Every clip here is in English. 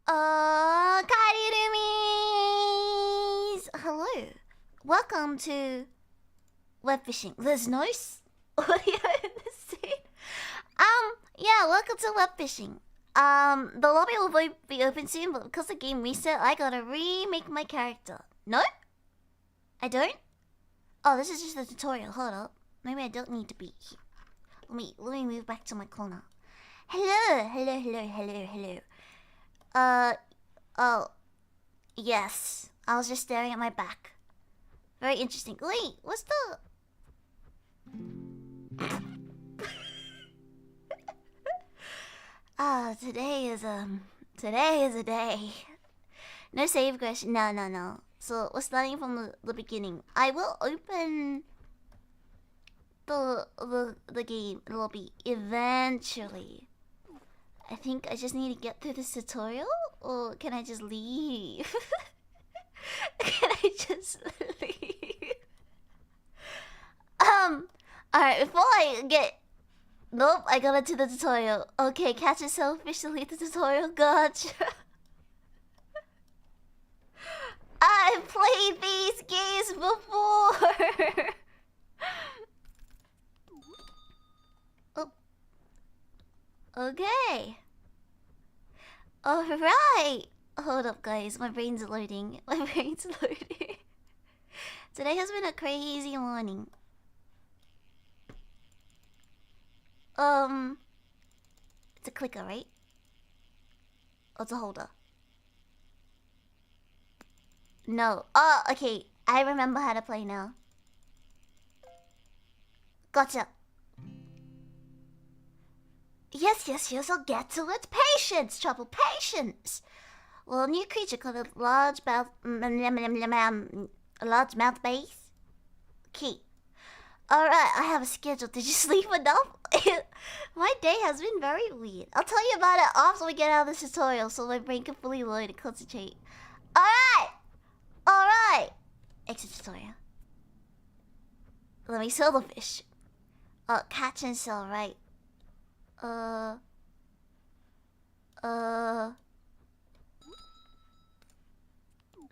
Kairumis! Hello. Welcome to web fishing. There's no audio in this scene. Yeah, welcome to web fishing. The lobby will be open soon, but because the game reset, I gotta remake my character. No? I don't? Oh, this is just a tutorial. Hold up. Maybe I don't need to be here. Let me move back to my corner. Hello. Oh. Yes. I was just staring at my back. Very interesting. Wait, what's the... today is a day. No save question. No. So we're starting from the beginning. I will open the game lobby eventually. I think I just need to get through this tutorial, or can I just leave? Can I just leave? Alright, before I get... Nope, I got into the tutorial. Okay, catch yourself officially the tutorial. Gotcha. I've played these games before. Oh. Okay. Alright. Hold up, guys. My brain's loading. Today has been a crazy morning. It's a clicker, right? Oh, it's a holder. No. Oh, okay. I remember how to play now. Gotcha. Yes, I'll get to it. Patience, trouble, patience. Well, a new creature called a large mouth base. Key. Alright, I have a schedule. Did you sleep enough? My day has been very weird. I'll tell you about it after we get out of this tutorial so my brain can fully load and concentrate. Alright! Exit tutorial. Let me sell the fish. Catch and sell, right?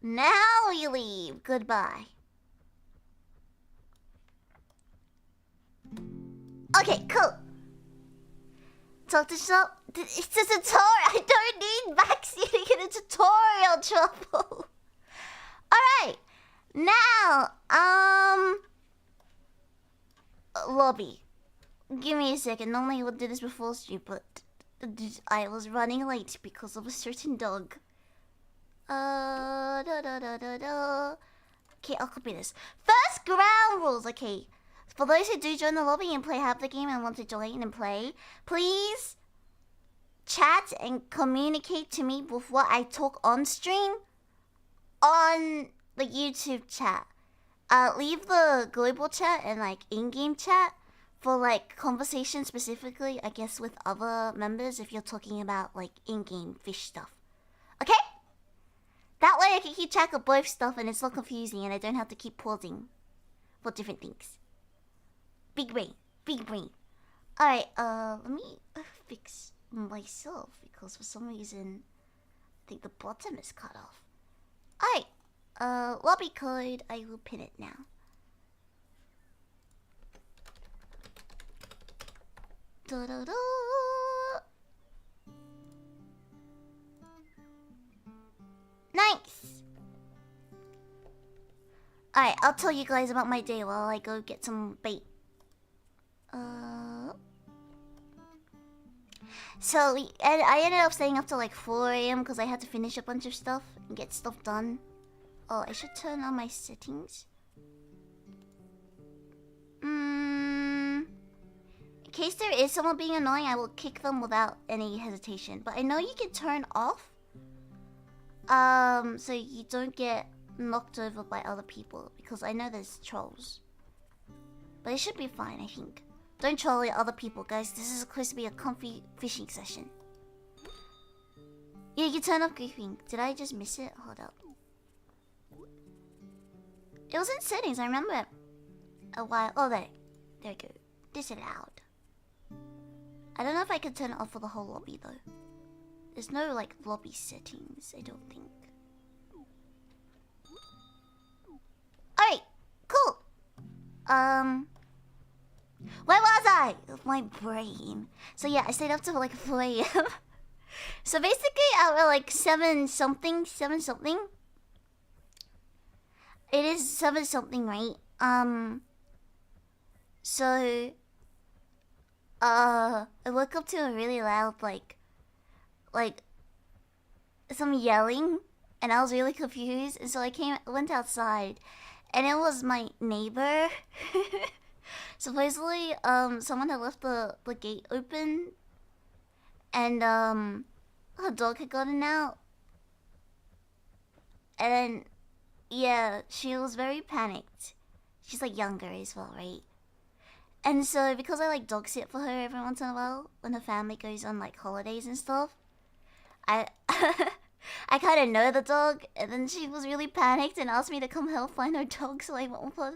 Now you leave. Goodbye. Okay, cool. Talk to shop. It's a tutorial. I don't need backseating in a tutorial, trouble. Alright. Now, lobby. Give me a second. Normally I would do this before stream, but I was running late because of a certain dog. Okay, I'll copy this. First ground rules, okay. For those who do join the lobby and play half the game and want to join and play, please chat and communicate to me with what I talk on stream on the YouTube chat. Leave the global chat and like in-game chat for like conversation specifically, I guess, with other members if you're talking about like in-game fish stuff. Okay? That way I can keep track of both stuff and it's not confusing and I don't have to keep pausing for different things. Big brain. Alright, let me fix myself because for some reason I think the bottom is cut off. Alright, lobby code, I will pin it now. Da-da-da. Nice! Alright, I'll tell you guys about my day while I go get some bait. So I ended up staying up till like 4 AM because I had to finish a bunch of stuff and get stuff done. Oh, I should turn on my settings. In case there is someone being annoying, I will kick them without any hesitation. But I know you can turn off, so you don't get knocked over by other people because I know there's trolls. But it should be fine, I think. Don't troll the other people, guys. This is supposed to be a comfy fishing session. Yeah, you can turn off griefing. Did I just miss it? Hold up. It was in settings, I remember. A while. Oh, there we go. Disallowed. I don't know if I can turn it off for the whole lobby, though. There's no like lobby settings, I don't think. Alright, cool. Where was I? My brain. So yeah, I stayed up till like 4 a.m. So basically at like 7 something. It is 7 something, right? So I woke up to a really loud like some yelling, and I was really confused, and so I went outside, and it was my neighbor. Supposedly, someone had left the gate open, and her dog had gotten out, and then yeah, she was very panicked. She's like younger as well, right? And so because I like dog sit for her every once in a while when her family goes on like holidays and stuff, I I kind of know the dog, and then she was really panicked and asked me to come help find her dog, so I went with her.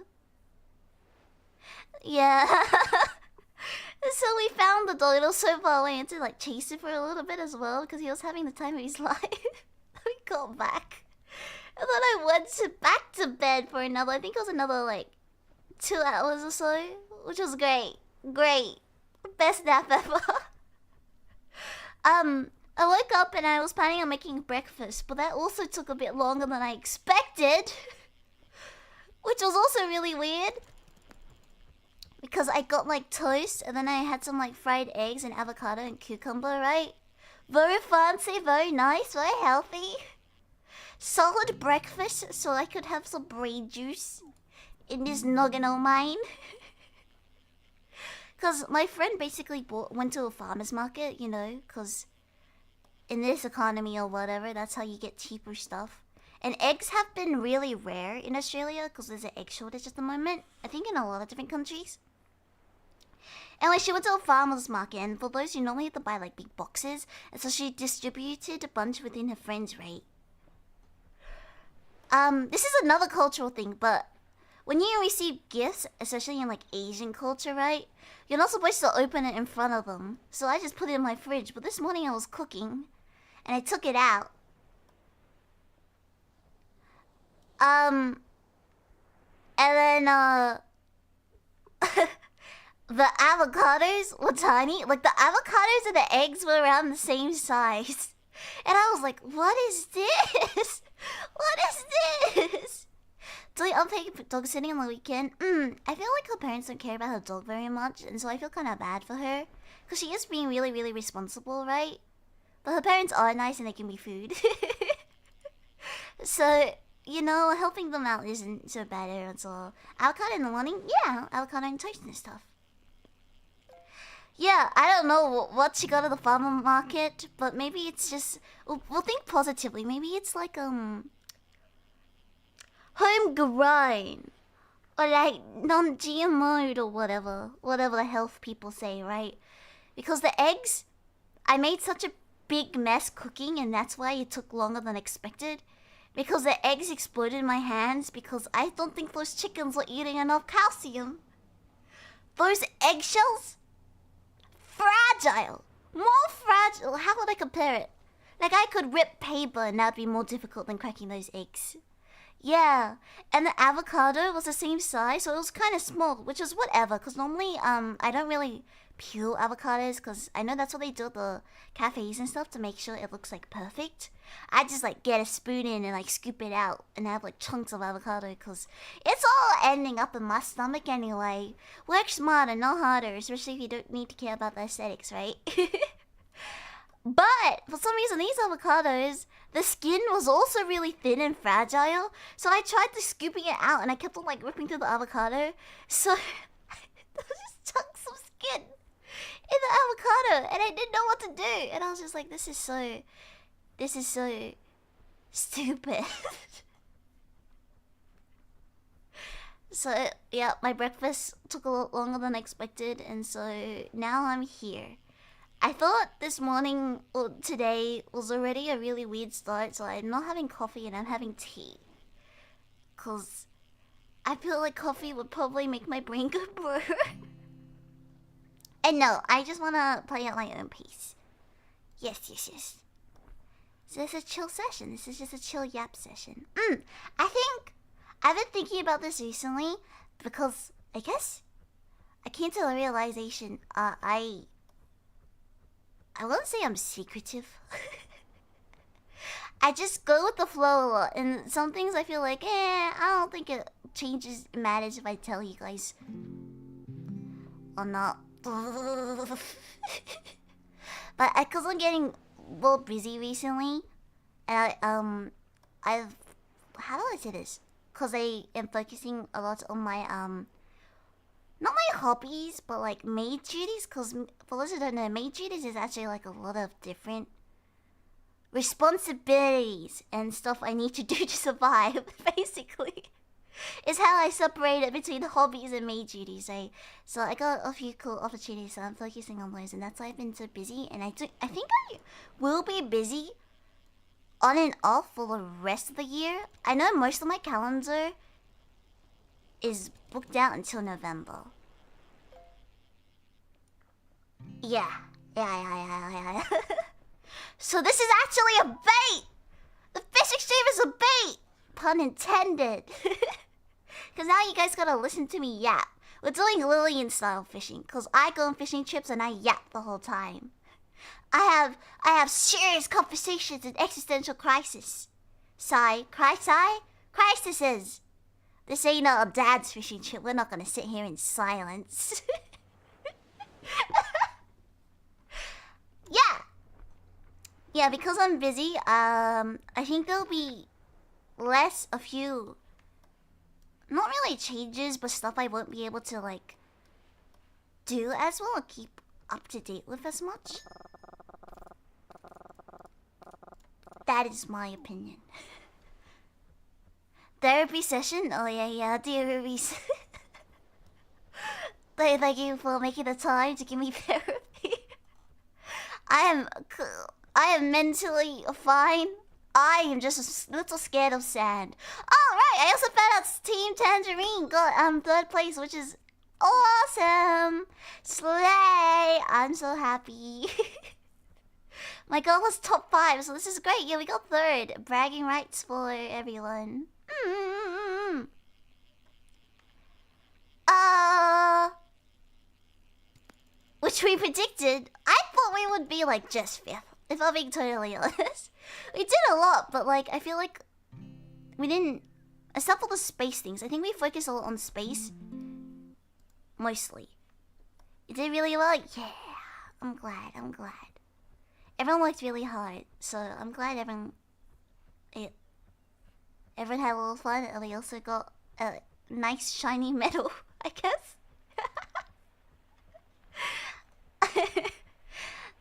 Yeah. So we found the dog. It was so far away, and to like chase it for a little bit as well because he was having the time of his life. We got back, and then I went back to bed for another. I think it was another like 2 hours or so, which was great. Best nap ever. I woke up and I was planning on making breakfast, but that also took a bit longer than I expected, which was also really weird because I got like toast, and then I had some like fried eggs and avocado and cucumber, right? Very fancy, very nice, very healthy. Solid breakfast so I could have some brain juice in this noggin of mine. Because my friend basically went to a farmer's market, you know, because in this economy or whatever, that's how you get cheaper stuff. And eggs have been really rare in Australia because there's an egg shortage at the moment. I think in a lot of different countries. Anyway, she went to a farmer's market, and for those who normally have to buy like big boxes, and so she distributed a bunch within her friends' rate. This is another cultural thing, but when you receive gifts, especially in like Asian culture, right? You're not supposed to open it in front of them. So I just put it in my fridge. But this morning I was cooking, and I took it out. And then the avocados were tiny. Like the avocados and the eggs were around the same size. And I was like, what is this? What is this? So I'll take dog sitting on the weekend. I feel like her parents don't care about her dog very much, and so I feel kind of bad for her. Because she is being really, really responsible, right? But her parents are nice and they give me food. So, you know, helping them out isn't so bad at all. Avocado in the morning? Yeah, avocado and toast and stuff. Yeah, I don't know what she got at the farmer market, but maybe it's just... We'll think positively. Maybe it's like, homegrown, or like non-GMO'd or whatever the health people say, right? Because the eggs, I made such a big mess cooking, and that's why it took longer than expected. Because the eggs exploded in my hands because I don't think those chickens were eating enough calcium. Those eggshells, fragile, more fragile. How would I compare it? Like I could rip paper and that'd be more difficult than cracking those eggs. Yeah, and the avocado was the same size, so it was kind of small, which is whatever, because normally, I don't really peel avocados, because I know that's what they do at the cafes and stuff to make sure it looks, like, perfect. I just, like, get a spoon in and, like, scoop it out and have, like, chunks of avocado, because it's all ending up in my stomach anyway. Work smarter, not harder, especially if you don't need to care about the aesthetics, right? But for some reason, these avocados, the skin was also really thin and fragile. So I tried to scooping it out, and I kept on like ripping through the avocado. So there was just chunks of skin in the avocado, and I didn't know what to do. And I was just like, this is so stupid. So yeah, my breakfast took a lot longer than expected, and so now I'm here. I thought this morning or today was already a really weird start, so I'm not having coffee and I'm having tea. Cause I feel like coffee would probably make my brain go brr. And no, I just wanna play at my own pace. Yes. So it's a chill session. This is just a chill yap session. I think I've been thinking about this recently because I guess I came to the realization I won't say I'm secretive. I just go with the flow a lot, and some things I feel like, I don't think it matters if I tell you guys or not. But because I'm getting well busy recently, and I've how do I say this? Because I am focusing a lot on my not my hobbies, but like maid duties. Because for those who don't know, maid duties is actually like a lot of different responsibilities and stuff I need to do to survive. Basically, is how I separate it between hobbies and maid duties. So I got a few cool opportunities, so I'm focusing on those, and that's why I've been so busy. And I think I will be busy on and off for the rest of the year. I know most of my calendar is booked out until November. Yeah. So this is actually a bait! The fishing stream is a bait! Pun intended. Because now you guys gotta listen to me yap. We're doing Lillian style fishing, because I go on fishing trips and I yap the whole time. I have serious conversations and existential crises. Crises. This ain't a dad's fishing trip. We're not gonna sit here in silence. Yeah, because I'm busy, I think there'll be a few, not really changes, but stuff I won't be able to, like, do as well or keep up to date with as much. That is my opinion. Therapy session? Oh yeah, therapy session. Thank you for making the time to give me therapy. I am mentally fine. I am just a little scared of sand. Alright, I also found out Team Tangerine got third place, which is awesome. Slay! I'm so happy. My goal was top 5, so this is great. Yeah, we got third. Bragging rights for everyone. Which we predicted. I thought we would be like just 5th. If I'm being totally honest. We did a lot, but like I feel like we didn't, except for the space things. I think we focused a lot on space. Mostly. You did really well? Yeah. I'm glad. Everyone worked really hard, so I'm glad everyone had a little fun, and we also got a nice shiny medal, I guess.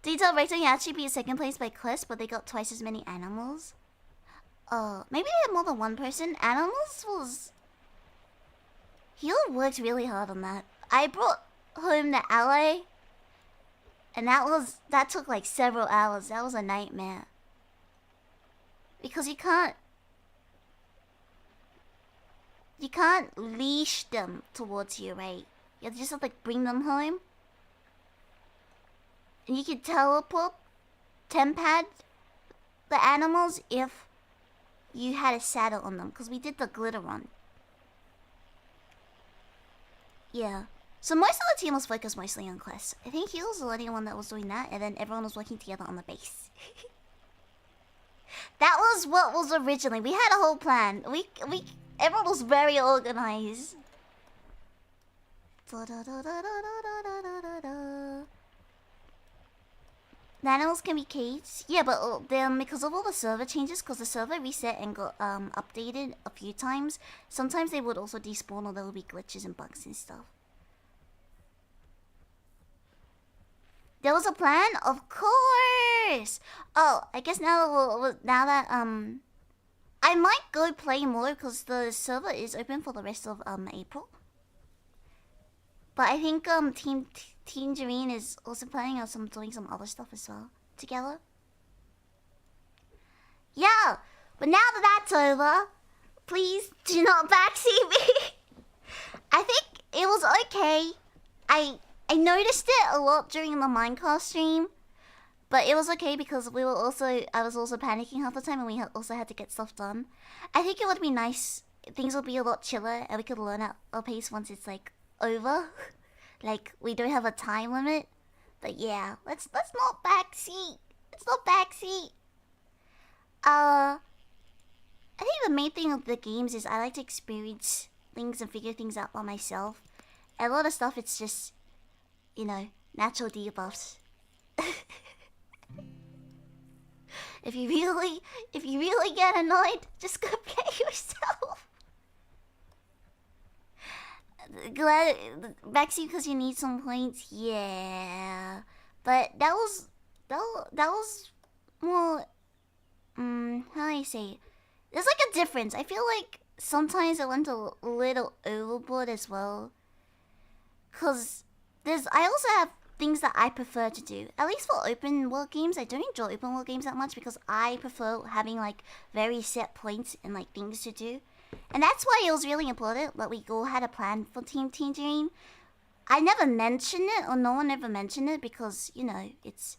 Detail rating actually beat second place by Quest, but they got twice as many animals. Maybe they had more than one person. Animals was... He worked really hard on that. I brought home the ally, and that took like several hours. That was a nightmare. Because you can't leash them towards you, right? You just have to like bring them home. And you can teleport tempad the animals if you had a saddle on them, because we did the glitter run. Yeah. So most of the team was focused mostly on quests. I think he was the only one that was doing that, and then everyone was working together on the base. That was what was originally. We had a whole plan. Everyone was very organized. The animals can be caged. Yeah, but then because of all the server changes, because the server reset and got updated a few times, sometimes they would also despawn or there would be glitches and bugs and stuff. There was a plan? Of course! Oh, I guess now that I might go play more because the server is open for the rest of April. But I think Team Tangerine is also planning on doing some other stuff as well together. Yeah, but now that that's over, please do not backseat me. I think it was okay. I noticed it a lot during the Minecraft stream. But it was okay because I was also panicking half the time and we also had to get stuff done. I think it would be nice, things would be a lot chiller and we could learn at our pace once it's like over. Like we don't have a time limit. But yeah, let's not backseat. Let's not backseat. I think the main thing of the games is I like to experience things and figure things out by myself. And a lot of stuff it's just, you know, natural debuffs. If you really get annoyed, just go play yourself. Glad backseat because you need some points, yeah. But that was more how do I say? There's like a difference. I feel like sometimes I went a little overboard as well. Cause I also have things that I prefer to do. At least for open world games, I don't enjoy open world games that much because I prefer having like very set points and like things to do. And that's why it was really important that we all had a plan for Team Tangerine. I never mentioned it, or no one ever mentioned it because, you know, it's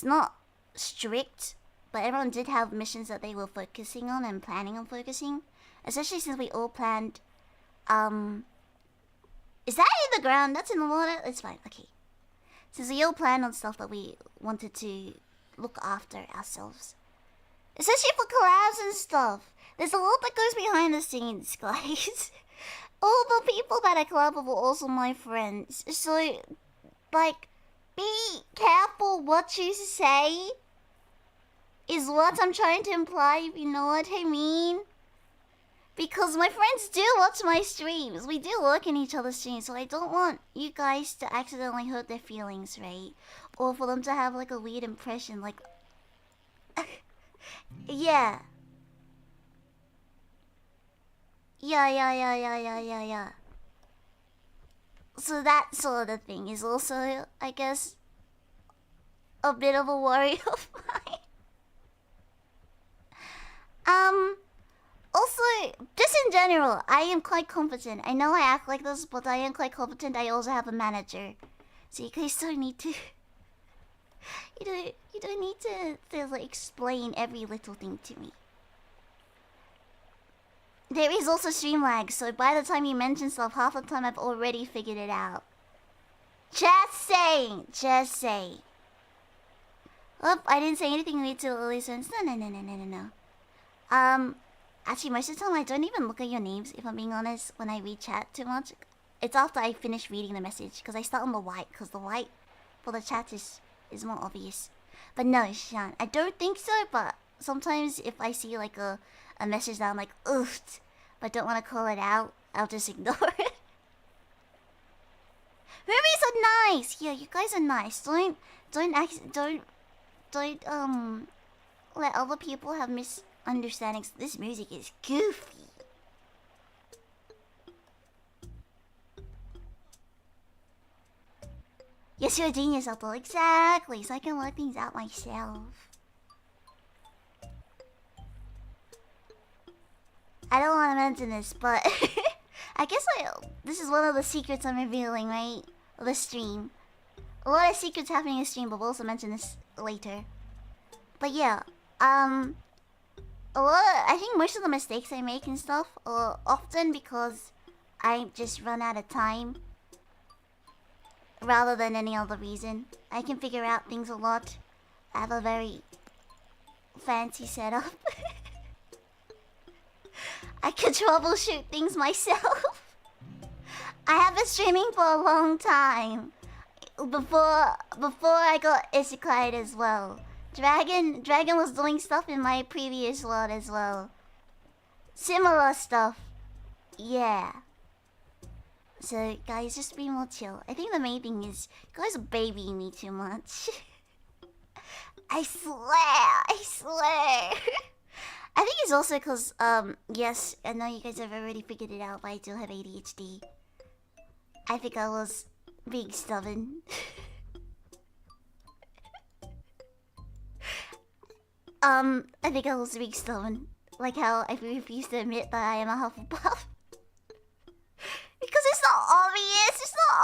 not strict, but everyone did have missions that they were focusing on and planning on focusing. Especially since we all planned, is that in the ground? That's in the water? It's fine, okay. Since we all planned on stuff that we wanted to look after ourselves. Especially for collabs and stuff. There's a lot that goes behind the scenes, guys. All the people that I collab with were also my friends. So, like, be careful what you say. Is what I'm trying to imply, if you know what I mean. Because my friends do watch my streams. We do look in each other's streams, so I don't want you guys to accidentally hurt their feelings, right? Or for them to have like a weird impression, like... Yeah. Yeah. So that sort of thing is also, I guess, a bit of a worry of mine. Also, just in general, I am quite competent. I know I act like this, but I am quite competent. I also have a manager. So you guys don't need to... You don't need to like, explain every little thing to me. There is also stream lag, so by the time you mention stuff, half the time I've already figured it out. Just saying. Oh, I didn't say anything weird to Lily since. No. Actually, most of the time I don't even look at your names, if I'm being honest, when I read chat too much. It's after I finish reading the message, because I start on the white, because the white for the chat is more obvious. But no, Sean, I don't think so, but sometimes if I see like a message that I'm like, oof, but don't want to call it out, I'll just ignore it. Rubies are nice! Yeah, you guys are nice. Don't let other people have misunderstandings. This music is goofy. Yes, you're a genius, Otto. Exactly, so I can work things out myself. I don't want to mention this, but I guess this is one of the secrets I'm revealing, right? Of the stream. A lot of secrets happening in the stream, but we'll also mention this later. But yeah, I think most of the mistakes I make and stuff are often because I just run out of time. Rather than any other reason. I can figure out things a lot. I have a very fancy setup. I can troubleshoot things myself. I have been streaming for a long time. Before I got isekai'd as well. Dragon was doing stuff in my previous world as well. Similar stuff. Yeah. So guys, just be more chill. I think the main thing is you guys are babying me too much. I swear. I think it's also because yes, I know you guys have already figured it out, but I do have ADHD. I think I was being stubborn. I think I was being stubborn. Like how I refuse to admit that I am a Hufflepuff. Because it's not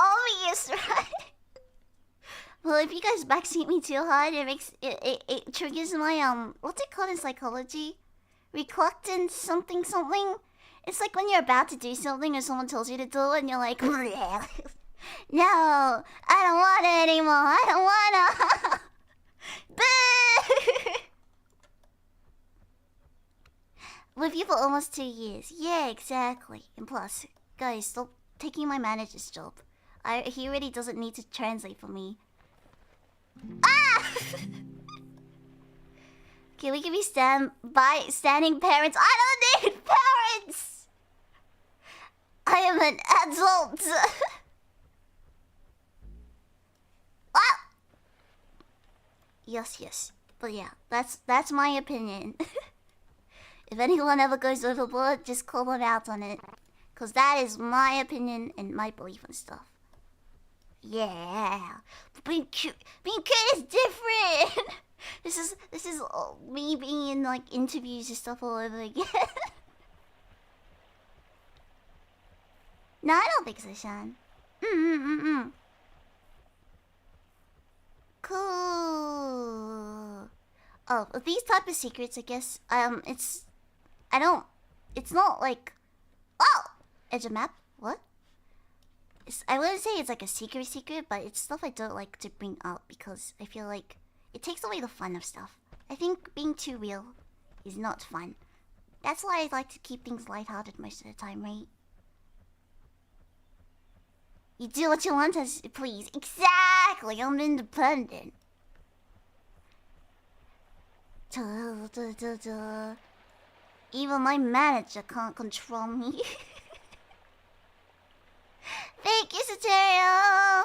obvious, right? Well, if you guys backseat me too hard, it triggers my what's it called in psychology? Reluctance something something. It's like when you're about to do something and someone tells you to do it and you're like, no, I don't want it anymore. I don't wanna. Boo! With you for almost 2 years. Yeah, exactly. And plus, guys, stop taking my manager's job. He really doesn't need to translate for me. Ah! Okay, we can be standing parents. I don't need parents! I am an adult. Ah! Yes. But yeah, that's my opinion. If anyone ever goes overboard, just call them out on it. Cause that is my opinion and my belief and stuff. Yeah. But being cute is different. This is me being in like interviews and stuff all over again. No, I don't think so, Sean. Cool. Oh, these type of secrets, I guess. It's not like, oh, edge of map. What? I wouldn't say it's like a secret, but it's stuff I don't like to bring up because I feel like it takes away the fun of stuff. I think being too real is not fun. That's why I like to keep things lighthearted most of the time, right? You do what you want, please. Exactly, I'm independent. Even my manager can't control me. Thank you, Saterio.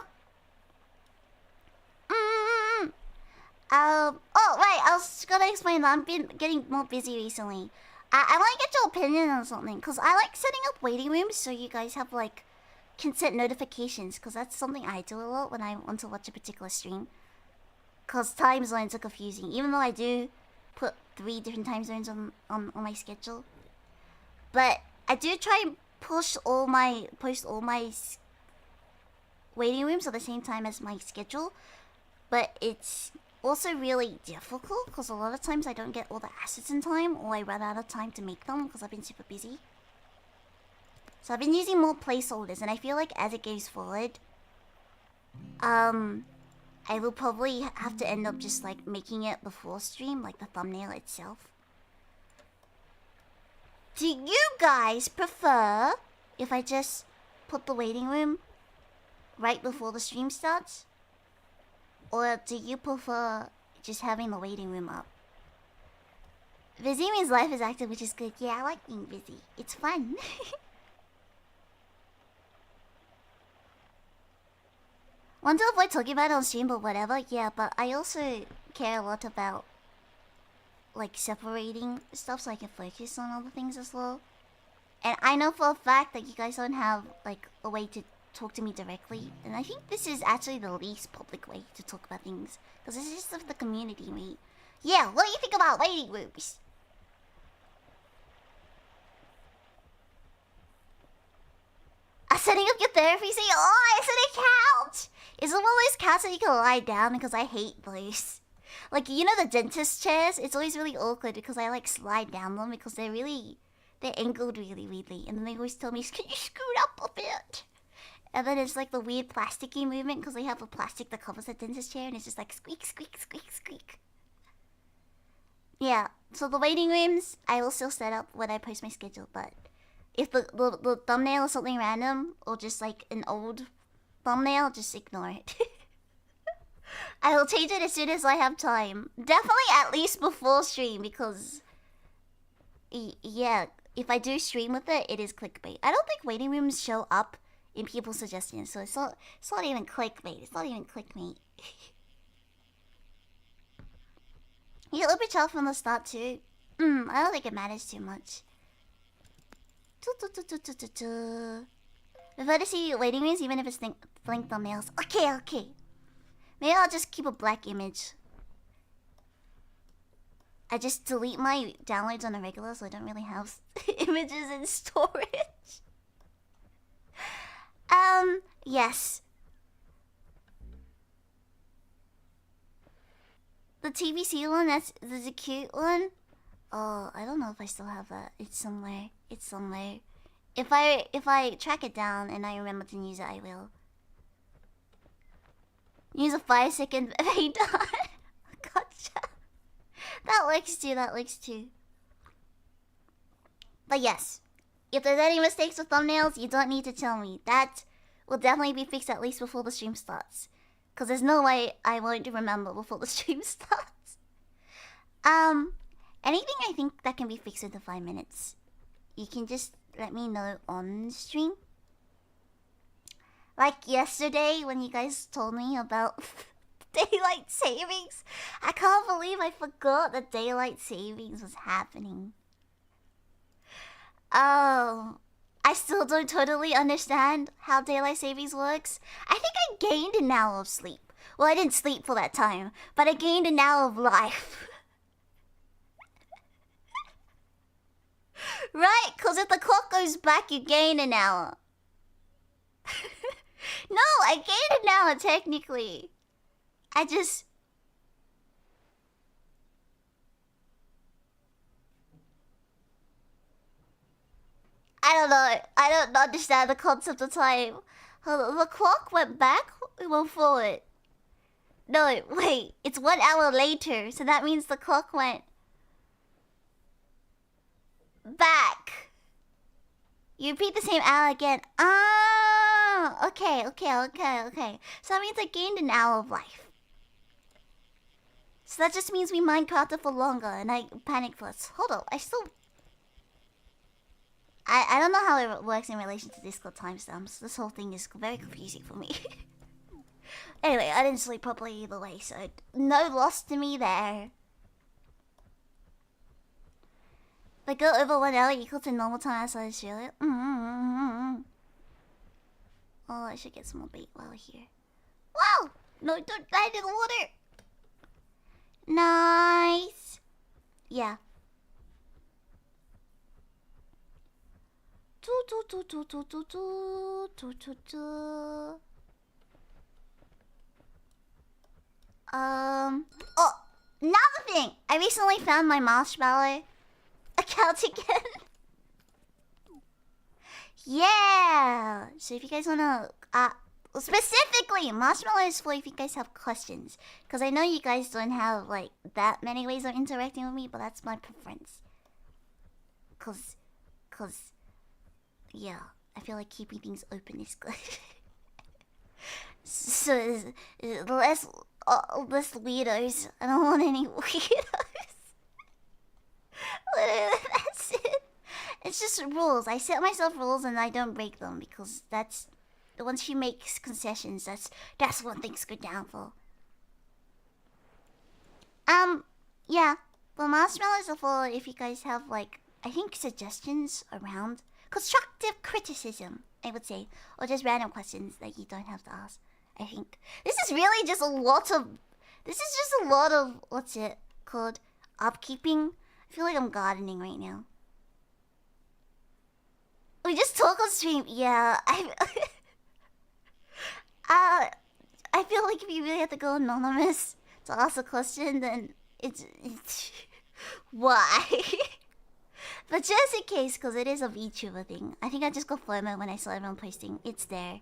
Oh, right. I was gonna explain that I've been getting more busy recently. I want to get your opinion on something, because I like setting up waiting rooms so you guys have, like, can set notifications, because that's something I do a lot when I want to watch a particular stream. Because time zones are confusing, even though I do put 3 different time zones on my schedule. But I do try and post all my waiting rooms at the same time as my schedule. But it's also really difficult because a lot of times I don't get all the assets in time, or I run out of time to make them because I've been super busy. So I've been using more placeholders, and I feel like as it goes forward, I will probably have to end up just like making it before stream, like the thumbnail itself. Do you guys prefer if I just put the waiting room right before the stream starts? Or do you prefer just having the waiting room up? Busy means life is active, which is good. Yeah, I like being busy. It's fun. Want to avoid talking about it on stream, but whatever. Yeah, but I also care a lot about like separating stuff so I can focus on other things as well. And I know for a fact that you guys don't have like a way to talk to me directly, and I think this is actually the least public way to talk about things, because this is just of the community, mate. Yeah, what do you think about waiting rooms? Setting up your therapy seat? Oh, is it a couch? Is it one of those couches that you can lie down? Because I hate those. Like, you know the dentist chairs? It's always really awkward because I like slide down them because they're angled really weirdly, and then they always tell me, can you scoot up a bit? And then it's like the weird plasticky movement because they have a plastic that covers the dentist chair, and it's just like squeak, squeak, squeak, squeak. Yeah, so the waiting rooms, I will still set up when I post my schedule, but if the thumbnail is something random, or just like an old thumbnail, just ignore it. I will change it as soon as I have time. Definitely at least before stream, because yeah, if I do stream with it, it is clickbait. I don't think waiting rooms show up in people's suggestions, so it's not even clickbait. It's not even clickbait. You little bit from the start too. I don't think it matters too much. Prefer to see waiting rooms even if it's blank thumbnails. Okay. Maybe I'll just keep a black image. I just delete my downloads on a regular, so I don't really have images in storage. Yes. The TBC one, that's a cute one. Oh, I don't know if I still have that. It's somewhere. If I track it down and I remember to use it, I will. Use a 5-second fade on. Gotcha. That works too. But yes, if there's any mistakes with thumbnails, you don't need to tell me. That will definitely be fixed at least before the stream starts. Because there's no way I won't remember before the stream starts. Anything I think that can be fixed within 5 minutes, you can just let me know on stream. Like yesterday when you guys told me about daylight savings. I can't believe I forgot that daylight savings was happening. Oh, I still don't totally understand how daylight savings works. I think I gained an hour of sleep. Well, I didn't sleep for that time, but I gained an hour of life. Right, because if the clock goes back, you gain an hour. No, I gained an hour technically. I don't know. I don't understand the concept of time. The clock went back, it went forward. No, wait. It's 1 hour later, so that means the clock went back. You repeat the same hour again. Ah, okay. So that means I gained an hour of life. So that just means we Minecrafted for longer, and I panicked first. Hold on, I don't know how it works in relation to Discord timestamps. This whole thing is very confusing for me. Anyway, I didn't sleep properly either way, so no loss to me there. If I go over 1 hour equal to normal time outside Australia. Oh, I should get some more bait while we're here. Wow! No, don't land in the water! Nice! Yeah. Oh, another thing! I recently found my marshmallow account again. Yeah! So if you guys wanna, specifically, marshmallow is for if you guys have questions. Because I know you guys don't have, like, that many ways of interacting with me, but that's my preference. Cause, yeah, I feel like keeping things open is good. So, less weirdos. I don't want any weirdos. That's it. It's just rules. I set myself rules and I don't break them because that's... Once you make concessions, that's what things go down for. Yeah. Well, marshmallows are for if you guys have, like, I think suggestions around constructive criticism, I would say, or just random questions that you don't have to ask. I think this is really just a lot of what's it called, upkeeping. I feel like I'm gardening right now. We just talk on stream. Yeah, I feel like if you really have to go anonymous to ask a question, then it's why? But just in case, because it is a VTuber thing, I think I just got FOMO when I saw everyone posting. It's there.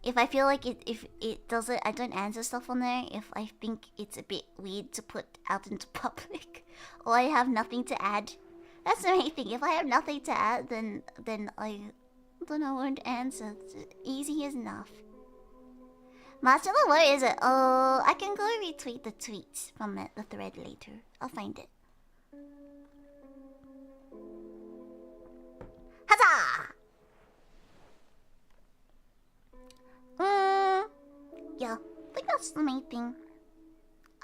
If I feel like if it doesn't, I don't answer stuff on there. If I think it's a bit weird to put out into public, or I have nothing to add. That's the main thing. If I have nothing to add, then I don't know where to answer. It's easy as enough. Marcelo, where is it? Oh, I can go retweet the tweets from the thread later. I'll find it. Huzzah! Yeah, I think that's the main thing.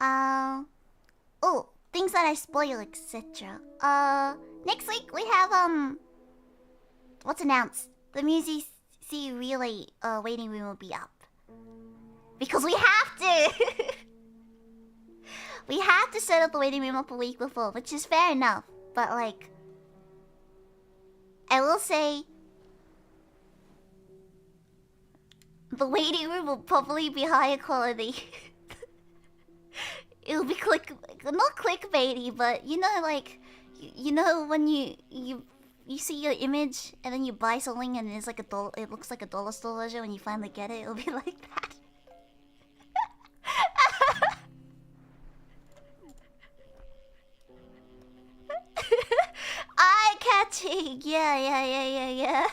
Oh, things that I spoil, etc. Next week we have what's announced? The Music Relay waiting room will be up. Because we have to! We have to set up the waiting room up a week before, which is fair enough. But, like, I will say, the waiting room will probably be higher quality. It'll be not clickbaity, but you know, like, you know when you see your image and then you buy something and it's like it looks like a dollar store version when you finally get it. It'll be like that. Eye-catching! Yeah.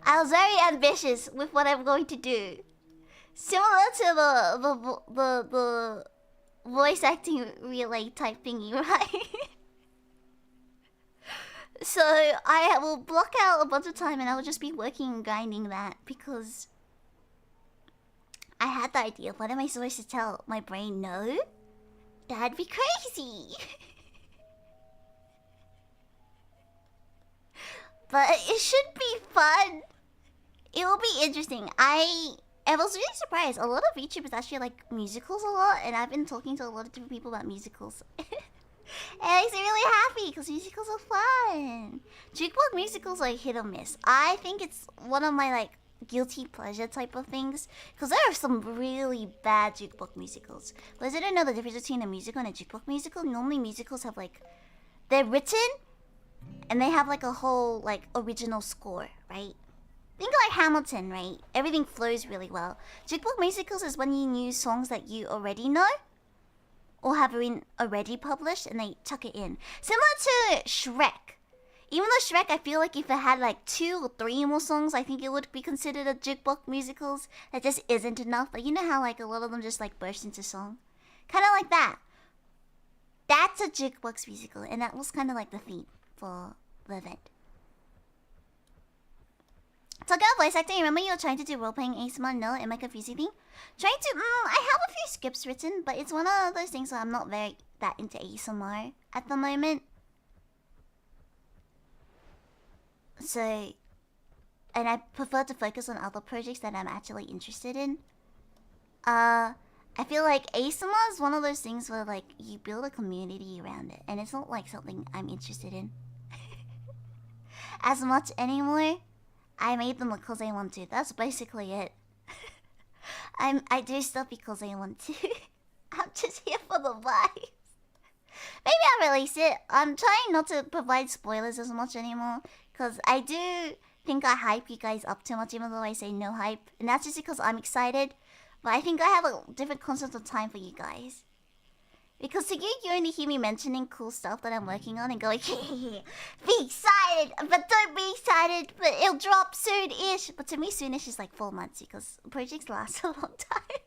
I was very ambitious with what I'm going to do. Similar to the voice acting relay type thingy, right? So I will block out a bunch of time and I will just be working and grinding that because I had the idea. What am I supposed to tell my brain? No? That'd be crazy. But it should be fun. It will be interesting. I was really surprised. A lot of YouTubers actually like musicals a lot, and I've been talking to a lot of different people about musicals. And it makes me really happy because musicals are fun. Jukebox musicals are hit or miss. I think it's one of my like guilty pleasure type of things because there are some really bad jukebox musicals. But I didn't know the difference between a musical and a jukebox musical. Normally musicals have like they're written and they have like a whole like original score, right? Think like Hamilton, right? Everything flows really well. Jukebox musicals is when you use songs that you already know or have been already published and they chuck it in. Similar to Shrek. Even though Shrek, I feel like if it had like 2 or 3 more songs, I think it would be considered a jukebox musicals. That just isn't enough. But you know how like a lot of them just like burst into song? Kind of like that. That's a jukebox musical, and that was kind of like the theme for the event. Talk about voice acting. Remember you were trying to do role-playing ASMR? No, am I confusing thing? Trying to... I have a few scripts written, but it's one of those things where I'm not very that into ASMR at the moment. So... And I prefer to focus on other projects that I'm actually interested in. I feel like ASMR is one of those things where like you build a community around it, and it's not like something I'm interested in as much anymore. I made them because I want to. That's basically it. I do stuff because I want to. I'm just here for the vibes. Maybe I'll release it. I'm trying not to provide spoilers as much anymore because I do think I hype you guys up too much, even though I say no hype, and that's just because I'm excited. But I think I have a different concept of time for you guys. Because to you only hear me mentioning cool stuff that I'm working on and going, be excited, but don't be excited, but it'll drop soon-ish. But to me, soon-ish is like 4 months because projects last a long time.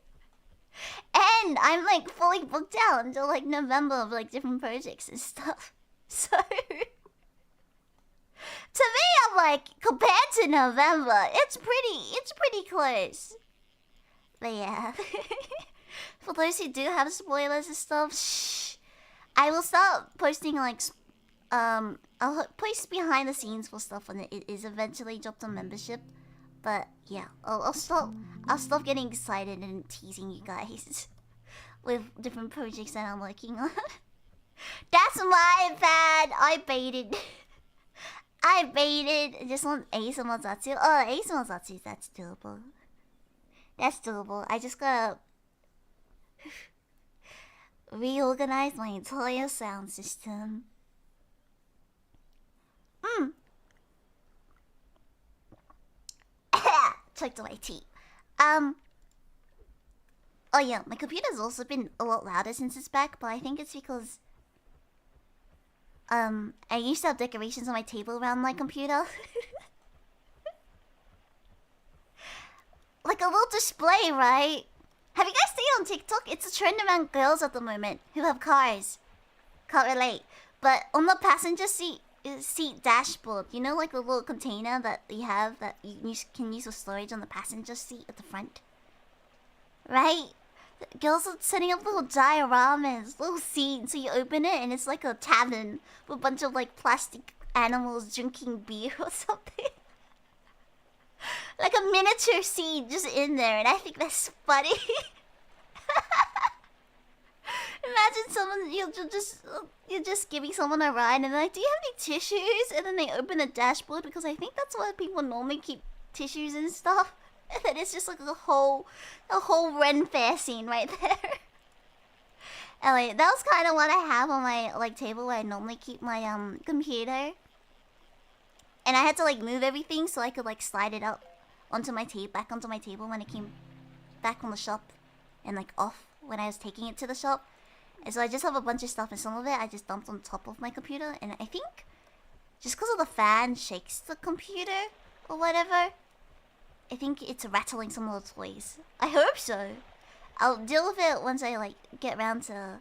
And I'm like fully booked out until like November of like different projects and stuff. So, to me, I'm like, compared to November, it's pretty close. But yeah. For those who do have spoilers and stuff, shh. I will start posting like, I'll post behind the scenes for stuff when it is eventually dropped on membership. But yeah, I'll stop getting excited and teasing you guys with different projects that I'm working on. That's my bad. I baited. Just on ASMR Zatsu. Oh, ASMR Zatsu, that's doable. That's doable. I just gotta reorganize my entire sound system. Choked away tea. Oh yeah, my computer's also been a lot louder since it's back, but I think it's because I used to have decorations on my table around my computer. Like a little display, right? Have you guys seen it on TikTok? It's a trend around girls at the moment who have cars. Can't relate. But on the passenger seat dashboard, you know, like the little container that you have that you can use for storage on the passenger seat at the front? Right? Girls are setting up little dioramas, little scenes, so you open it and it's like a tavern with a bunch of like plastic animals drinking beer or something. Like a miniature scene just in there, and I think that's funny. Imagine someone, you're just giving someone a ride and they're like, do you have any tissues? And then they open the dashboard because I think that's what people normally keep tissues and stuff. And then it's just like a whole Ren Fair scene right there. Anyway, that was kind of what I have on my like table where I normally keep my computer. And I had to like move everything so I could like slide it up onto my back onto my table when it came back from the shop, and like off when I was taking it to the shop. And so I just have a bunch of stuff, and some of it I just dumped on top of my computer. And I think just because of the fan shakes the computer or whatever, I think it's rattling some of the toys. I hope so. I'll deal with it once I like get around to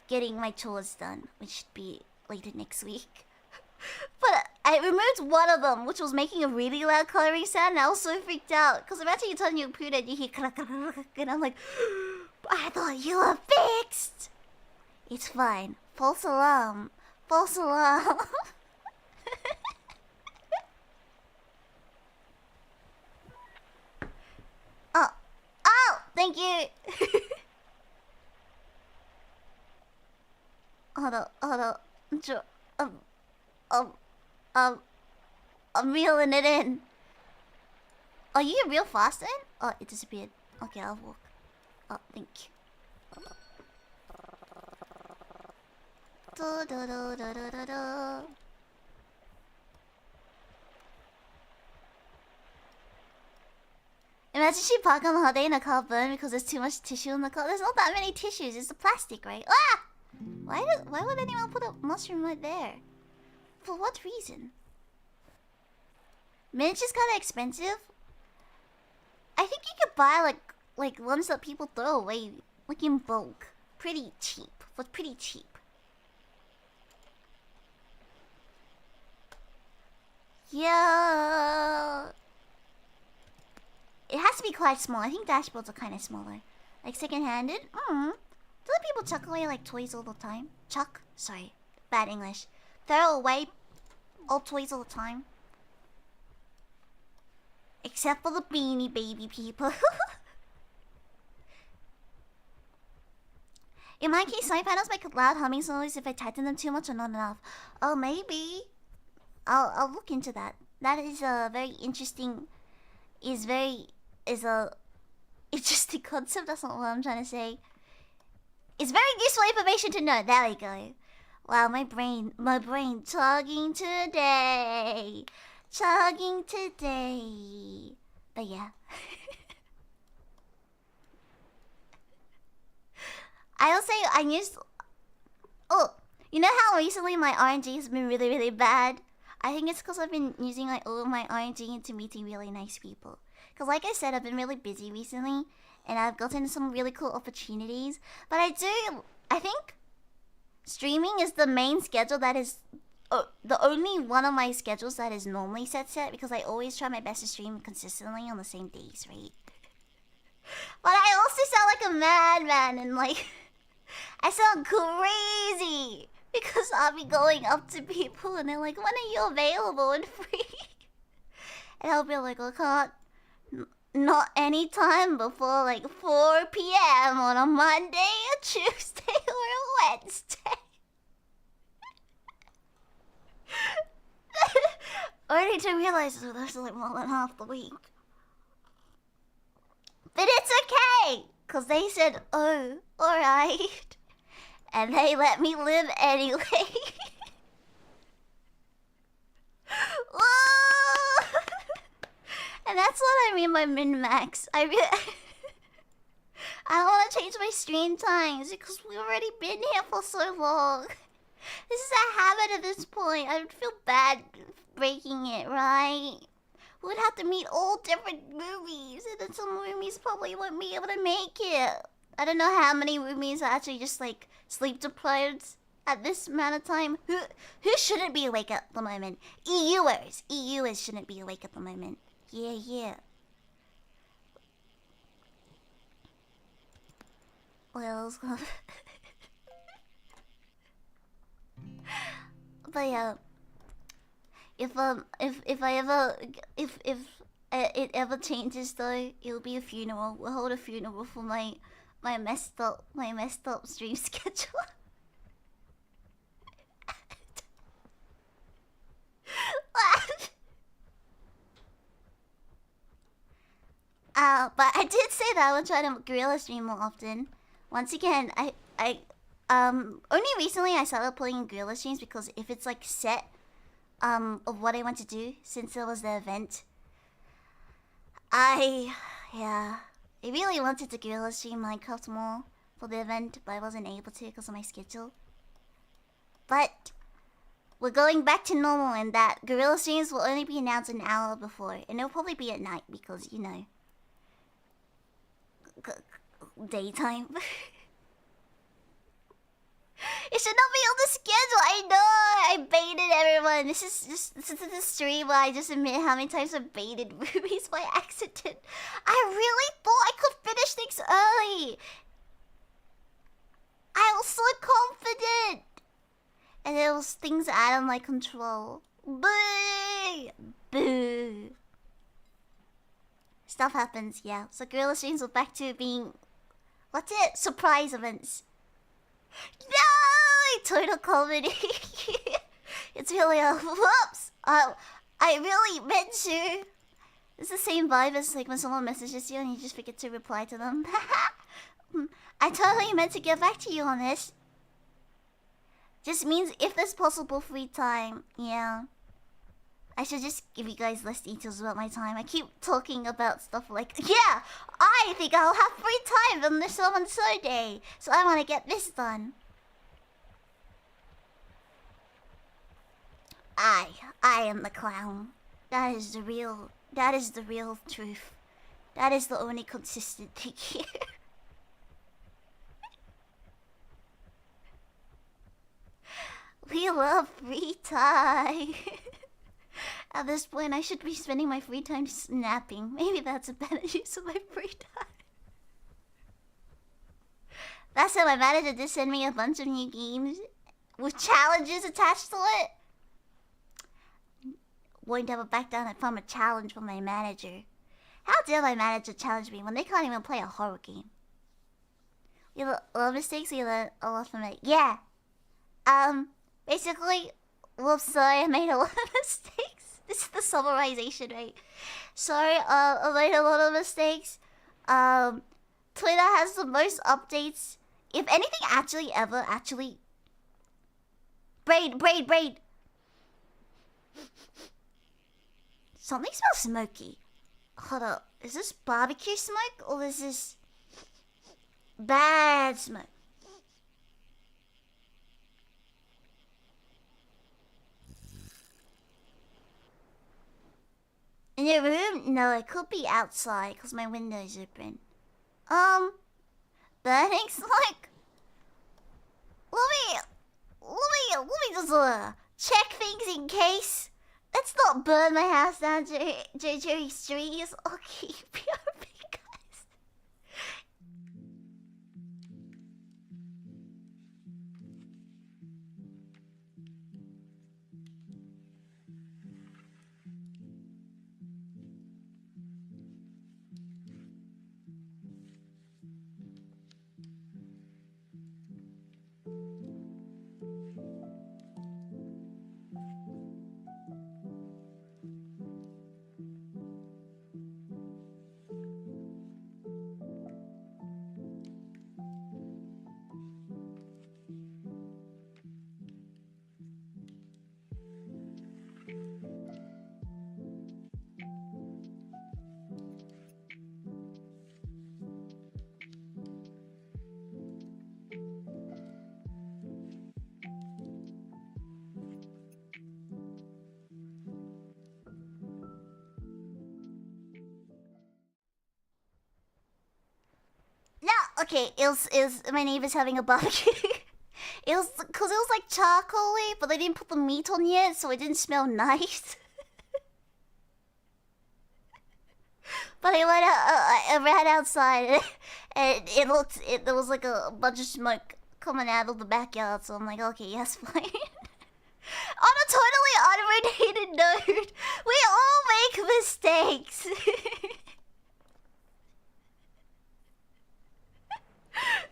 getting my chores done, which should be later next week. But I removed one of them, which was making a really loud coloring sound, and I was so freaked out. Because imagine you turn your computer and you hear and I'm like, I thought you were fixed! It's fine. False alarm. False alarm. Oh! Thank you! Hold on. I'm reeling it in. Are you real fast then? Oh, it disappeared. Okay, I'll walk. Oh, thank you. Imagine she parked on the hot day in a car burn because there's too much tissue in the car. There's not that many tissues. It's the plastic, right? Ah! Why would anyone put a mushroom right there? For what reason? Mint is kind of expensive. I think you could buy like ones that people throw away, like in bulk, pretty cheap. Yeah. It has to be quite small. I think dashboards are kind of smaller. Like second-handed. Do people chuck away like toys all the time? Chuck? Sorry, bad English. Throw away all toys all the time. Except for the Beanie Baby people. In my case, side panels make loud humming noise if I tighten them too much or not enough. Oh, maybe. I'll look into that. That is a very interesting. Is a interesting concept. That's not what I'm trying to say. It's very useful information to know. There we go. Wow, my brain chugging today. But yeah. I'll say I used. Oh, you know how recently my RNG has been really, really bad? I think it's because I've been using like all of my RNG into meeting really nice people. Because like I said, I've been really busy recently, and I've gotten some really cool opportunities. But I think streaming is the main schedule that is the only one of my schedules that is normally set because I always try my best to stream consistently on the same days, right? But I also sound like a madman, and like I sound crazy because I'll be going up to people and they're like, when are you available and free? And I'll be like, I can't. Not any time before like 4 p.m. on a Monday, a Tuesday, or a Wednesday. Only to realize that there's like more than half the week. But it's okay, because they said, oh, alright. And they let me live anyway. And that's what I mean by min-max. I don't want to change my stream times because we've already been here for so long. This is a habit at this point. I would feel bad breaking it, right? We would have to meet all different roomies, and then some roomies probably won't be able to make it. I don't know how many roomies are actually just like sleep deprived at this amount of time. Who shouldn't be awake at the moment? EUers shouldn't be awake at the moment. Yeah. Well, but yeah, if it ever changes though, it'll be a funeral. We'll hold a funeral for my messed up stream schedule. I did say that I would try to gorilla stream more often. Once again, only recently I started playing gorilla streams because if it's like set, of what I want to do since it was the event, I really wanted to gorilla stream Minecraft more for the event, but I wasn't able to because of my schedule. But we're going back to normal in that gorilla streams will only be announced an hour before, and it'll probably be at night because, you know, daytime. It should not be on the schedule. I know. I baited everyone. This is the stream where I just admit how many times I baited movies by accident. I really thought I could finish things early. I was so confident, and there was things out of my control. Boo, boo. Stuff happens, yeah. So gorilla streams are back to being, what's it? Surprise events. No! Total comedy. It's really a whoops. I really meant to. It's the same vibe as like when someone messages you and you just forget to reply to them. I totally meant to get back to you on this. Just means if there's possible free time, yeah. I should just give you guys less details about my time. I keep talking about stuff like, yeah, I think I'll have free time on this so-and-so day, so I want to get this done. I am the clown. That is the real truth. That is the only consistent thing here. We love free time. At this point, I should be spending my free time snapping. Maybe that's a better use of my free time. That's how my manager did send me a bunch of new games with challenges attached to it. Won't ever back down from a challenge from my manager. How dare my manager challenge me when they can't even play a horror game? You learn a lot of mistakes, you learn a lot from it. Yeah. Basically, whoops, sorry, I made a lot of mistakes. This is the summarization, right? Sorry, I made a lot of mistakes. Twitter has the most updates. If anything actually... Braid. Something smells smoky. Hold up. Is this barbecue smoke or is this bad smoke? In your room? No, it could be outside because my window is open. Burning smoke? Let me just check things in case. Let's not burn my house down, Jerry Streets. Okay, BRB, guys. Okay, it was my neighbor's having a barbecue. It was because it was like charcoaly, but they didn't put the meat on yet, so it didn't smell nice. But I ran outside and there was like a bunch of smoke coming out of the backyard, so I'm like, okay, yes, fine. On a totally unrelated note, we all make mistakes.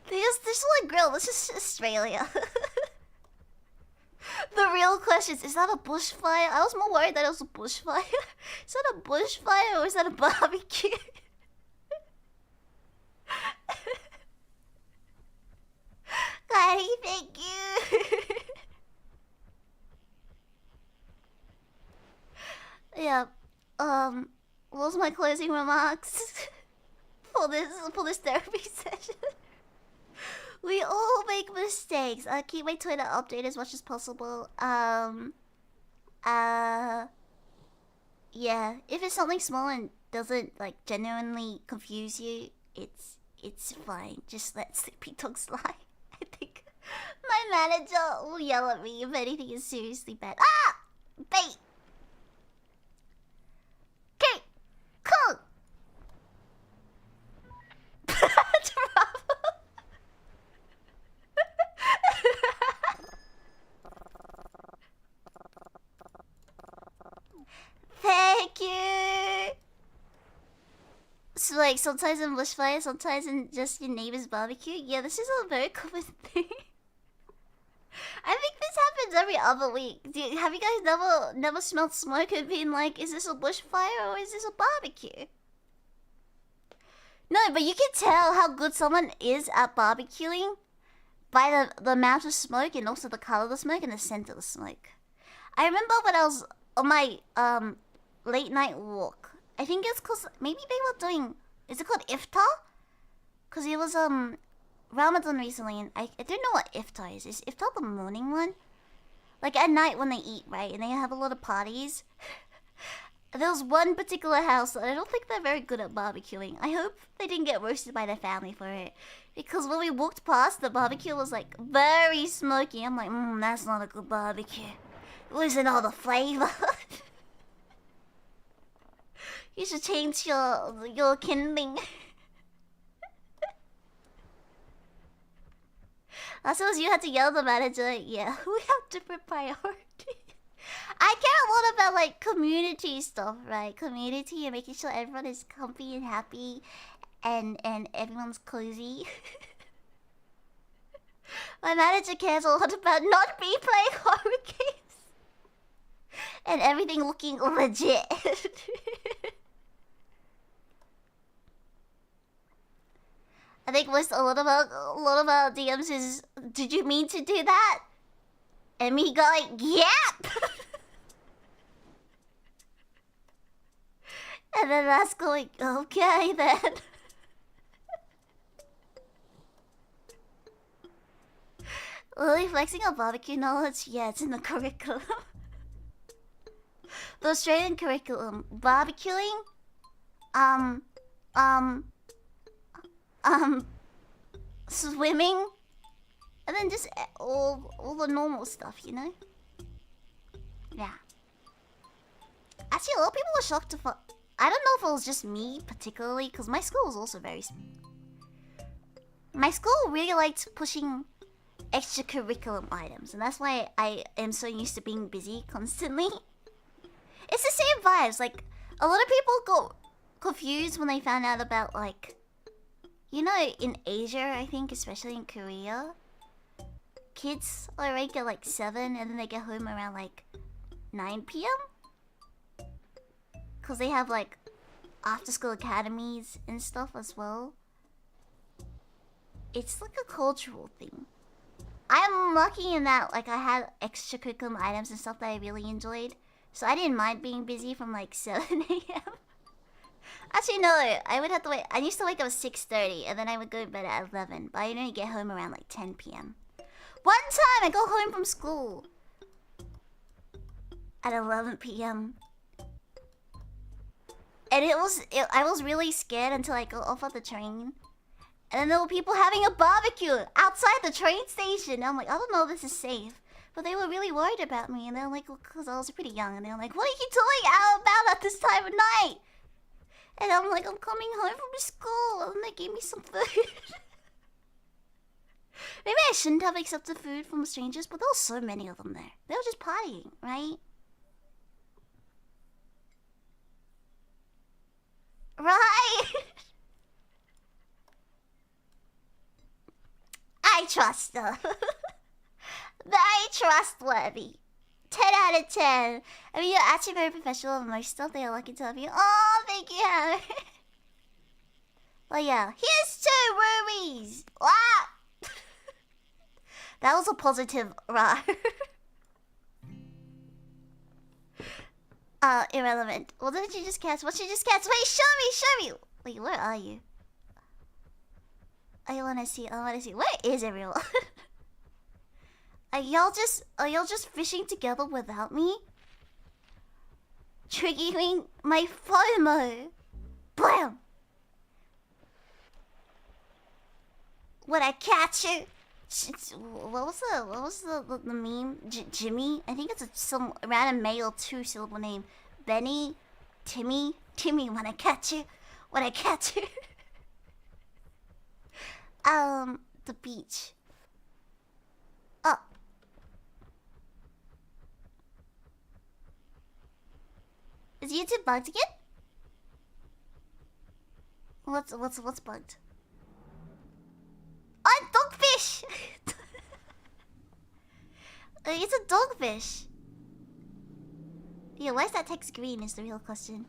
This one grill, this is Australia. The real question is that a bushfire? I was more worried that it was a bushfire. Is that a bushfire or is that a barbecue? Kylie, thank you. Yeah. What was my closing remarks for this therapy session? We all make mistakes. I keep my Twitter updated as much as possible. Yeah. If it's something small and doesn't like genuinely confuse you, it's fine. Just let sleepy dogs lie. I think my manager will yell at me if anything is seriously bad. Ah! Bait! Okay! Cool! Thank you! So like sometimes in bushfire, sometimes in just your neighbor's barbecue. Yeah, this is a very common thing. I think this happens every other week. Have you guys never smelled smoke and been like, is this a bushfire or is this a barbecue? No, but you can tell how good someone is at barbecuing by the amount of smoke and also the color of the smoke and the scent of the smoke. I remember when I was on my late night walk. I think it's cause maybe they were doing, is it called iftar? Cause it was Ramadan recently, and I don't know what iftar is. Is iftar the morning one? Like at night when they eat, right? And they have a lot of parties. There was one particular house that I don't think they're very good at barbecuing. I hope they didn't get roasted by their family for it. Because when we walked past, the barbecue was like very smoky. I'm like, that's not a good barbecue. Losing all the flavor. You should change your kindling. Also, you had to yell at the manager. Yeah, we have different priorities. I care a lot about like community stuff, right? Community and making sure everyone is comfy and happy, and everyone's cozy. My manager cares a lot about not me playing horror games and everything looking legit. I think a lot of our DMs is, did you mean to do that? And me going, yep! And then us going, okay then. Lily flexing on barbecue knowledge? Yeah, it's in the curriculum. The Australian curriculum. Barbecuing? Swimming, and then just all the normal stuff, you know? Yeah. Actually, a lot of people were shocked to I don't know if it was just me particularly, because my school was also very... My school really liked pushing extracurriculum items, and that's why I am so used to being busy constantly. It's the same vibes, like, a lot of people got confused when they found out about, like... You know, in Asia, I think, especially in Korea, kids already get like 7 and then they get home around like 9 p.m. Because they have like after-school academies and stuff as well. It's like a cultural thing. I'm lucky in that like I had extracurricular items and stuff that I really enjoyed. So I didn't mind being busy from like 7 a.m. Actually, no, I would have to wait. I used to wake up at 6:30 and then I would go to bed at 11. But I only get home around like 10 p.m. One time I go home from school at 11 p.m. And I was really scared until I got off of the train. And then there were people having a barbecue outside the train station. And I'm like, I don't know if this is safe. But they were really worried about me. And they're like, well, because I was pretty young. And they're like, what are you doing out about at this time of night? And I'm like, I'm coming home from school. And they gave me some food. Maybe I shouldn't have accepted food from strangers, but there were so many of them there. They were just partying, right? Right? I trust them. Very trustworthy. 10 out of 10. I mean, you're actually very professional in most stuff. They are lucky to have you. Oh, thank you, Harry. But yeah, here's 2 movies. Ah! That was a positive rah. Irrelevant. What did you just catch? What did you just catch? Wait, show me. Wait, where are you? I wanna see. Where is everyone? Are y'all just fishing together without me? Triggering my FOMO. Blam! Would I catch you? What was the meme? Jimmy? I think it's some random male 2-syllable name. Benny? Timmy, when I catch you? When I catch you? The beach. Oh. Is YouTube bugged again? What's bugged? Oh, dogfish! It's a dogfish. Yeah, why is that text green is the real question.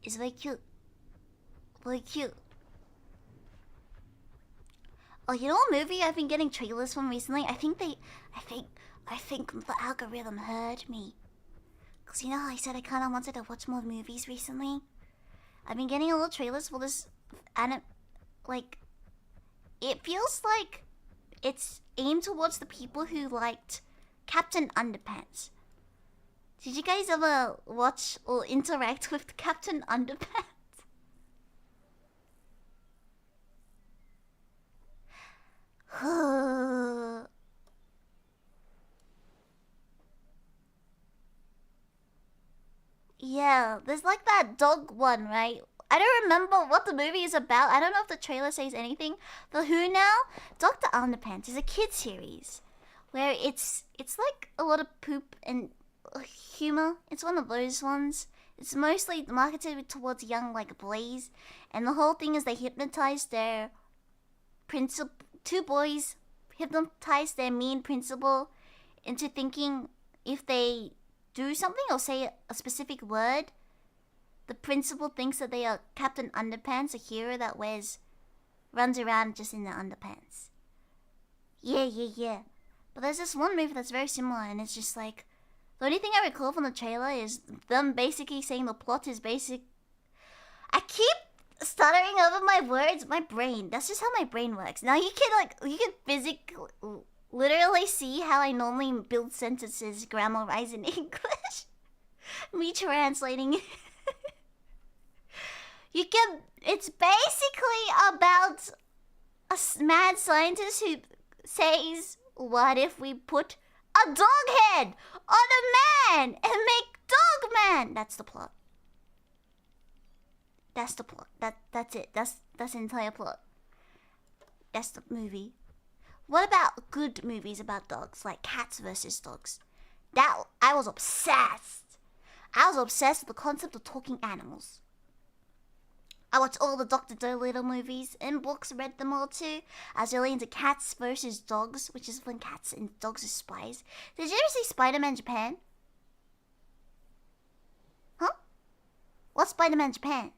It's very cute. Very cute. Oh, you know what movie I've been getting trailers from recently? I think the algorithm heard me. Cause you know how I said I kinda wanted to watch more movies recently? I've been getting a little trailers for this like, it feels like it's aimed towards the people who liked Captain Underpants. Did you guys ever watch or interact with Captain Underpants? Yeah, there's like that dog one, right? I don't remember what the movie is about. I don't know if the trailer says anything. The Who now? Dr. Underpants is a kid series where it's like a lot of poop and humor. It's one of those ones. It's mostly marketed towards young like boys, and the whole thing is they hypnotize their principal. 2 boys hypnotize their mean principal into thinking if they do something or say a specific word, the principal thinks that they are Captain Underpants, a hero that runs around just in their underpants. Yeah. But there's this one movie that's very similar, and it's just like, the only thing I recall from the trailer is them basically saying the plot is basic. I keep stuttering over my words. My brain. That's just how my brain works. Now you can physically, literally see how I normally build sentences, grammarize in English. Me translating. It's basically about a mad scientist who says, what if we put a dog head on a man and make Dog Man? That's the plot. That's the plot. That's it. That's the entire plot. That's the movie. What about good movies about dogs, like cats versus dogs? I was obsessed. I was obsessed with the concept of talking animals. I watched all the Dr. Dolittle movies and books, read them all too. I was really into cats versus dogs, which is when cats and dogs are spies. Did you ever see Spider-Man Japan? Huh? What's Spider-Man Japan?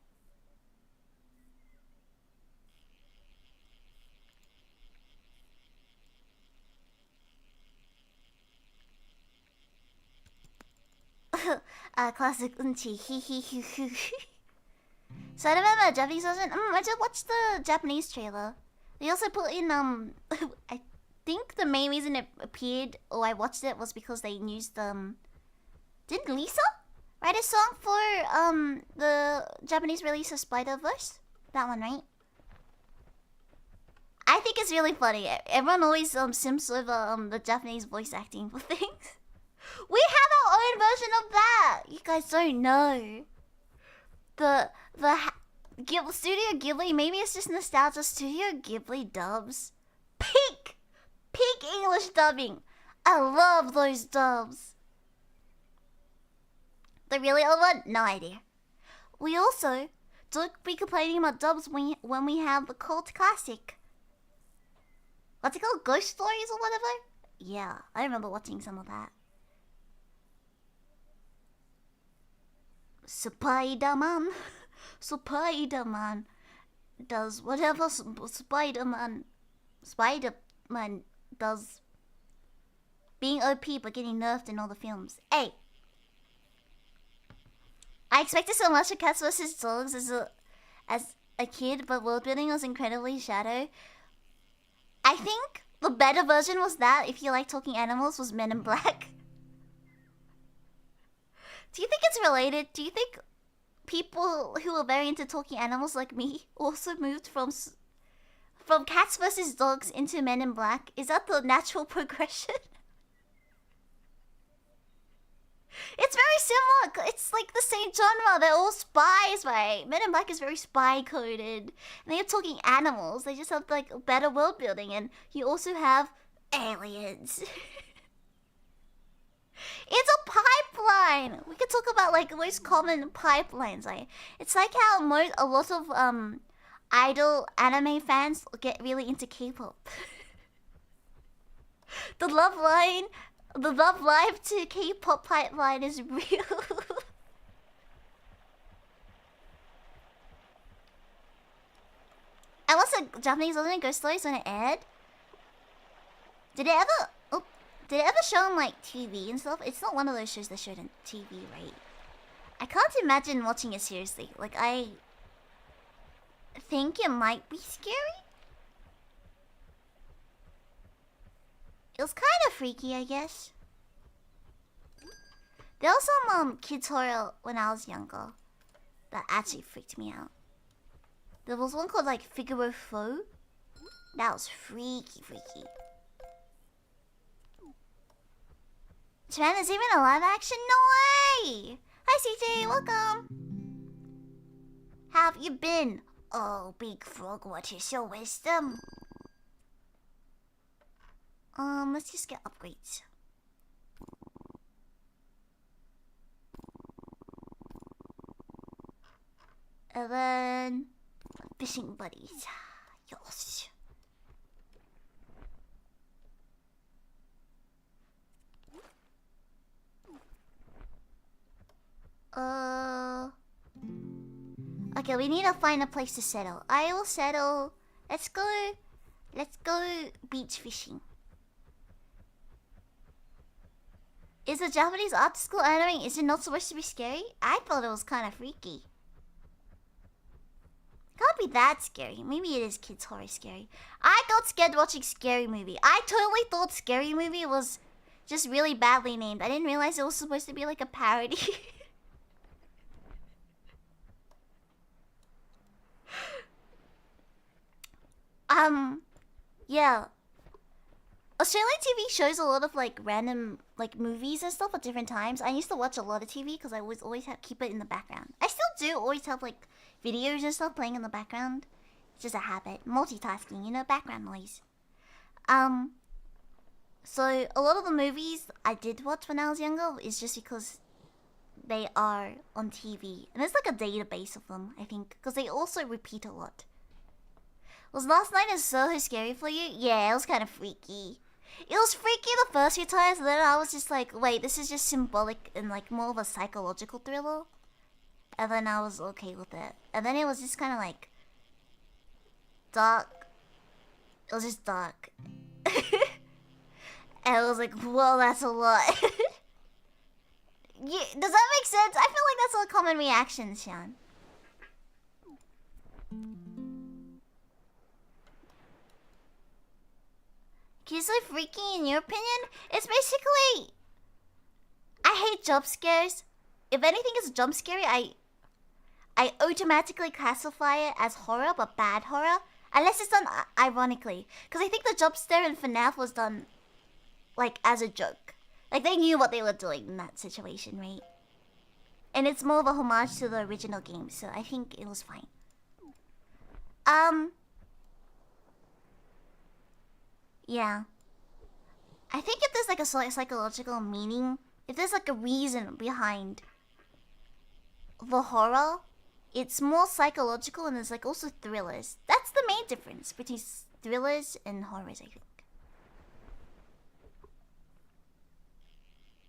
Classic unchi. So I don't remember the Japanese version. I just watched the Japanese trailer. They also put in I think the main reason it appeared or I watched it was because they used didn't Lisa write a song for the Japanese release of Spider-Verse? That one, right? I think it's really funny. Everyone always simps over the Japanese voice acting for things. We have our own version of that. You guys don't know. The Studio Ghibli, maybe it's just nostalgia. Studio Ghibli dubs, peak English dubbing. I love those dubs. The really old one, no idea. We also don't be complaining about dubs when we have the cult classic. What's it called? Ghost Stories or whatever? Yeah, I remember watching some of that. Spider-Man. Spider-Man does whatever Spider-Man does. Being OP but getting nerfed in all the films. Hey! I expected so much of Cats vs. Dogs as a kid, but world building was incredibly shallow. I think the better version was that, if you like talking animals, was Men in Black. Do you think it's related? Do you think people who are very into talking animals like me also moved from Cats vs. Dogs into Men in Black? Is that the natural progression? It's very similar. It's like the same genre. They're all spies, right? Men in Black is very spy coded. And they are talking animals. They just have like better world building, and you also have aliens. It's a pipeline. We could talk about like the most common pipelines. Like it's like how a lot of idol anime fans get really into K-pop. The Love Live to K-pop pipeline is real. And what's the Japanese Lillian Ghost Stories when it aired? Did it ever show on like TV and stuff? It's not one of those shows that showed on TV, right? I can't imagine watching it seriously. Like I think it might be scary. It was kind of freaky, I guess. There was some kids horror when I was younger that actually freaked me out. There was one called like Figaro Faux. That was freaky. Japan is even a live action? No way! Hi CJ, welcome! How have you been? Oh, big frog, what is your wisdom? Let's just get upgrades. And then fishing buddies. Yosh. Okay, we need to find a place to settle. I will settle. Let's go beach fishing. Is a Japanese art school anime, is it not supposed to be scary? I thought it was kind of freaky. Can't be that scary. Maybe it is kids horror scary. I got scared watching Scary Movie. I totally thought Scary Movie was just really badly named. I didn't realize it was supposed to be like a parody. Yeah. Australian TV shows a lot of like random like movies and stuff at different times. I used to watch a lot of TV because I was always keep it in the background. I still do always have like videos and stuff playing in the background. It's just a habit. Multitasking, you know, background noise. So a lot of the movies I did watch when I was younger is just because they are on TV. And there's like a database of them, I think, because they also repeat a lot. Was last night in Soho scary for you? Yeah, it was kind of freaky. It was freaky the first few times, and then I was just like, wait, this is just symbolic and like more of a psychological thriller. And then I was okay with it. And then it was just kind of like dark. It was just dark. And I was like, whoa, that's a lot. Yeah, does that make sense? I feel like that's a common reaction, Sean. Kids are freaky in your opinion? It's basically, I hate jump scares. If anything is jump scary, I automatically classify it as horror, but bad horror. Unless it's done ironically. Because I think the jump scare in FNAF was done like as a joke. Like they knew what they were doing in that situation, right? And it's more of a homage to the original game, so I think it was fine. Yeah. I think if there's like a psychological meaning, if there's like a reason behind the horror, it's more psychological and there's like also thrillers. That's the main difference between thrillers and horrors, I think.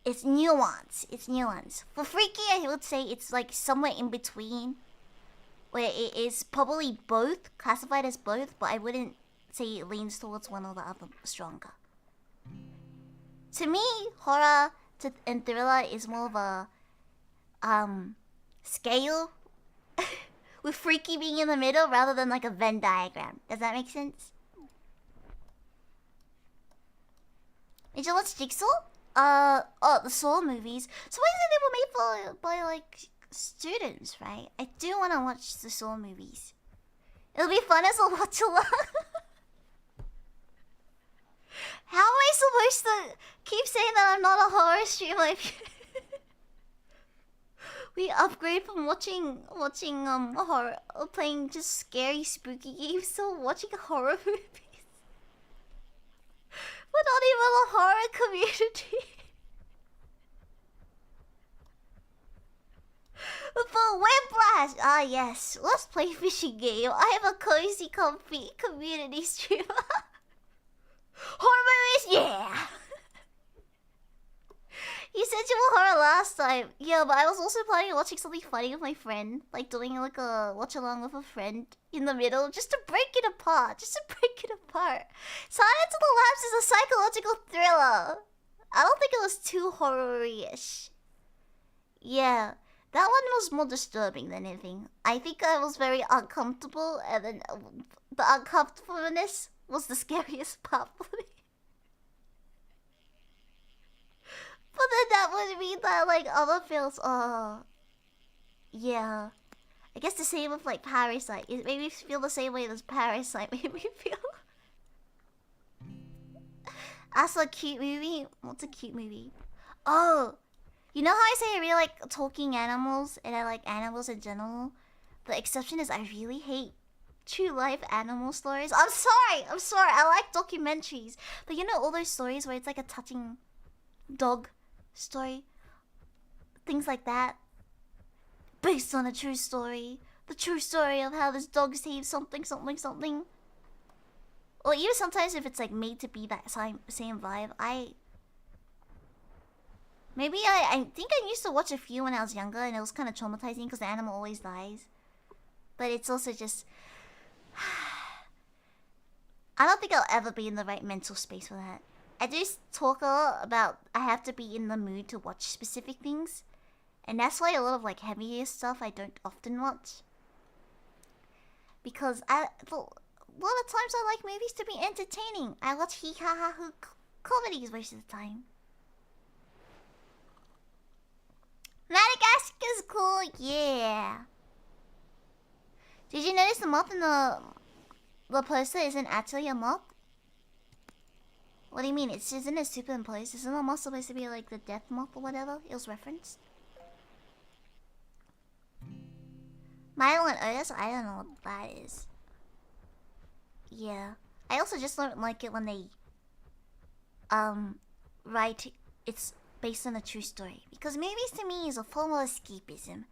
It's nuance. It's nuance. For freaky, I would say it's like somewhere in between where it is probably both, classified as both, but I wouldn't say it leans towards one or the other stronger. To me, horror and thriller is more of a scale with freaky being in the middle rather than like a Venn diagram. Does that make sense? Did you watch Jigsaw? The Saw movies. So why is it they were made by like students, right? I do want to watch the Saw movies. It'll be fun as a watch along. How am I supposed to keep saying that I'm not a horror streamer? We upgrade from watching horror, playing just scary, spooky games to watching horror movies. We're not even a horror community. But Whiplash! Ah yes, let's play fishing game. I have a cozy, comfy community streamer. Horror movies, yeah! You said you were horror last time. Yeah, but I was also planning on watching something funny with my friend. Like doing like a watch along with a friend in the middle, just to break it apart. Silence of the Lambs is a psychological thriller. I don't think it was too horror-ish. Yeah, that one was more disturbing than anything. I think I was very uncomfortable, and then the uncomfortableness was the scariest part for me. But then that would mean that like other films, yeah. I guess the same with like Parasite. It made me feel the same way as Parasite made me feel. Also a cute movie? What's a cute movie? Oh! You know how I say I really like talking animals and I like animals in general? The exception is I really hate true life animal stories. I'm sorry, I like documentaries. But you know all those stories where it's like a touching dog story? Things like that. Based on a true story. The true story of how this dog saved something. Or even sometimes if it's like made to be that same vibe, I think I used to watch a few when I was younger and it was kind of traumatizing because the animal always dies. But it's also just I don't think I'll ever be in the right mental space for that. I do talk a lot about I have to be in the mood to watch specific things. And that's why a lot of like heavier stuff I don't often watch. Because a lot of times I like movies to be entertaining. I watch hee ha ha hoo comedies most of the time. Madagascar's cool, yeah. Did you notice the moth in the poster isn't actually a moth? What do you mean? Isn't it superimposed? Isn't the moth supposed to be like the death moth or whatever it was referenced? Milo and Otis? I don't know what that is. Yeah. I also just don't like it when they write it's based on a true story. Because movies to me is a form of escapism.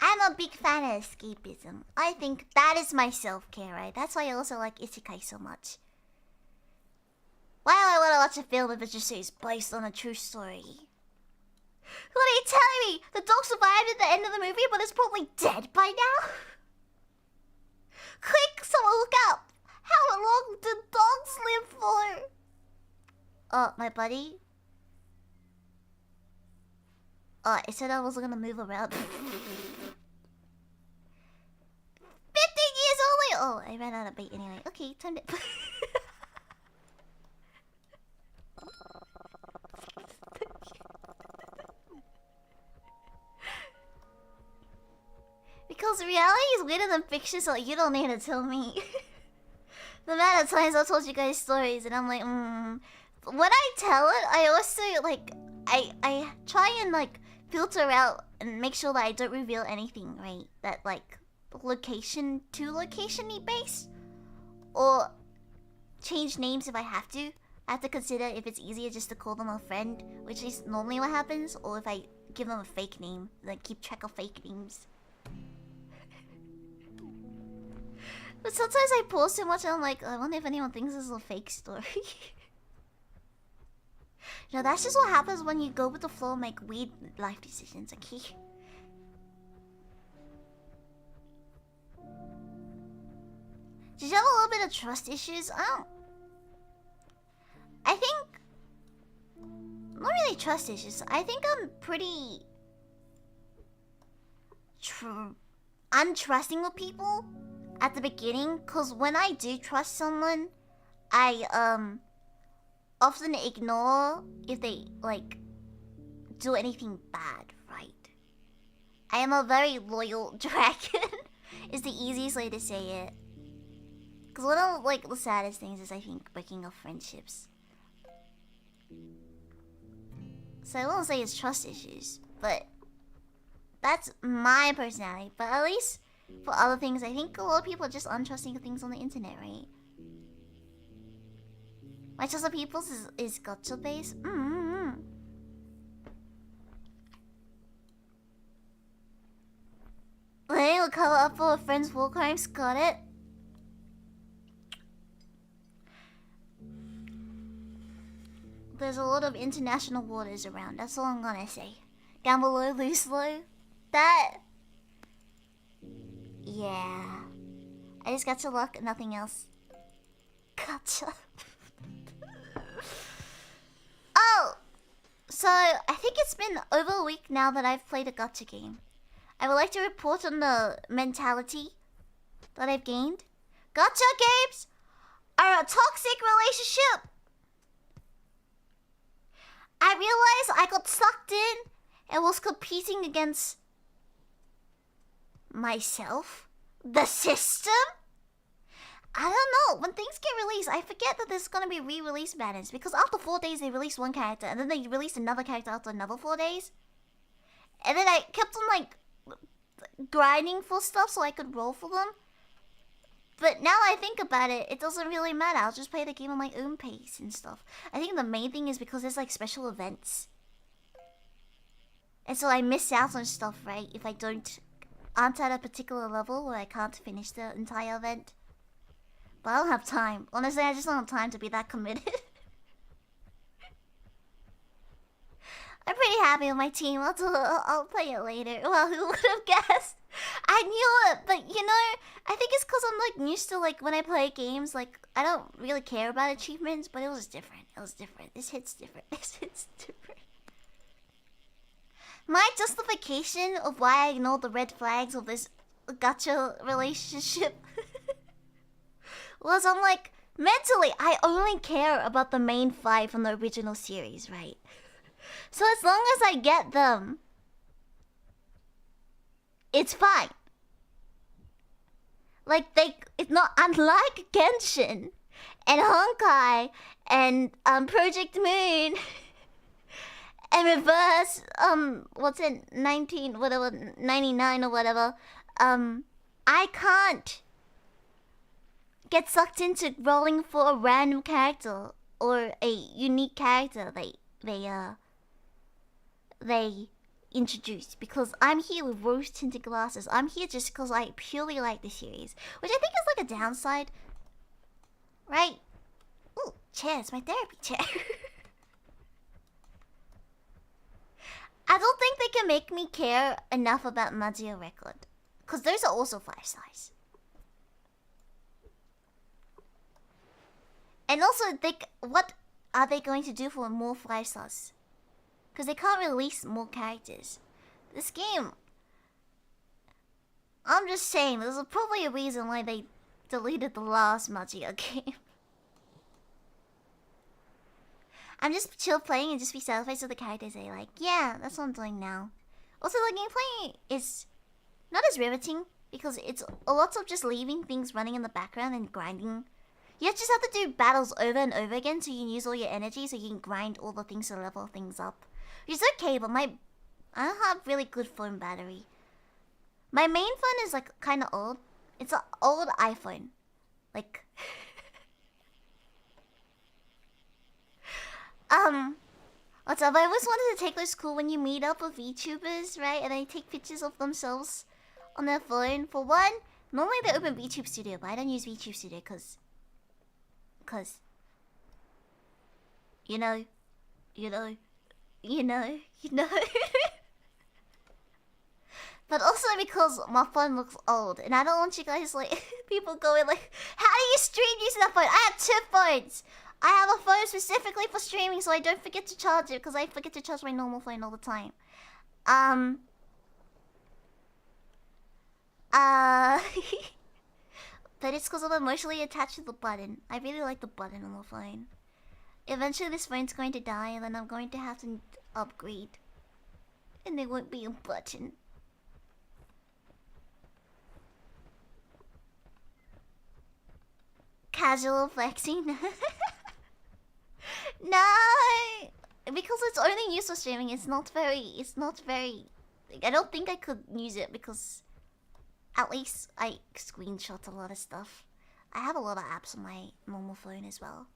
I'm a big fan of escapism. I think that is my self-care, right? That's why I also like isekai so much. Why do I want to watch a film if it just says based on a true story? What are you telling me? The dog survived at the end of the movie, but it's probably dead by now? Quick, someone look up! How long do dogs live for? Oh, my buddy? Oh, it said I wasn't gonna move around. 15 years only! Oh, I ran out of bait anyway. Okay, time to... Because reality is weirder than fiction, so you don't need to tell me. The amount of times I've told you guys stories and I'm like, When I tell it, I also like I try and like filter out and make sure that I don't reveal anything, right? That like location to location-y based. Or change names if I have to. I have to consider if it's easier just to call them a friend, which is normally what happens, or if I give them a fake name, like keep track of fake names. But sometimes I post too much and I'm like, I wonder if anyone thinks this is a fake story. You know, that's just what happens when you go with the flow and make weird life decisions, okay? Did you have a little bit of trust issues? I think... Not really trust issues. I think I'm pretty... untrusting with people at the beginning. Because when I do trust someone, I often ignore if they, like, do anything bad, right? I am a very loyal dragon. Is the easiest way to say it. Because one of, like, the saddest things is, I think, breaking off friendships. So I won't say it's trust issues, but that's my personality. But at least for other things, I think a lot of people are just untrusting of things on the internet, right? My trust of people is gacha based. Lillian will cover up for a friend's war crimes. Got it. There's a lot of international waters around. That's all I'm gonna say. Gamble low, lose low. That... Yeah. I just got to luck, nothing else. Gotcha. Oh! So, I think it's been over a week now that I've played a gacha game. I would like to report on the mentality that I've gained. Gacha games are a toxic relationship! I realized I got sucked in and was competing against myself, the system. I don't know. When things get released, I forget that there's gonna be re-release banners because after 4 days they released one character and then they released another character after another 4 days. And then I kept on like grinding for stuff so I could roll for them. But now I think about it, it doesn't really matter. I'll just play the game on my own pace and stuff. I think the main thing is because there's like special events. And so I miss out on stuff, right? If I aren't at a particular level where I can't finish the entire event. But I don't have time. Honestly, I just don't have time to be that committed. I'm pretty happy with my team. I'll play it later. Well, who would have guessed? I knew it, but you know, I think it's because I'm like used to like when I play games, like I don't really care about achievements, but it was different. It was different. This hits different. This hits different. My justification of why I ignored the red flags of this gacha relationship was I'm like, mentally, I only care about the main 5 from the original series, right? So as long as I get them, it's fine. Like it's not unlike Genshin and Honkai and Project Moon and Reverse what's it 99 or whatever. I can't get sucked into rolling for a random character or a unique character they introduced because I'm here with rose tinted glasses. I'm here just because I purely like the series, which I think is like a downside, right? Ooh, chairs, my therapy chair. I don't think they can make me care enough about Mazio Record because those are also 5 stars. And also, what are they going to do for more 5 stars? Because they can't release more characters. This game... I'm just saying, there's probably a reason why they deleted the last Magio game. I'm just chill playing and just be satisfied with the characters I like. Yeah, that's what I'm doing now. Also, the gameplay is not as riveting because it's a lot of just leaving things running in the background and grinding. You just have to do battles over and over again so you can use all your energy so you can grind all the things to level things up. Which is okay, but I don't have really good phone battery. My main phone is like kind of old. It's an old iPhone. Like... what's up? I always wanted to take those cool when you meet up with VTubers, right? And they take pictures of themselves on their phone. For one, normally they open VTube Studio, but I don't use VTube Studio because... You know... But also because my phone looks old, and I don't want you guys like people going like, "How do you stream using that phone?" I have 2 phones. I have a phone specifically for streaming, so I don't forget to charge it because I forget to charge my normal phone all the time. But it's because I'm emotionally attached to the button. I really like the button on the phone. Eventually, this phone's going to die, and then I'm going to have to upgrade, and there won't be a button. Casual flexing. No, because it's only used for streaming. It's not very. I don't think I could use it because, at least I screenshot a lot of stuff. I have a lot of apps on my normal phone as well.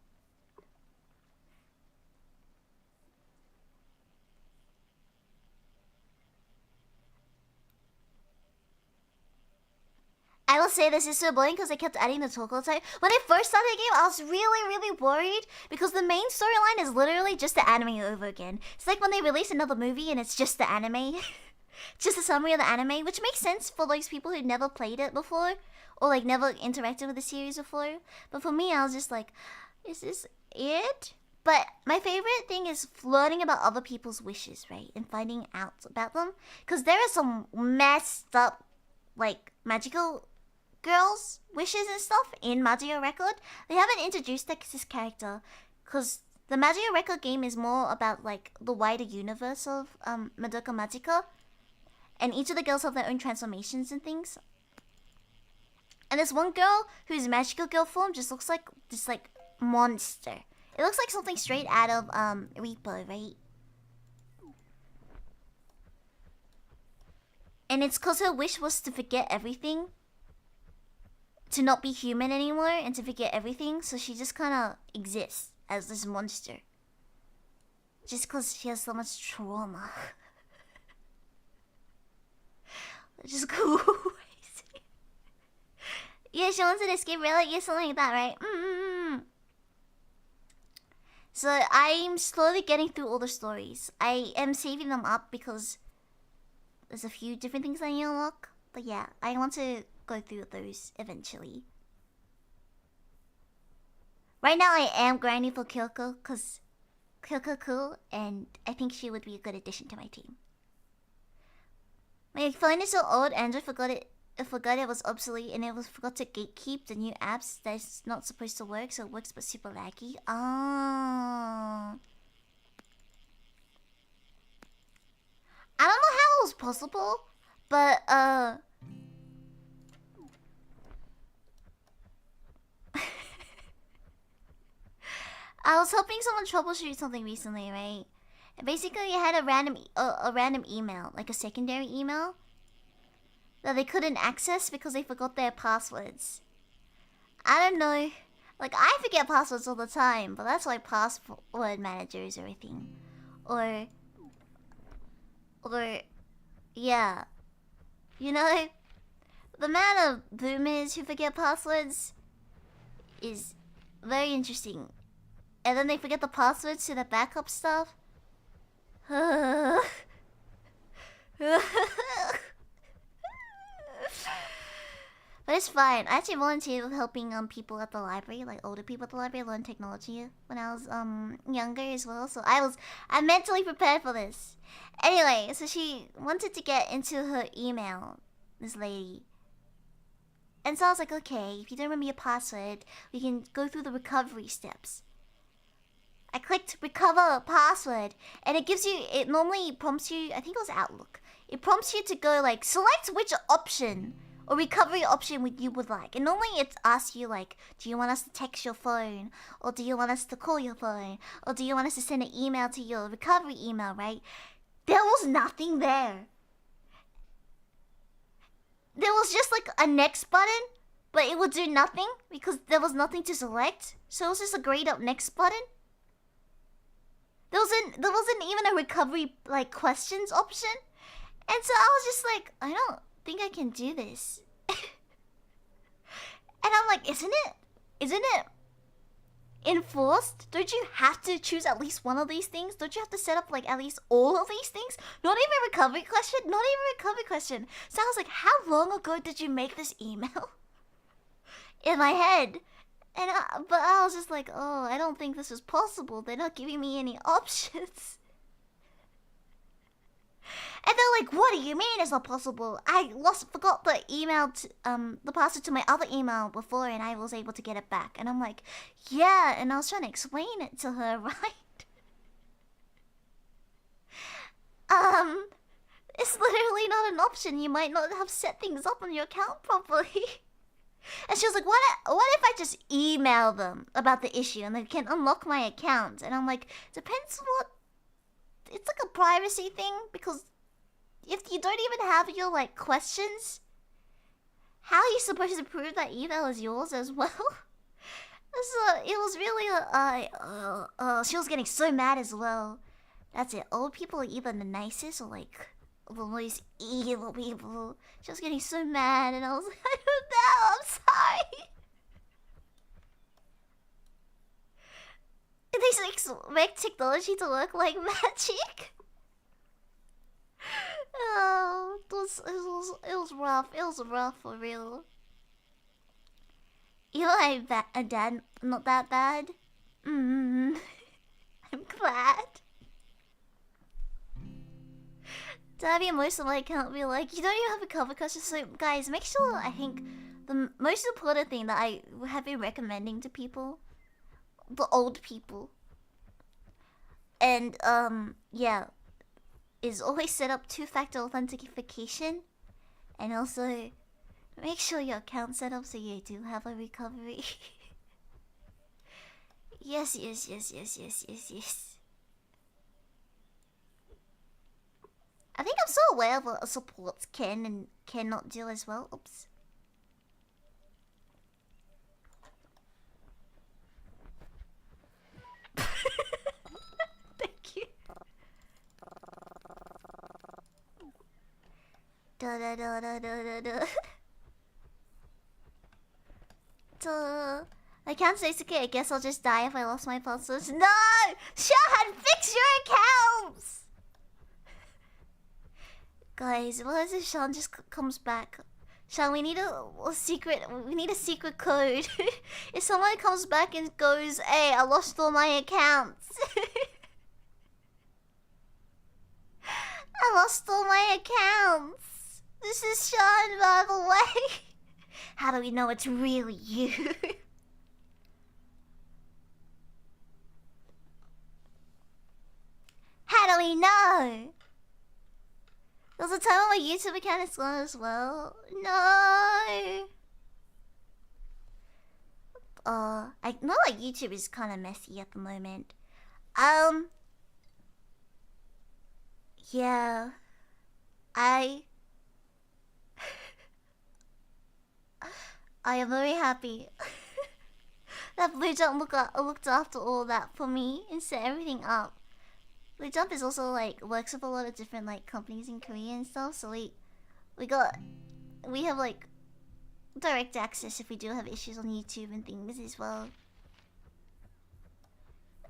I will say this is so boring because I kept adding the toggle type. When I first started the game, I was really worried because the main storyline is literally just the anime over again. It's like when they release another movie and it's just the anime. Just a summary of the anime, which makes sense for those people who never played it before or like never interacted with the series before. But for me, I was just like, is this it? But my favorite thing is learning about other people's wishes, right? And finding out about them. Because there are some messed up, like, magical girls' wishes and stuff in Mario Record. They haven't introduced this character because the Mario Record game is more about like the wider universe of Madoka Magica, and each of the girls have their own transformations and things. And this one girl whose magical girl form just looks like this like monster. It looks like something straight out of Reaper, right? And it's because her wish was to forget everything. To not be human anymore and to forget everything. So she just kind of exists as this monster. Just because she has so much trauma. Just go crazy. Yeah, she wants to escape reality. Yeah, something like that, right? So I'm slowly getting through all the stories. I am saving them up because there's a few different things I need to unlock. But yeah, I want to go through those eventually. Right now I am grinding for Kyoko because Kyoko cool and I think she would be a good addition to my team. My phone is so old, Android forgot it was obsolete and forgot to gatekeep the new apps that's not supposed to work, so it works but super laggy. Oh. I don't know how it was possible, but I was helping someone troubleshoot something recently, right? And basically, I had a random email, like a secondary email, that they couldn't access because they forgot their passwords. I don't know. Like, I forget passwords all the time, but that's why password manager is everything. Or, yeah. You know, the amount of boomers who forget passwords is very interesting. And then they forget the passwords to the backup stuff. But it's fine. I actually volunteered with helping people at the library, like older people at the library, learn technology when I was younger as well. So I'm mentally prepared for this. Anyway, so she wanted to get into her email, this lady. And so I was like, okay, if you don't remember your password, we can go through the recovery steps. I clicked recover password, and it normally prompts you, I think it was Outlook. It prompts you to go like, select which option or recovery option you would like. And normally it asks you like, do you want us to text your phone? Or do you want us to call your phone? Or do you want us to send an email to your recovery email, right? There was nothing there. There was just like a next button, but it would do nothing because there was nothing to select. So it was just a grayed up next button. There wasn't even a recovery like questions option. And so I was just like, I don't think I can do this. And I'm like, isn't it enforced? Don't you have to choose at least one of these things? Don't you have to set up like at least all of these things? Not even recovery question? Not even recovery question. So I was like, how long ago did you make this email? In my head. But I was just like, oh, I don't think this is possible. They're not giving me any options. And they're like, what do you mean it's not possible? I forgot the email, the password to my other email before, and I was able to get it back. And I'm like, yeah, and I was trying to explain it to her, right? It's literally not an option. You might not have set things up on your account properly. And she was like, what if I just email them about the issue and they can unlock my account? And I'm like, depends what... It's like a privacy thing, because if you don't even have your, like, questions, how are you supposed to prove that email is yours as well? So it was really, she was getting so mad as well. That's it. Old people are either the nicest or, like, the most evil people. She was getting so mad, and I was like, I don't know, I'm sorry. They expect technology to work like magic. Oh, it was rough. It was rough for real. Even my dad, not that bad. I'm glad. Daddy and most of my account be like, you don't even have a cover question. So guys, make sure, I think the most important thing that I have been recommending to people, the old people, and yeah, is always set up two-factor authentication, and also make sure your account's set up so you do have a recovery. Yes. I think I'm so aware of what supports can and cannot do as well. Oops. Thank you. I can't say it's okay. I guess I'll just die if I lost my passwords. No! Sean, fix your accounts! Guys, what if Sean just comes back? Sean, we need a secret. We need a secret code. If someone comes back and goes, "Hey, I lost all my accounts." I lost all my accounts. This is Sean, by the way. How do we know it's really you? How do we know? There was a time when my YouTube account is gone as well. No. I know like YouTube is kind of messy at the moment. Yeah. I am very happy that Blue Jump looked after all that for me and set everything up. Blue Jump is also like works with a lot of different like companies in Korea and stuff, so we have like direct access if we do have issues on YouTube and things as well.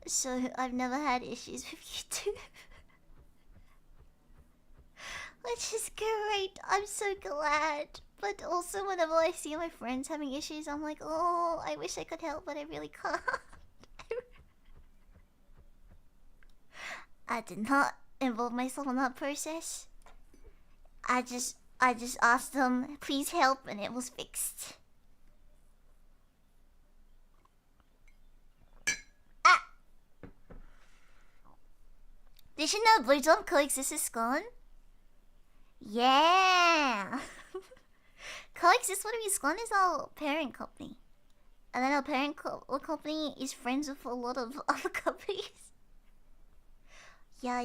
So I've never had issues with YouTube. Which is great. I'm so glad. But also whenever I see my friends having issues, I'm like, oh, I wish I could help, but I really can't. I did not involve myself in that process. I just asked them, please help, and it was fixed. Ah! Did you know Blue Jump Coexist is gone? Yeah! Coexist, what is gone is our parent company. And then our parent company is friends with a lot of other companies. Yeah.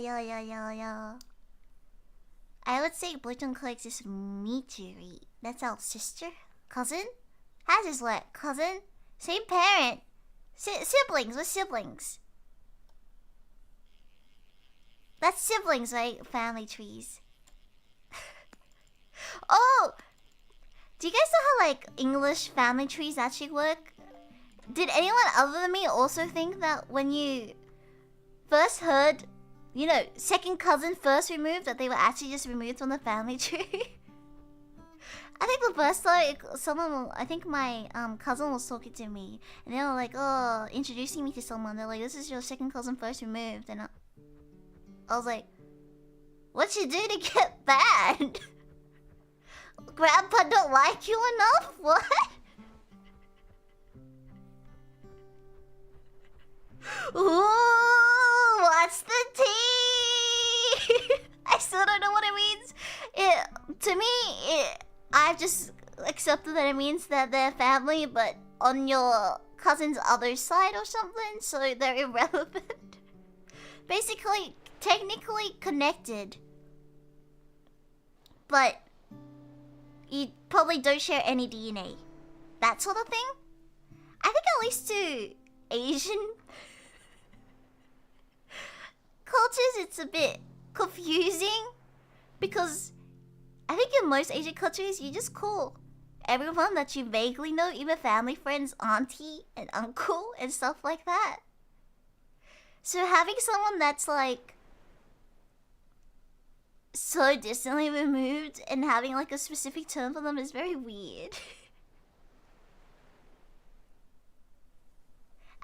I would say Blue Jump Coexist with Meteorite. That's our sister? Cousin? How's this work? Cousin? Same parent. Siblings, we're siblings. That's siblings, right? Family trees. Oh! Do you guys know how like English family trees actually work? Did anyone other than me also think that when you first heard, you know, second cousin first removed, that they were actually just removed from the family tree? I think the first time I think my cousin was talking to me, and they were like, oh, introducing me to someone. They're like, this is your second cousin first removed, and I was like, what'd you do to get banned? Grandpa don't like you enough? What? Ooh, what's the tea? I still don't know what it means. I've just accepted that it means that they're family, but on your cousin's other side or something, so they're irrelevant. Basically, technically connected, but you probably don't share any DNA. That sort of thing. I think at least to Asian cultures, it's a bit confusing because I think in most Asian countries, you just call everyone that you vaguely know, even family friends, auntie and uncle and stuff like that. So having someone that's like so distantly removed and having like a specific term for them is very weird.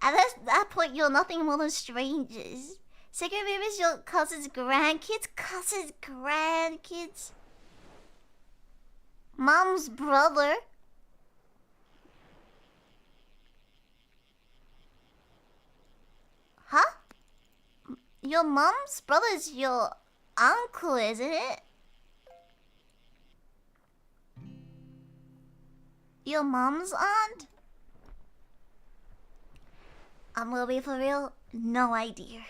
At that point, you're nothing more than strangers. Second move is your cousin's grandkids. Cousin's grandkids. Mom's brother. Huh? Your mom's brother's your uncle, isn't it? Your mom's aunt? I'm gonna be for real. No idea.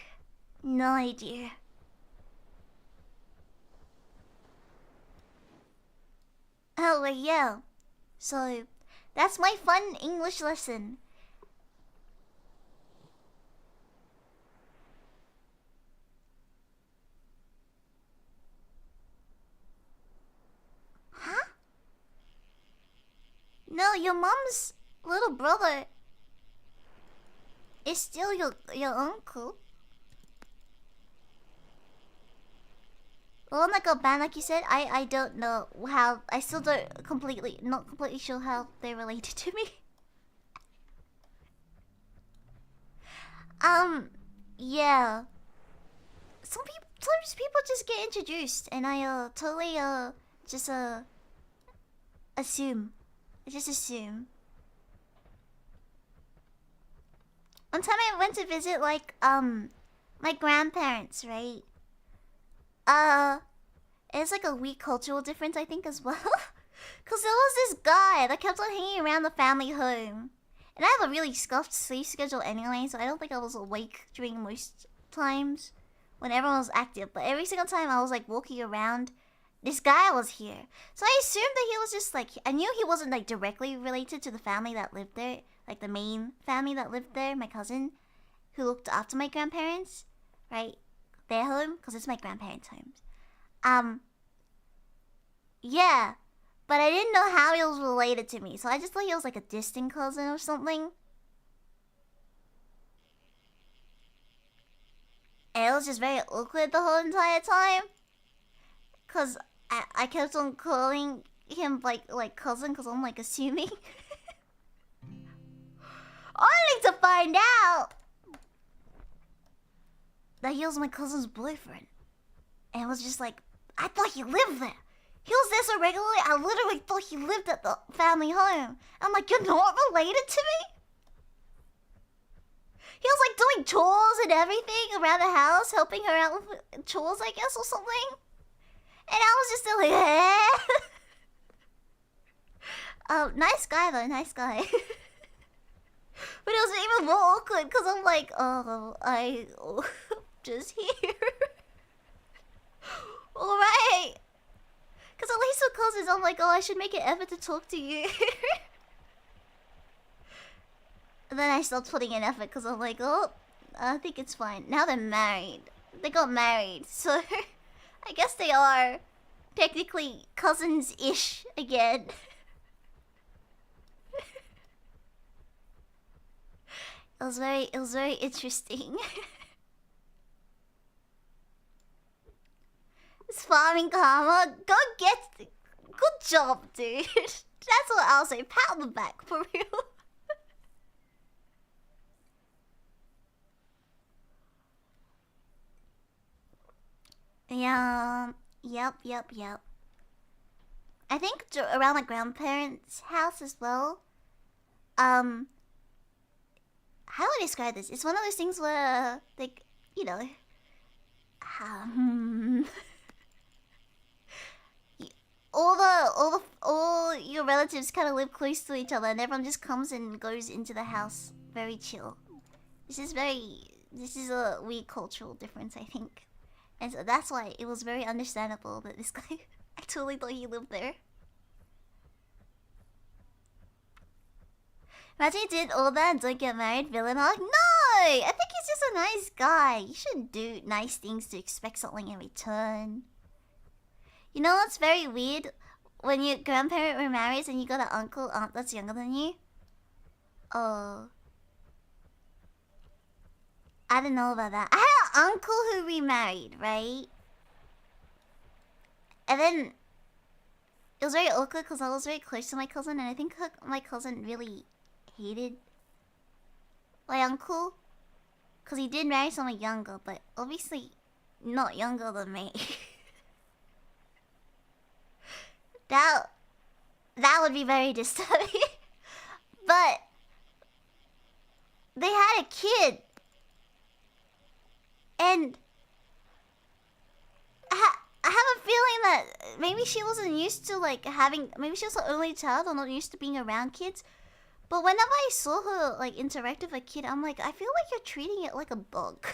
No idea. Oh, well, yeah. So, that's my fun English lesson. Huh? No, your mom's little brother is still your uncle. Well, like a band, like you said, I don't know how. I still not completely sure how they're related to me. Yeah. Sometimes people just get introduced, and I totally just assume. I just assume. One time I went to visit like my grandparents, right? It's like a weak cultural difference, I think, as well. Cause there was this guy that kept on hanging around the family home. And I have a really scuffed sleep schedule anyway, so I don't think I was awake during most times when everyone was active. But every single time I was like walking around, this guy was here. So I assumed that he was just like, I knew he wasn't like directly related to the family that lived there. Like the main family that lived there, my cousin, who looked after my grandparents, right? Their home, because it's my grandparents' homes. Yeah, but I didn't know how he was related to me, so I just thought he was like a distant cousin or something. And it was just very awkward the whole entire time, cause I kept on calling him like cousin, cause I'm like assuming. Only to find out that he was my cousin's boyfriend. And it was just like, I thought he lived there. He was there so regularly, I literally thought he lived at the family home. I'm like, you're not related to me? He was like doing chores and everything around the house, helping her out with chores, I guess, or something. And I was just still like, eh? Nice guy though, nice guy. But it was even more awkward because I'm like, oh, just here. Alright. Because at least with cousins, I'm like, oh, I should make an effort to talk to you. And then I stopped putting in effort because I'm like, oh, I think it's fine. Now they're married. They got married, so I guess they are technically cousins-ish again. it was very interesting. It's farming karma. Go get. Good job, dude. That's what I'll say. Pat on the back for real. Yeah. Yep. I think around my grandparents' house as well. How do I describe this? It's one of those things where, like, you know, all your relatives kind of live close to each other, and everyone just comes and goes into the house very chill. This is a weird cultural difference, I think. And so that's why it was very understandable that this guy, I totally thought he lived there. Imagine he did all that and don't get married, villain arc? No! I think he's just a nice guy. You shouldn't do nice things to expect something in return. You know what's very weird? When your grandparent remarries and you got an uncle, aunt that's younger than you? Oh. I didn't know about that. I had an uncle who remarried, right? And then it was very awkward because I was very close to my cousin, and I think my cousin really hated my uncle because he did marry someone younger, but obviously not younger than me. That would be very disturbing. But they had a kid. And I have a feeling that maybe she wasn't used to like having, maybe she was the only child or not used to being around kids. But whenever I saw her like interact with a kid, I'm like, I feel like you're treating it like a bug.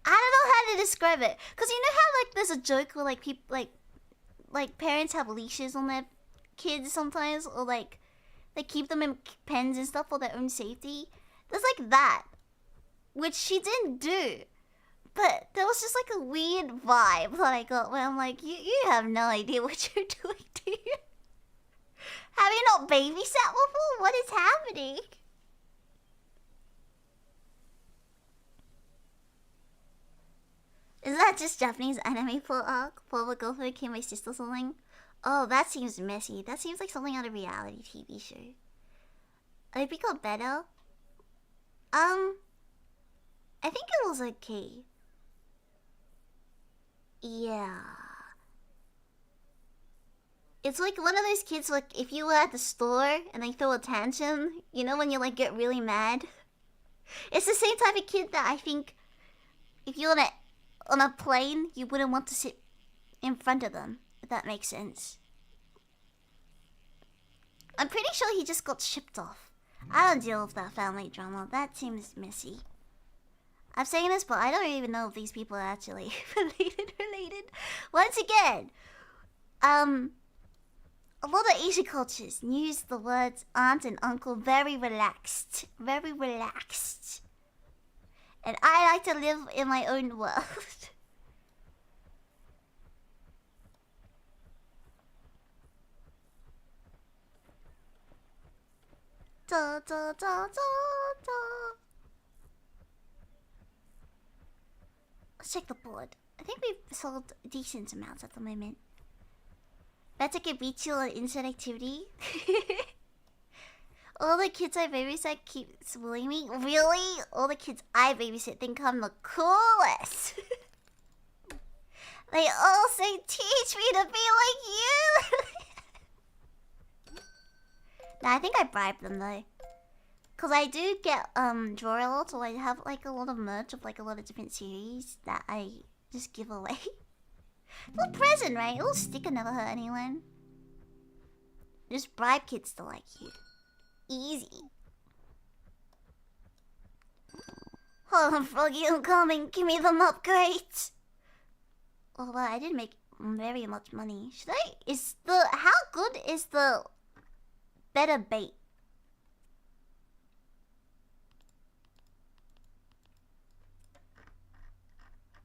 I don't know how to describe it. Cause you know how like there's a joke where like people like parents have leashes on their kids sometimes, or like they keep them in pens and stuff for their own safety. There's like that, which she didn't do. But there was just like a weird vibe that I got where I'm like, you have no idea what you're doing, do you? Have you not babysat before? What is happening? Is that just Japanese anime plot arc? For a girlfriend became my sister or something? Oh, that seems messy. That seems like something out of a reality TV show. I hope it got better. I think it was okay. Yeah. It's like one of those kids, like if you were at the store and they throw a tantrum, you know when you like get really mad? It's the same type of kid that I think if you're on a plane, you wouldn't want to sit in front of them, if that makes sense. I'm pretty sure he just got shipped off. I don't deal with that family drama. That seems messy. I'm saying this, but I don't even know if these people are actually related. Once again, a lot of Asian cultures use the words aunt and uncle very relaxed. Very relaxed. And I like to live in my own world. Da, da, da, da, da. Let's check the board. I think we've sold decent amounts at the moment. Better get beat you on instant activity. All the kids I babysit keep bullying me. Really? All the kids I babysit think I'm the coolest. They all say, teach me to be like you. Nah, I think I bribed them though. Cause I do get drawer a lot, so I have like a lot of merch of like a lot of different series that I just give away. A little present, right? A little sticker never hurt anyone. Just bribe kids to like you. Easy. Hold on, Froggy, I'm coming. Give me them upgrades. Oh wow, I didn't make very much money. Should I? How good is the better bait?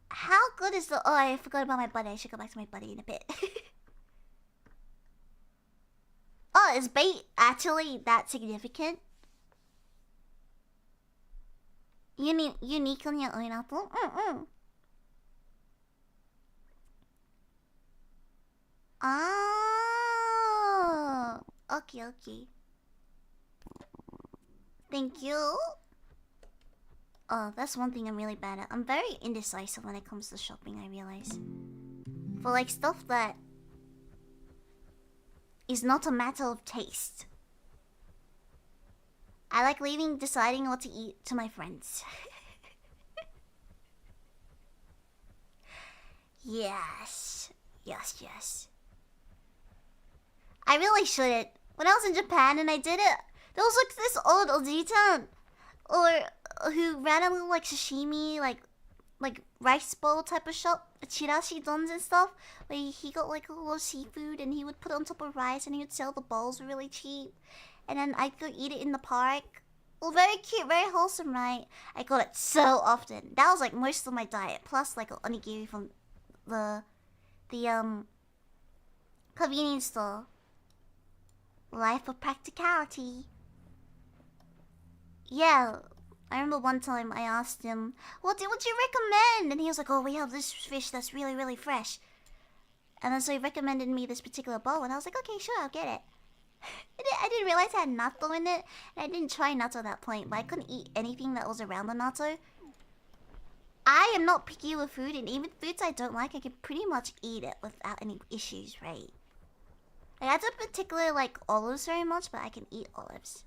How good is the... Oh, I forgot about my buddy. I should go back to my buddy in a bit. Oh, is bait actually that significant? unique on your own apple. Ah, okay. Thank you. Oh, that's one thing I'm really bad at. I'm very indecisive when it comes to shopping, I realize. For like stuff that is not a matter of taste. I like leaving deciding what to eat to my friends. Yes. I really shouldn't. When I was in Japan and I did it, there was like this old oji-chan who ran a little like sashimi, like rice bowl type of shop, chirashi dons and stuff. Where he got like a little seafood and he would put it on top of rice and he would sell the bowls really cheap. And then I'd go eat it in the park. Well, very cute, very wholesome, right? I got it so often. That was like most of my diet, plus like onigiri from the convenience store. Life of practicality. Yeah, I remember one time I asked him, what would you recommend? And he was like, oh, we have this fish that's really, really fresh. And then so he recommended me this particular bowl, and I was like, okay, sure, I'll get it. I didn't realize it had natto in it, and I didn't try natto at that point, but I couldn't eat anything that was around the natto. I am not picky with food, and even foods I don't like, I can pretty much eat it without any issues, right? Like, I don't particularly like olives very much, but I can eat olives.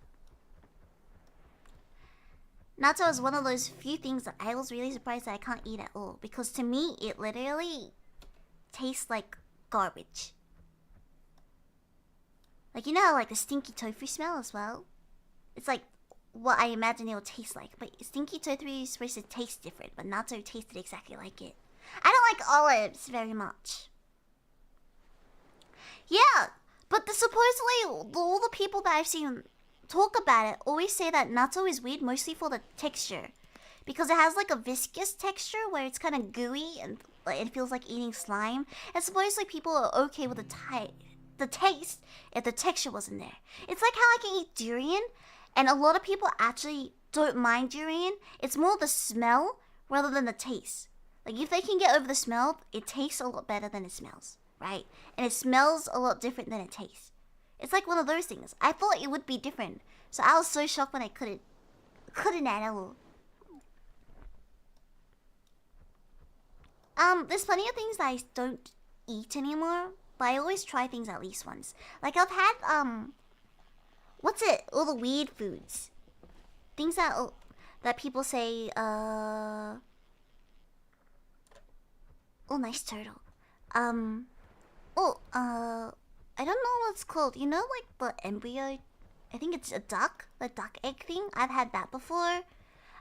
Natto is one of those few things that I was really surprised that I can't eat at all, because to me, it literally tastes like garbage. Like, you know how like the stinky tofu smell as well? It's like what I imagine it will taste like. But stinky tofu is supposed to taste different, but natto tasted exactly like it. I don't like olives very much. Yeah, but supposedly all the people that I've seen talk about it always say that natto is weird mostly for the texture. Because it has like a viscous texture where it's kind of gooey and like, it feels like eating slime. And supposedly people are okay with the taste if the texture wasn't there. It's like how I can eat durian, and a lot of people actually don't mind durian. It's more the smell rather than the taste. Like if they can get over the smell, it tastes a lot better than it smells, right? And it smells a lot different than it tastes. It's like one of those things. I thought it would be different, so I was so shocked when I couldn't at all. There's plenty of things that I don't eat anymore, but I always try things at least once. Like I've had what's it? All the weird foods, things that people say. Oh, nice turtle. I don't know what it's called. You know, like the embryo. I think it's a duck, the duck egg thing. I've had that before.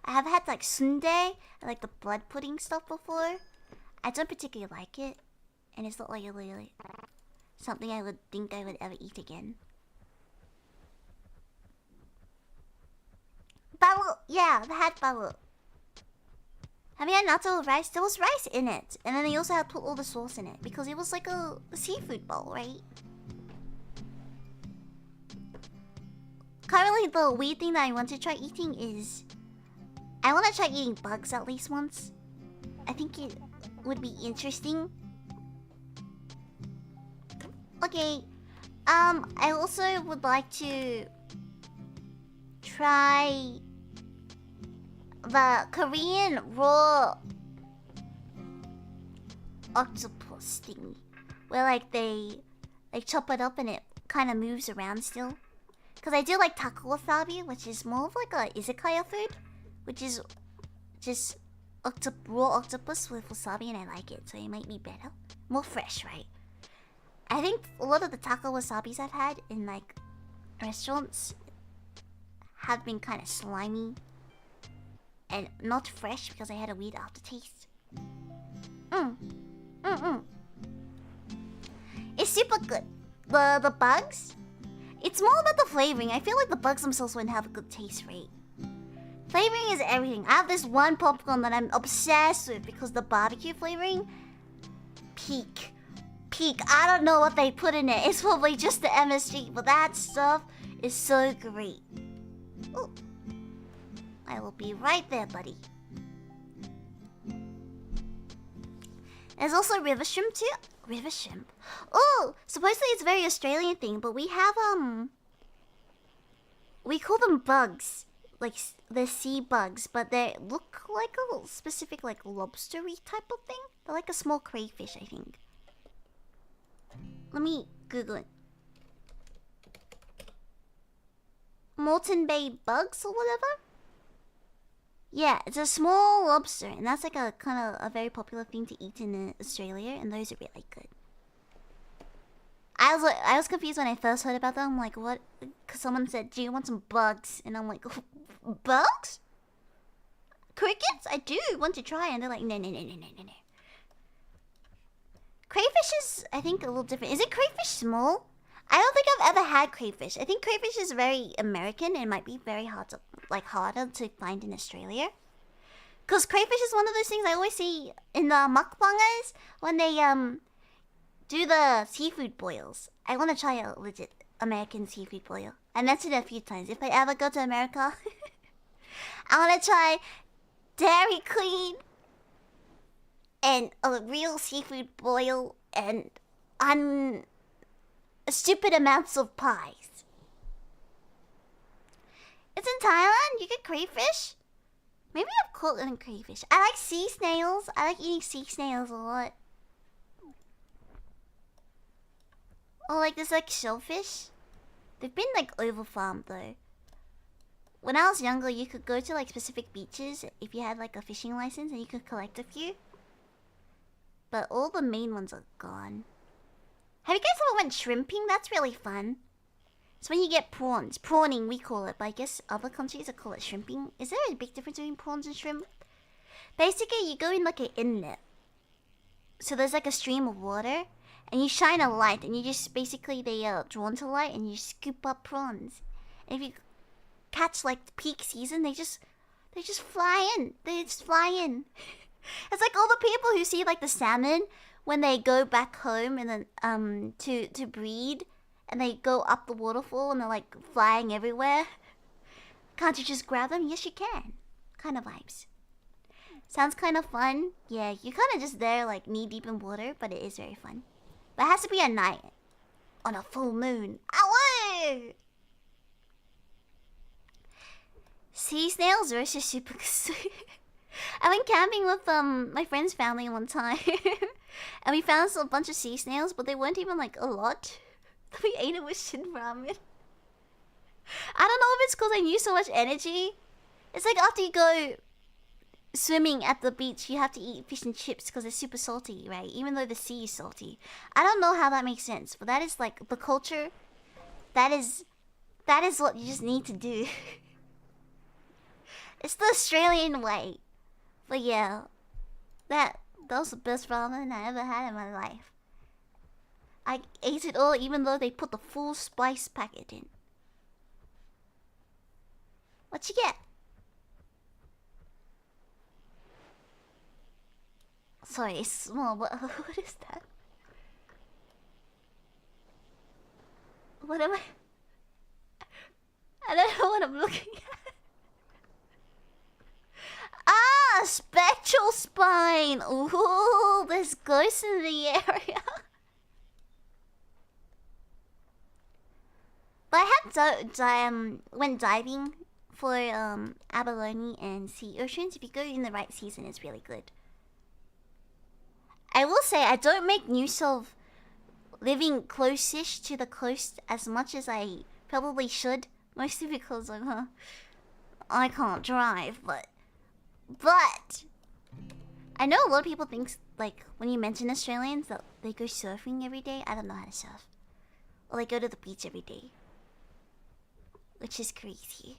I have had like sundae, like the blood pudding stuff before. I don't particularly like it, and it's not like really something I would think I would ever eat again. Baru, yeah, I've had baru. Have you had natto with rice? There was rice in it, and then they also had put all the sauce in it because it was like a seafood bowl, right? Currently, the weird thing that I want to try eating is I want to try eating bugs at least once. I think it would be interesting. Okay, I also would like to try the Korean raw octopus thing, where like they chop it up and it kind of moves around still. Cause I do like taco wasabi, which is more of like a izakaya food, which is just raw octopus with wasabi, and I like it, so it might be better, more fresh, right? I think a lot of the taco wasabis I've had in like restaurants have been kind of slimy and not fresh because I had a weird aftertaste. It's super good. The bugs, it's more about the flavoring. I feel like the bugs themselves wouldn't have a good taste, right? Flavoring is everything. I have this one popcorn that I'm obsessed with because the barbecue flavoring, peak. I don't know what they put in it. It's probably just the MSG, but that stuff is so great. Ooh. I will be right there, buddy. There's also river shrimp too. River shrimp. Oh, supposedly it's a very Australian thing, but we have we call them bugs, like the sea bugs, but they look like a specific like lobstery type of thing. They're like a small crayfish, I think. Let me Google it. Moreton Bay bugs or whatever. Yeah, it's a small lobster, and that's like a kind of a very popular thing to eat in Australia, and those are really good. I was confused when I first heard about them. I'm like, what? Because someone said, "Do you want some bugs?" And I'm like, bugs? Crickets? I do want to try, and they're like, no. Crayfish is, I think, a little different. Is it crayfish small? I don't think I've ever had crayfish. I think crayfish is very American and might be very harder to find in Australia. Because crayfish is one of those things I always see in the mukbangers when they do the seafood boils. I want to try a legit American seafood boil. I mentioned it a few times. If I ever go to America, I want to try Dairy Queen and a real seafood boil and stupid amounts of pies. It's in Thailand. You get crayfish. Maybe I've caught it in crayfish. I like sea snails. I like eating sea snails a lot. Oh, like this like shellfish. They've been like overfarmed though. When I was younger, you could go to like specific beaches if you had like a fishing license and you could collect a few. But all the main ones are gone. Have you guys ever went shrimping? That's really fun. It's when you get prawns. Prawning, we call it, but I guess other countries will call it shrimping. Is there a big difference between prawns and shrimp? Basically, you go in like an inlet. So there's like a stream of water, and you shine a light, and you just basically they are drawn to light, and you scoop up prawns. And if you catch like the peak season, they just fly in. They just fly in. It's like all the people who see like the salmon when they go back home and then to breed, and they go up the waterfall and they're like flying everywhere. Can't you just grab them? Yes, you can. Kind of vibes. Sounds kind of fun. Yeah, you're kind of just there like knee deep in water, but it is very fun. But it has to be at night, on a full moon. Ow! Sea snails versus super. I went camping with my friend's family one time, and we found a bunch of sea snails, but they weren't even like a lot. We ate it with shin ramen. I don't know if it's because I used so much energy. It's like after you go swimming at the beach, you have to eat fish and chips because it's super salty, right? Even though the sea is salty. I don't know how that makes sense, but that is like the culture. That is what you just need to do. It's the Australian way. But yeah, that was the best ramen I ever had in my life. I ate it all even though they put the full spice packet in. What you get? Sorry, it's small, but what is that? What am I don't know what I'm looking at. Ah, spectral spine. Ooh, there's ghosts in the area. But I went diving for abalone and sea urchins. If you go in the right season, it's really good. I will say I don't make use of living close-ish to the coast as much as I probably should, mostly because I can't drive. But I know a lot of people think like when you mention Australians that they go surfing every day. I don't know how to surf, or they go to the beach every day, which is crazy.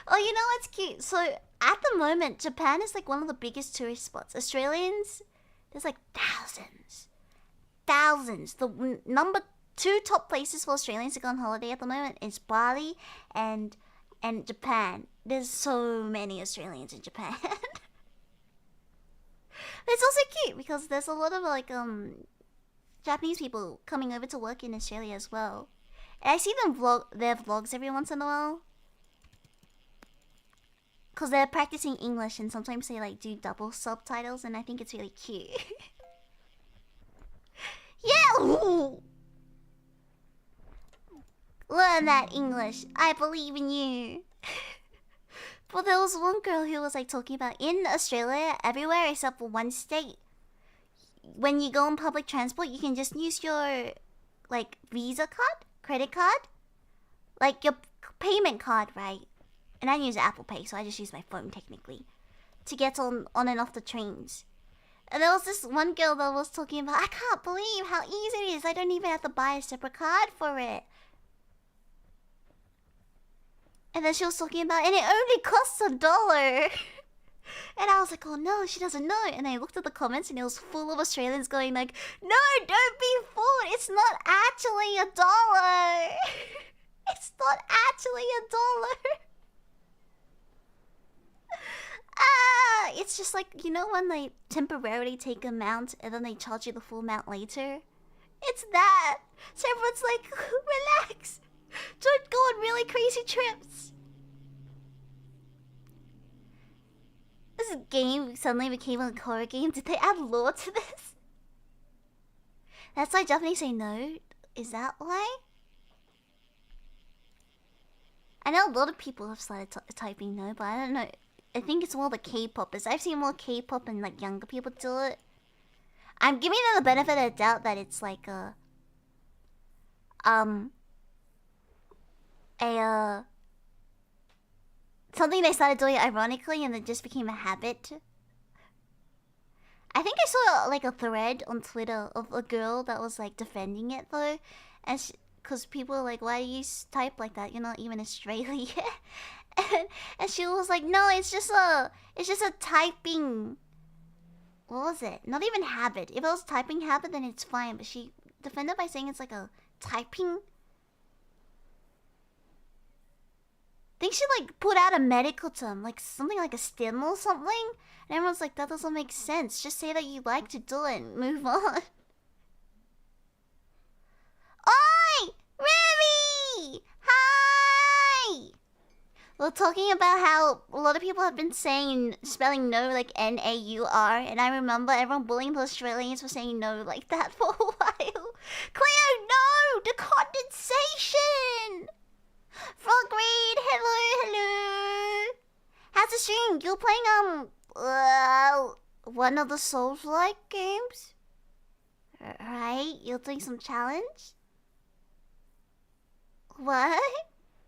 Oh, you know what's cute? So at the moment, Japan is like one of the biggest tourist spots. Australians, there's like thousands. The number 2 top places for Australians to go on holiday at the moment is Bali and Japan. There's so many Australians in Japan. It's also cute because there's a lot of like Japanese people coming over to work in Australia as well. And I see them their vlogs every once in a while. Because they're practicing English and sometimes they like do double subtitles and I think it's really cute. Yeah! Ooh. Learn that English. I believe in you. But there was one girl who was like talking about in Australia, everywhere except for one state, when you go on public transport, you can just use your like Visa card, credit card, like your payment card, right? And I use Apple Pay, so I just use my phone technically to get on and off the trains. And there was this one girl that was talking about, I can't believe how easy it is. I don't even have to buy a separate card for it. And then she was talking about, and it only costs $1. And I was like, oh no, she doesn't know. And I looked at the comments and it was full of Australians going like, no, don't be fooled. It's not actually $1. It's not actually $1. It's just like, you know when they temporarily take an amount and then they charge you the full amount later? It's that. So everyone's like, relax. Don't go on really crazy trips. This game suddenly became a horror game. Did they add lore to this? That's why Japanese say no? Is that why? I know a lot of people have started typing no, but I don't know. I think it's more the K-popers. I've seen more K-pop and like younger people do it. I'm giving them the benefit of the doubt that it's like something they started doing ironically and it just became a habit. I think I saw like a thread on Twitter of a girl that was like defending it though, and because people were like, why do you type like that? You're not even Australian. and she was like, no, it's just a typing. What was it? Not even habit. If it was typing habit, then it's fine. But she defended by saying it's like a typing. I think she like put out a medical term, like something like a stim or something. And everyone's like, that doesn't make sense. Just say that you like to do it and move on. Oi! Remy! Hi! We're talking about how a lot of people have been saying spelling no like N-A-U-R, and I remember everyone bullying the Australians for saying no like that for a while. Cleo, no! The condensation! Frogreed, hello! How's the stream? You're playing one of the Souls-like games? Right? You're doing some challenge? What?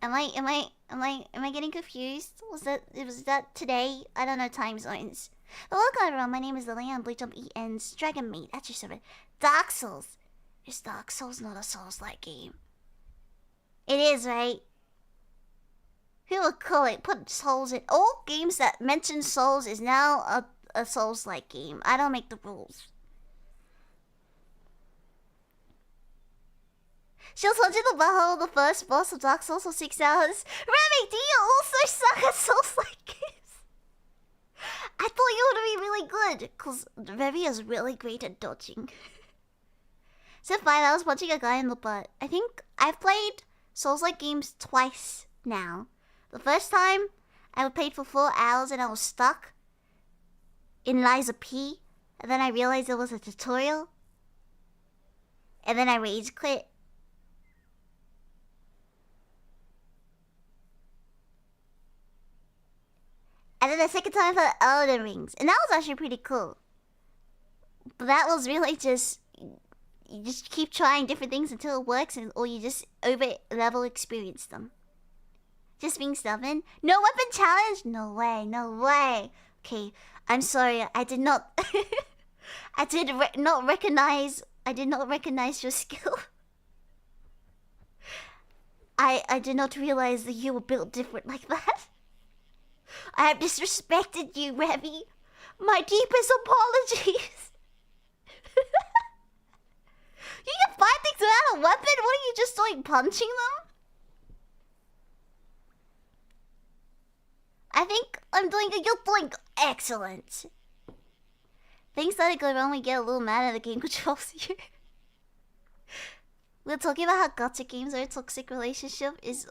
Am I getting confused? Was that today? I don't know time zones. Welcome everyone, my name is Lillian, Bleach Jump EN's Dragon Meat. That's your servant. Dark Souls. Is Dark Souls not a Souls-like game? It is, right? Who would call it? Put Souls in all games that mention Souls is now a Souls-like game. I don't make the rules. She'll touch in the butthole of the first boss of Dark Souls for 6 hours. Remy, do you also suck at Souls-like games? I thought you would be really good, because Remy is really great at dodging. So fine, I was punching a guy in the butt. I think I've played Souls-like games twice now. The first time, I played for 4 hours and I was stuck in Liza P. And then I realized it was a tutorial. And then I rage quit. And then the second time for Elden Rings. And that was actually pretty cool. But that was really just... You just keep trying different things until it works, or you just over-level experience them. Just being stubborn. No weapon challenge? No way, no way. Okay, I'm sorry. I did not... I did not recognize your skill. I did not realize that you were built different like that. I have disrespected you, Remy. My deepest apologies. You can find things without a weapon? What are you just doing, punching them? I think you're doing excellent. Things started going wrong, we get a little mad at the game controls here. We're talking about how gacha games are a toxic relationship is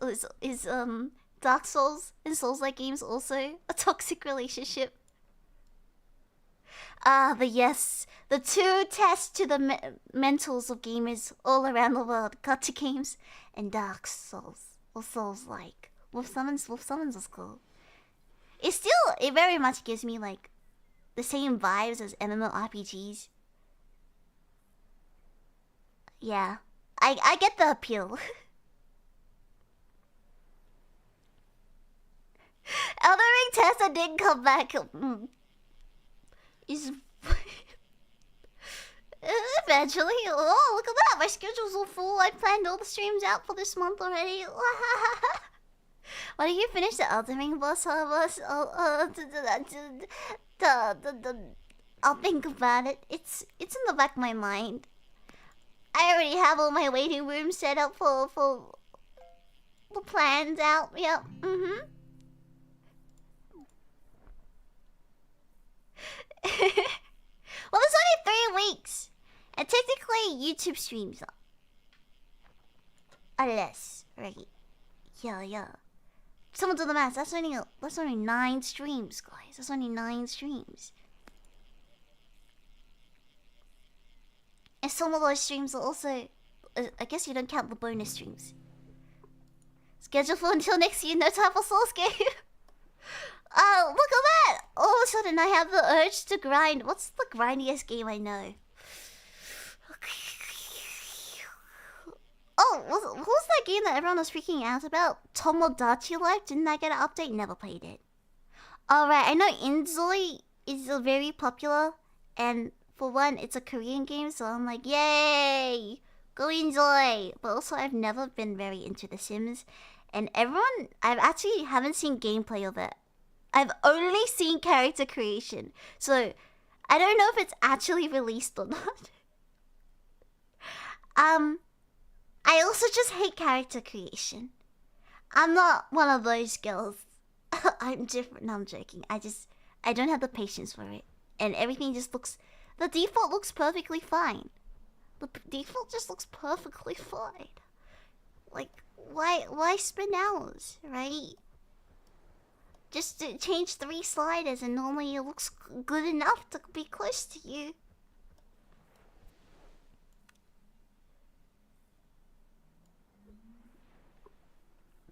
Dark Souls and Souls-like games also a toxic relationship. But yes, the two tests to the mentals of gamers all around the world: Gacha games and Dark Souls, or Souls-like. Wolf Summons was cool. It very much gives me like the same vibes as MMORPGs. Yeah, I get the appeal. Elden Ring test that didn't come back. Is eventually. Oh, look at that! My schedule's all full. I planned all the streams out for this month already. Why don't you finish the Elden Ring boss? I'll think about it. It's in the back of my mind. I already have all my waiting rooms set up for the plans out. Yep. Well, it's only 3 weeks, and technically YouTube streams are less, right? Yeah. Someone do the math. That's only 9 streams, guys. That's only 9 streams. And some of those streams are also, I guess you don't count the bonus streams. Scheduled for until next year. No time for Souls game. Oh, look at that! All of a sudden I have the urge to grind. What's the grindiest game I know? Oh, what was that game that everyone was freaking out about? Tomodachi Life? Didn't I get an update? Never played it. Alright, I know Inzoi is very popular. And for one, it's a Korean game, so I'm like, yay! Go Inzoi! But also, I've never been very into The Sims. And I've actually haven't seen gameplay of it. I've only seen character creation. So, I don't know if it's actually released or not. I also just hate character creation. I'm not one of those girls. I'm different. No, I'm joking. I don't have the patience for it. And everything just looks... The default looks perfectly fine. The default just looks perfectly fine. Like, why spend hours, right? Just to change 3 sliders and normally it looks good enough to be close to you.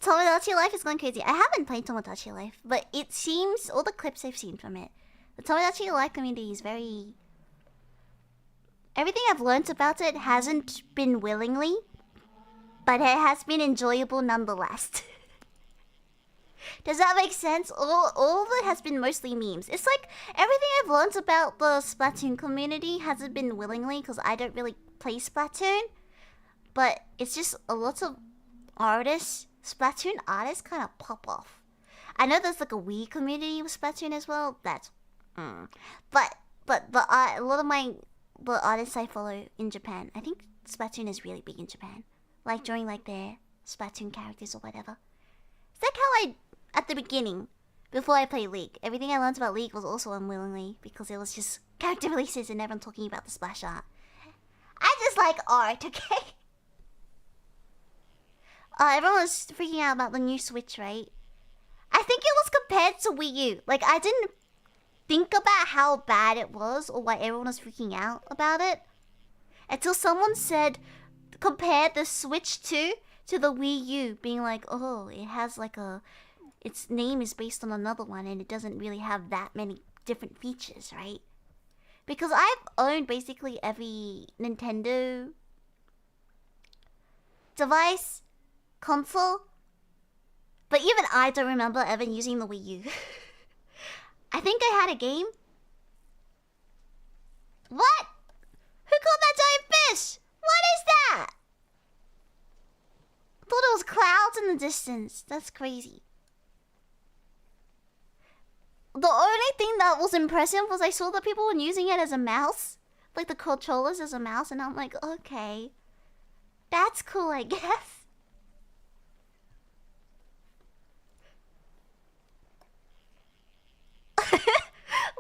Tomodachi Life is going crazy. I haven't played Tomodachi Life, but it seems, all the clips I've seen from it, the Tomodachi Life community is very... Everything I've learnt about it hasn't been willingly, but it has been enjoyable nonetheless. Does that make sense? All of it has been mostly memes. It's like everything I've learnt about the Splatoon community hasn't been willingly because I don't really play Splatoon. But it's just a lot of artists, Splatoon artists kind of pop off. I know there's like a Wii community with Splatoon as well. That's... But a lot of the artists I follow in Japan, I think Splatoon is really big in Japan. Like during like their Splatoon characters or whatever. It's like how at the beginning, before I played League, everything I learned about League was also unwillingly because it was just character releases and everyone talking about the splash art. I just like art, okay? Everyone was freaking out about the new Switch, right? I think it was compared to Wii U. Like, I didn't think about how bad it was or why everyone was freaking out about it until someone said, compared the Switch 2 to the Wii U, being like, oh, it has like its name is based on another one and it doesn't really have that many different features, right? Because I've owned basically every Nintendo device, console, but even I don't remember ever using the Wii U. I think I had a game. What? Who caught that giant fish? What is that? Thought it was clouds in the distance. That's crazy. The only thing that was impressive was I saw that people were using it as a mouse. Like the controllers as a mouse. And I'm like, okay. That's cool, I guess.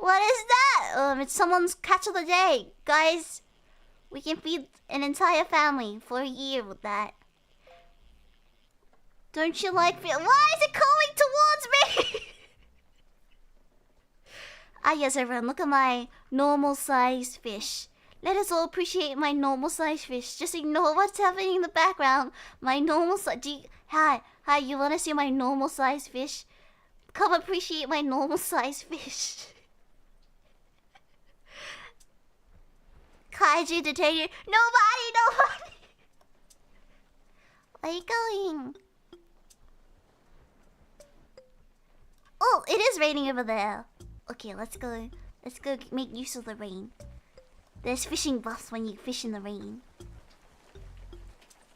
What is that? It's someone's catch of the day. Guys, we can feed an entire family for a year with that. Don't you like fish? Why is it coming towards me? Ah, yes, everyone, look at my normal-sized fish. Let us all appreciate my normal-sized fish. Just ignore what's happening in the background. My normal-sized... Hi, you want to see my normal-sized fish? Come appreciate my normal-sized fish. Kaiju detainer. Nobody! Where are you going? Oh, it is raining over there. Okay, let's go. Let's go make use of the rain. There's fishing buffs when you fish in the rain.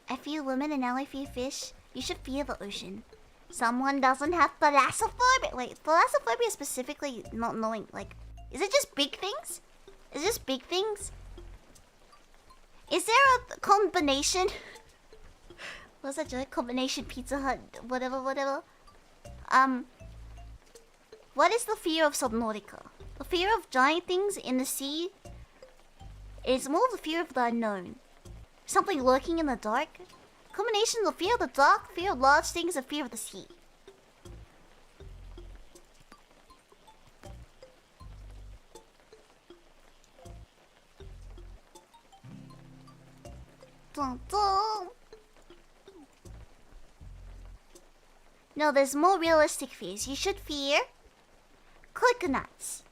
I fear women and now I fear fish. You should fear the ocean. Someone doesn't have thalassophobia. Wait, thalassophobia specifically not knowing, like... Is it just big things? Is it just big things? Is there a combination? What's that joke? Combination Pizza Hut, whatever. What is the fear of Subnautica? The fear of giant things in the sea is more the fear of the unknown. Something lurking in the dark. Combination of the fear of the dark, fear of large things, and fear of the sea. Dun, dun. No, there's more realistic fears. You should fear coconuts.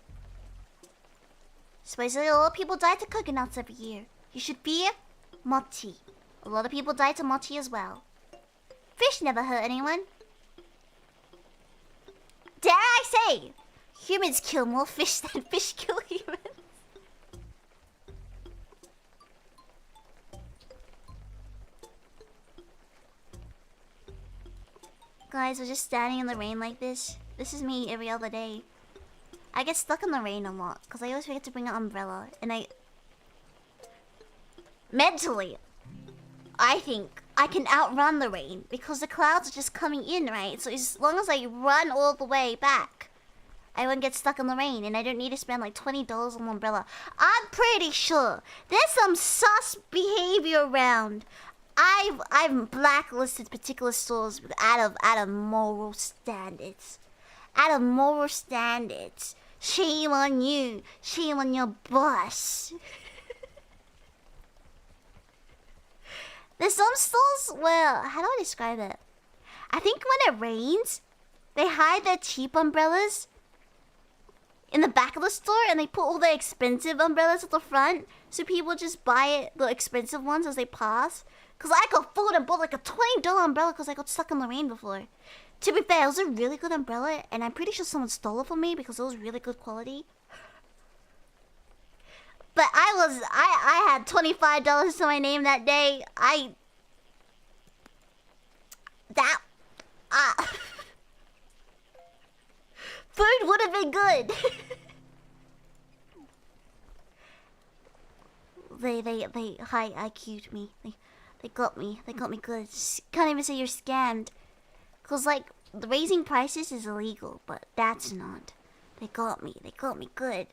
Supposedly a lot of people die to coconuts every year. You should fear mochi. A lot of people die to mochi as well. Fish never hurt anyone. Dare I say, humans kill more fish than fish kill humans. Guys, we're just standing in the rain like this. This is me every other day. I get stuck in the rain a lot because I always forget to bring an umbrella, and mentally, I think I can outrun the rain because the clouds are just coming in, right? So as long as I run all the way back, I won't get stuck in the rain, and I don't need to spend like $20 on an umbrella. I'm pretty sure there's some sus behavior around. I've blacklisted particular stores out of moral standards. Out of moral standards. Shame on you. Shame on your boss. There's some stores where... How do I describe it? I think when it rains, they hide their cheap umbrellas in the back of the store, and they put all the expensive umbrellas at the front, so people just buy the expensive ones as they pass. Because I got fooled and bought like a $20 umbrella because I got stuck in the rain before. To be fair, it was a really good umbrella, and I'm pretty sure someone stole it from me because it was really good quality. But I had $25 to my name that day. Food would have been good. They high IQ'd me. They got me. They got me good. Can't even say you're scammed. Cause like, raising prices is illegal, but that's not. They got me. They got me good.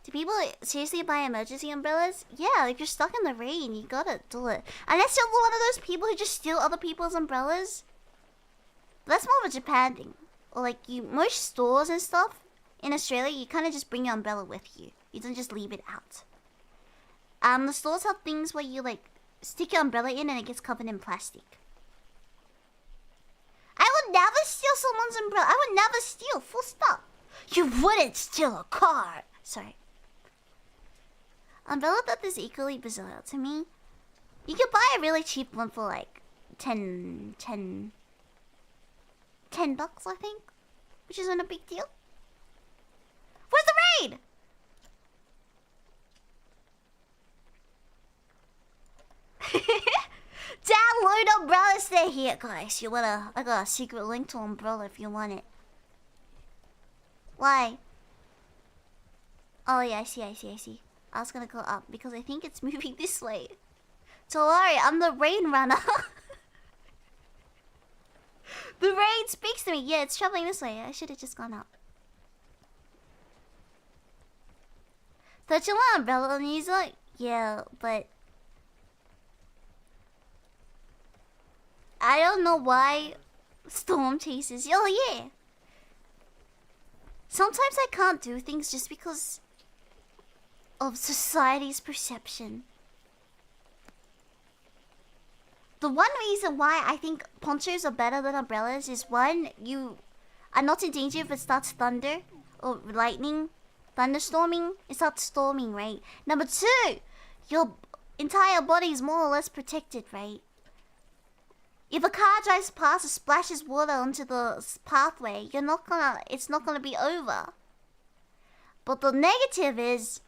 Do people seriously buy emergency umbrellas? Yeah, if you're stuck in the rain, you gotta do it. Unless you're one of those people who just steal other people's umbrellas. But that's more of a Japan thing. Or like, most stores and stuff in Australia, you kind of just bring your umbrella with you. You don't just leave it out. The stores have things where you like stick your umbrella in and it gets covered in plastic. I would never steal someone's umbrella. I would never steal, full stop. You wouldn't steal a car. Sorry. Umbrella theft is equally bizarre to me. You could buy a really cheap one for like $10, I think. Which isn't a big deal. Where's the raid? Download umbrella, stay here, guys. I got a secret link to umbrella if you want it. Why? Oh yeah, I see. I was gonna go up because I think it's moving this way. Don't worry, I'm the rain runner. The rain speaks to me. Yeah, it's traveling this way. I should have just gone up. Don't you want umbrella, Anisa? Yeah, but I don't know why Storm chasers. Oh, yeah. Sometimes I can't do things just because of society's perception. The one reason why I think ponchos are better than umbrellas is one, you are not in danger if it starts thunder or lightning, thunderstorming. It starts storming, right? Number two, your entire body is more or less protected, right? If a car drives past and splashes water onto the pathway, it's not gonna be over. But the negative is,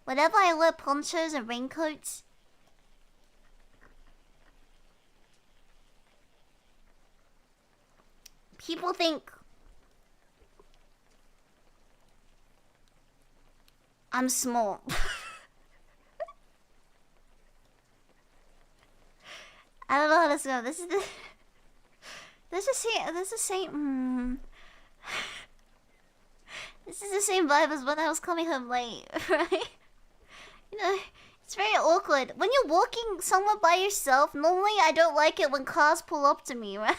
whenever I wear ponchos and raincoats, people think I'm small. I don't know how to say this is the this is the same this is the same vibe as when I was coming home late, right? You know, it's very awkward. When you're walking somewhere by yourself, normally I don't like it when cars pull up to me, right?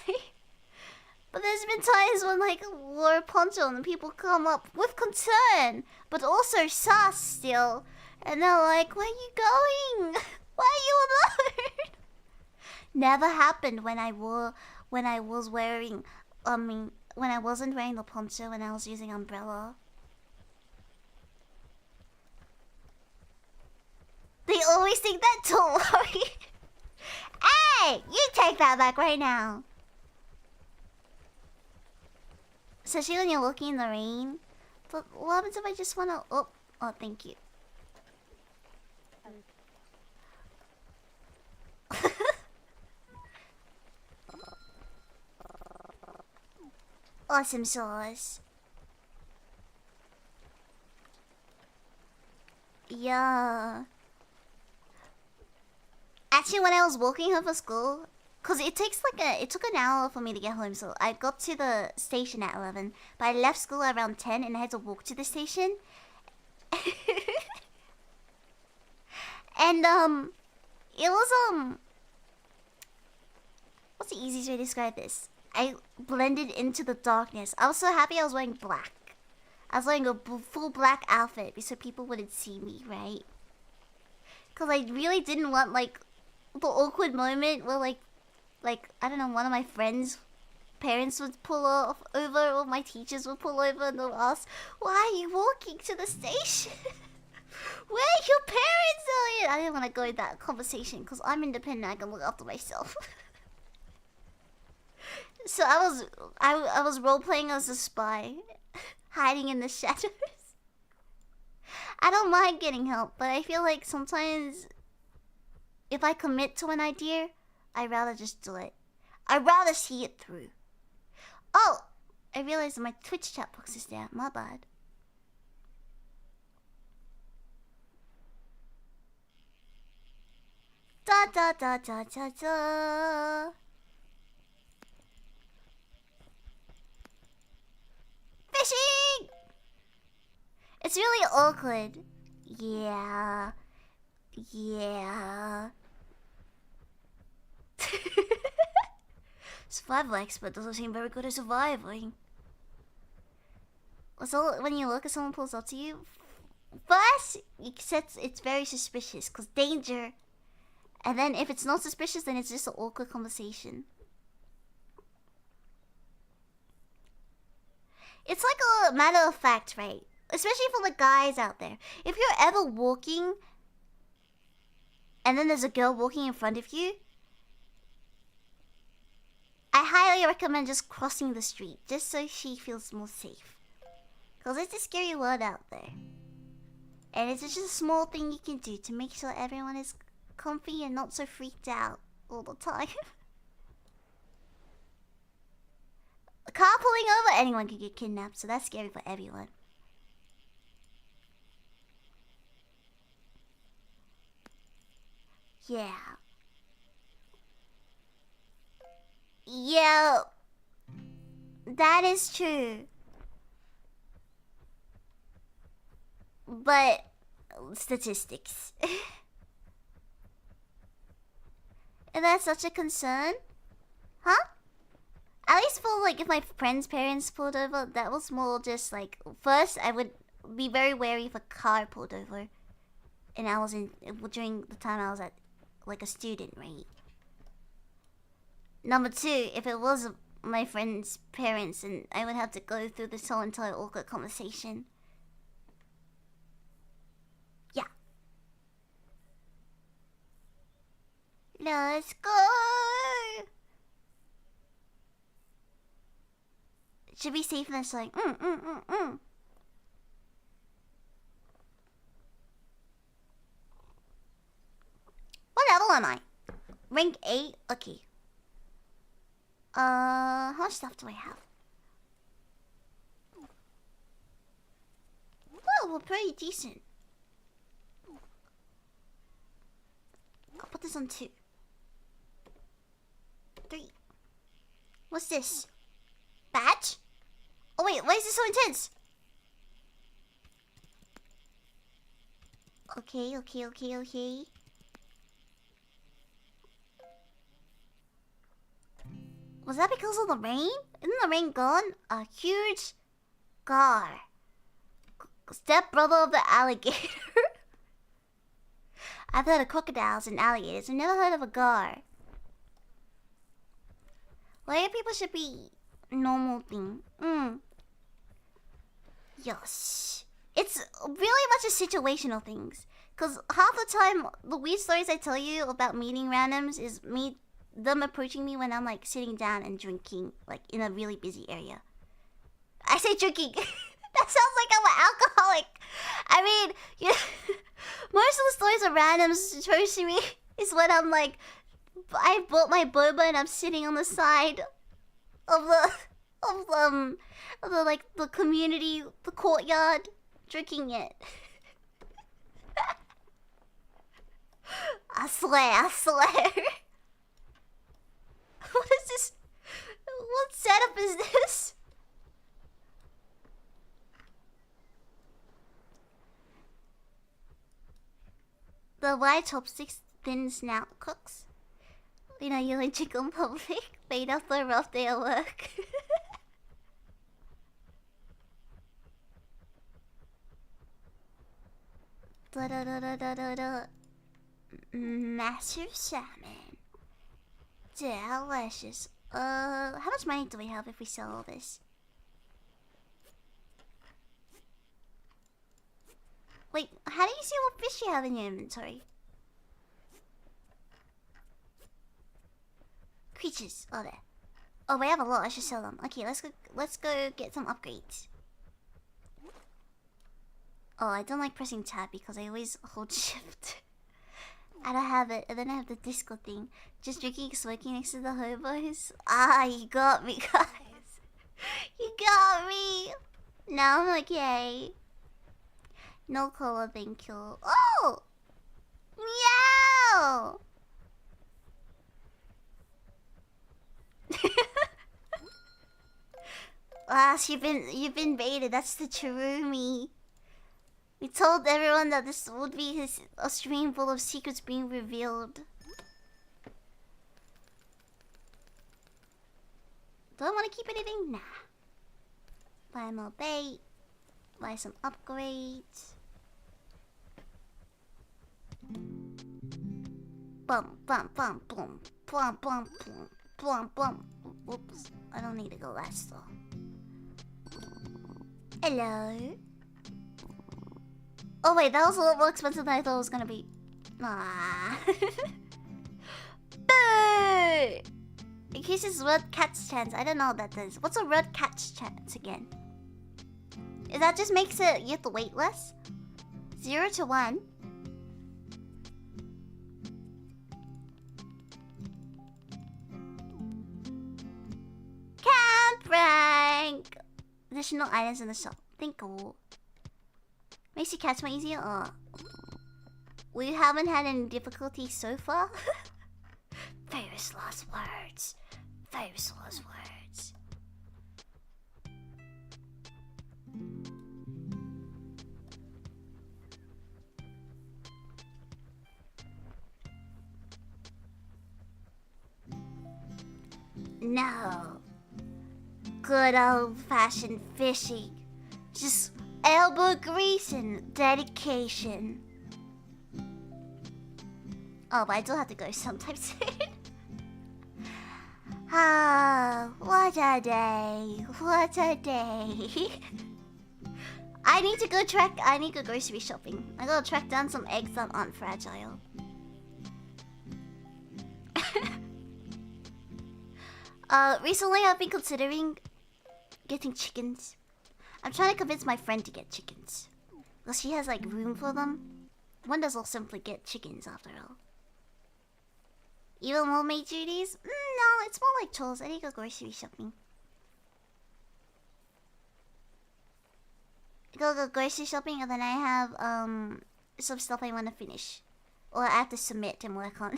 But there's been times when like I wore a poncho and people come up with concern, but also sus still. And they're like, where are you going? Why are you alone? Never happened when I wasn't wearing the poncho when I was using umbrella. They always think that, don't worry. Hey, you take that back right now. Especially when you're walking in the rain. But what happens if I just wanna... Oh, thank you. Awesome sauce. Yeah. Actually, when I was walking home from school, cause it took an hour for me to get home, so I got to the station at 11, but I left school around 10 and I had to walk to the station. And it was what's the easiest way to describe this? I blended into the darkness. I was so happy I was wearing black. I was wearing a full black outfit so people wouldn't see me, right? Cause I really didn't want like the awkward moment where like I don't know, one of my friends' parents would pull over or my teachers would pull over and they'll ask, why are you walking to the station? Where are your parents, Lillian? I didn't want to go in that conversation because I'm independent. I can look after myself. So I was role playing as a spy, hiding in the shadows. I don't mind getting help, but I feel like sometimes if I commit to an idea, I'd rather just do it. I'd rather see it through. Oh, I realized my Twitch chat box is there. My bad. Da da da da da da. Fishing! It's really awkward. Yeah. Yeah. Survival expert doesn't seem very good at surviving. So when you look at someone pulls up to you, first it's very suspicious because danger. And then if it's not suspicious, then it's just an awkward conversation. It's like a matter of fact, right? Especially for the guys out there. If you're ever walking and then there's a girl walking in front of you, I highly recommend just crossing the street just so she feels more safe. Because it's a scary world out there. And it's just a small thing you can do to make sure everyone is comfy and not so freaked out all the time. A car pulling over, anyone could get kidnapped, so that's scary for everyone. Yeah. Yeah. That is true. But statistics. Is that such a concern? Huh? At least for like if my friend's parents pulled over, that was more just like first I would be very wary if a car pulled over, and I was during the time I was at like a student, right? Number two, if it was my friend's parents, and I would have to go through this whole entire awkward conversation. Yeah. Let's go. It should be safe and it's like What level am I? Rank 8? Okay. How much stuff do I have? Well, we're pretty decent. I'll put this on 2. 3. What's this? Badge? Oh wait, why is this so intense? Okay. Was that because of the rain? Isn't the rain gone? A huge gar. Step brother of the alligator. I've heard of crocodiles and alligators. I've never heard of a gar. White people should be normal thing. Yes. It's really much a situational things. Cause half the time the weird stories I tell you about meeting randoms is them approaching me when I'm like sitting down and drinking, like in a really busy area. I say drinking. That sounds like I'm an alcoholic. I mean, yeah, most of the stories of randoms approaching me is when I'm like, I bought my boba and I'm sitting on the side of the like the community, the courtyard, drinking it. I swear. What is this? What setup is this? The wide chopsticks, thin snout cooks. You know, you're in chicken public, made after a rough day at work. Massive salmon. Delicious. How much money do we have if we sell all this? Wait, how do you see what fish you have in your inventory? Creatures. Oh, there. Oh, we have a lot. I should sell them. Okay, let's go get some upgrades. Oh, I don't like pressing tab because I always hold shift. I don't have it, and then I have the disco thing. Just drinking and smoking next to the hobos. Ah, you got me, guys. You got me. Now I'm okay. No cola, thank you. Oh! Meow! Ah, you've been baited. That's the true me. We told everyone that this would be a stream full of secrets being revealed. Do I want to keep anything? Nah. Buy more bait. Buy some upgrades. Bum bum bum bum bum bum bum bum bum. Oops, I don't need to go last though. Hello. Oh wait, that was a lot more expensive than I thought it was gonna be. Ah. Boo! In case it's red cat's chance, I don't know what that is. What's a red cat's chance again? Is that just makes it you have to wait less? 0 to 1. Camp rank. Additional items in the shop. Think cool. Makes you catch more easier. Oh. We haven't had any difficulty so far. Famous last words. Famous last words. No. good old-fashioned fishing. Just elbow grease and dedication. Oh, but I do have to go sometime soon. Ah, what a day. What a day. I need to go grocery shopping. I gotta track down some eggs that aren't fragile. Recently I've been considering getting chickens. I'm trying to convince my friend to get chickens. Because she has like room for them. One doesn't simply get chickens after all. Even more maid duties? No, it's more like chores. I need to go grocery shopping. Go grocery shopping and then I have some stuff I want to finish. Or I have to submit and work on.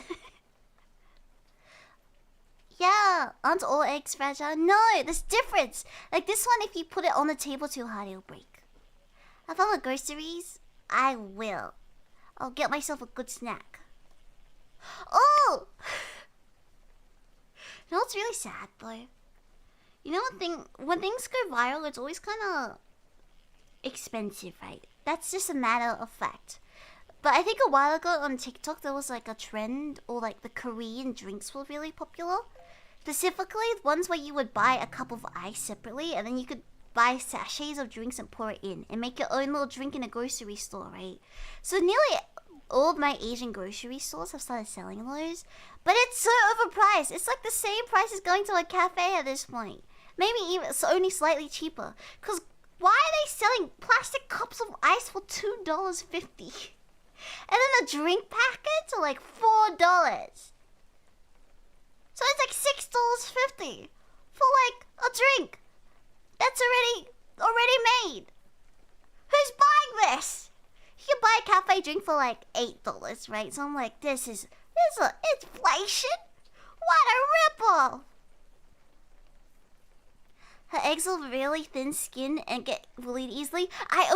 Yeah, aren't all eggs fragile? No, there's difference. Like this one, if you put it on the table too hard, it'll break. If I'm at groceries, I will. I'll get myself a good snack. Oh! You know what's really sad though? You know when things go viral, it's always kind of expensive, right? That's just a matter of fact. But I think a while ago on TikTok there was like a trend, or like the Korean drinks were really popular. Specifically, ones where you would buy a cup of ice separately, and then you could buy sachets of drinks and pour it in, and make your own little drink in a grocery store, right? So nearly all of my Asian grocery stores have started selling those, but it's so overpriced. It's like the same price as going to a cafe at this point. Maybe even it's only slightly cheaper. Cause why are they selling plastic cups of ice for $2.50? And then the drink packets are like $4. So it's like $6.50 for like a drink that's already made. Who's buying this? You can buy a cafe drink for like $8, right? So I'm like, this is inflation? What a ripple! Her eggs are really thin skinned and get bullied easily. I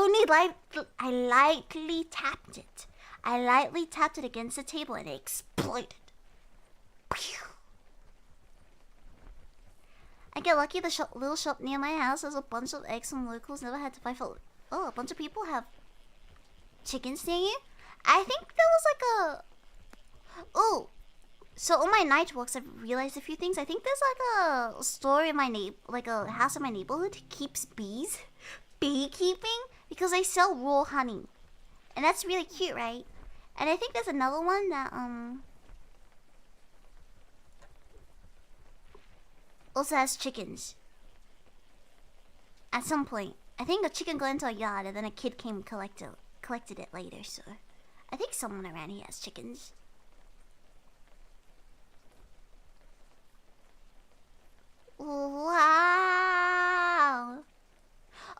lightly tapped it. I lightly tapped it against the table and it exploded. Pew! I get lucky the little shop near my house has a bunch of eggs from locals never had to buy for... Oh, a bunch of people have chickens near you? I think there was like a... Oh! So on my night walks I've realized a few things. I think there's like a store in my like a house in my neighborhood keeps bees. Beekeeping? Because they sell raw honey. And that's really cute, right? And I think there's another one that also has chickens. At some point. I think a chicken got into a yard and then a kid came and collected it later, so I think someone around here has chickens. Wow.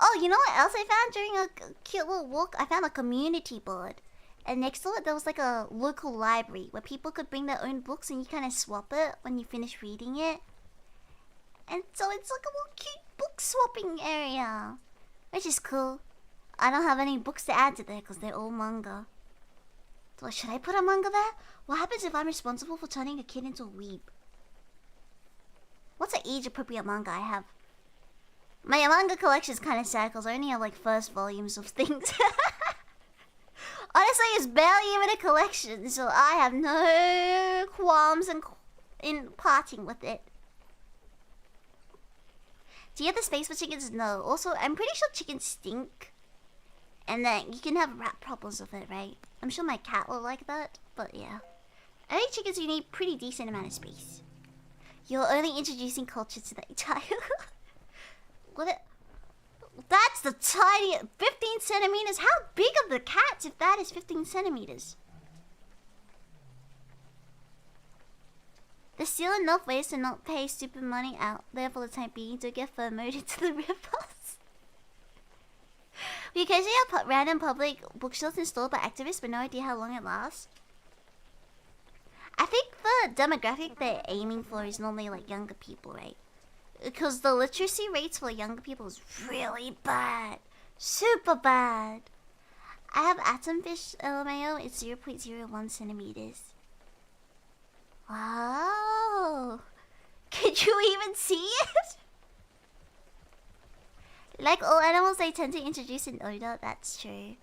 Oh, you know what else I found during a cute little walk? I found a community board. And next to it, there was like a local library where people could bring their own books and you kind of swap it when you finish reading it. And so it's like a little cute book swapping area. Which is cool. I don't have any books to add to there because they're all manga. So should I put a manga there? What happens if I'm responsible for turning a kid into a weeb? What's an age-appropriate manga I have? My manga collection is kind of sad because I only have like first volumes of things. Honestly, it's barely even a collection, so I have no qualms in parting with it. Do you have the space for chickens? No. Also, I'm pretty sure chickens stink. And then you can have rat problems with it, right? I'm sure my cat will like that, but yeah. I think chickens you need pretty decent amount of space. You're only introducing culture to that child. That's the tiny 15 centimeters. How big are the cats if that is 15 centimeters? There's still enough ways to not pay stupid money out there for the time being to get fur mode into the rip-offs. We occasionally have random public bookshelves installed by activists, but no idea how long it lasts. I think the demographic they're aiming for is normally like younger people, right? Because the literacy rates for younger people is really bad. Super bad. I have atomfish LMAO, it's 0.01 centimeters. Wow. Can you even see it? Like all animals, they tend to introduce an odor. That's true.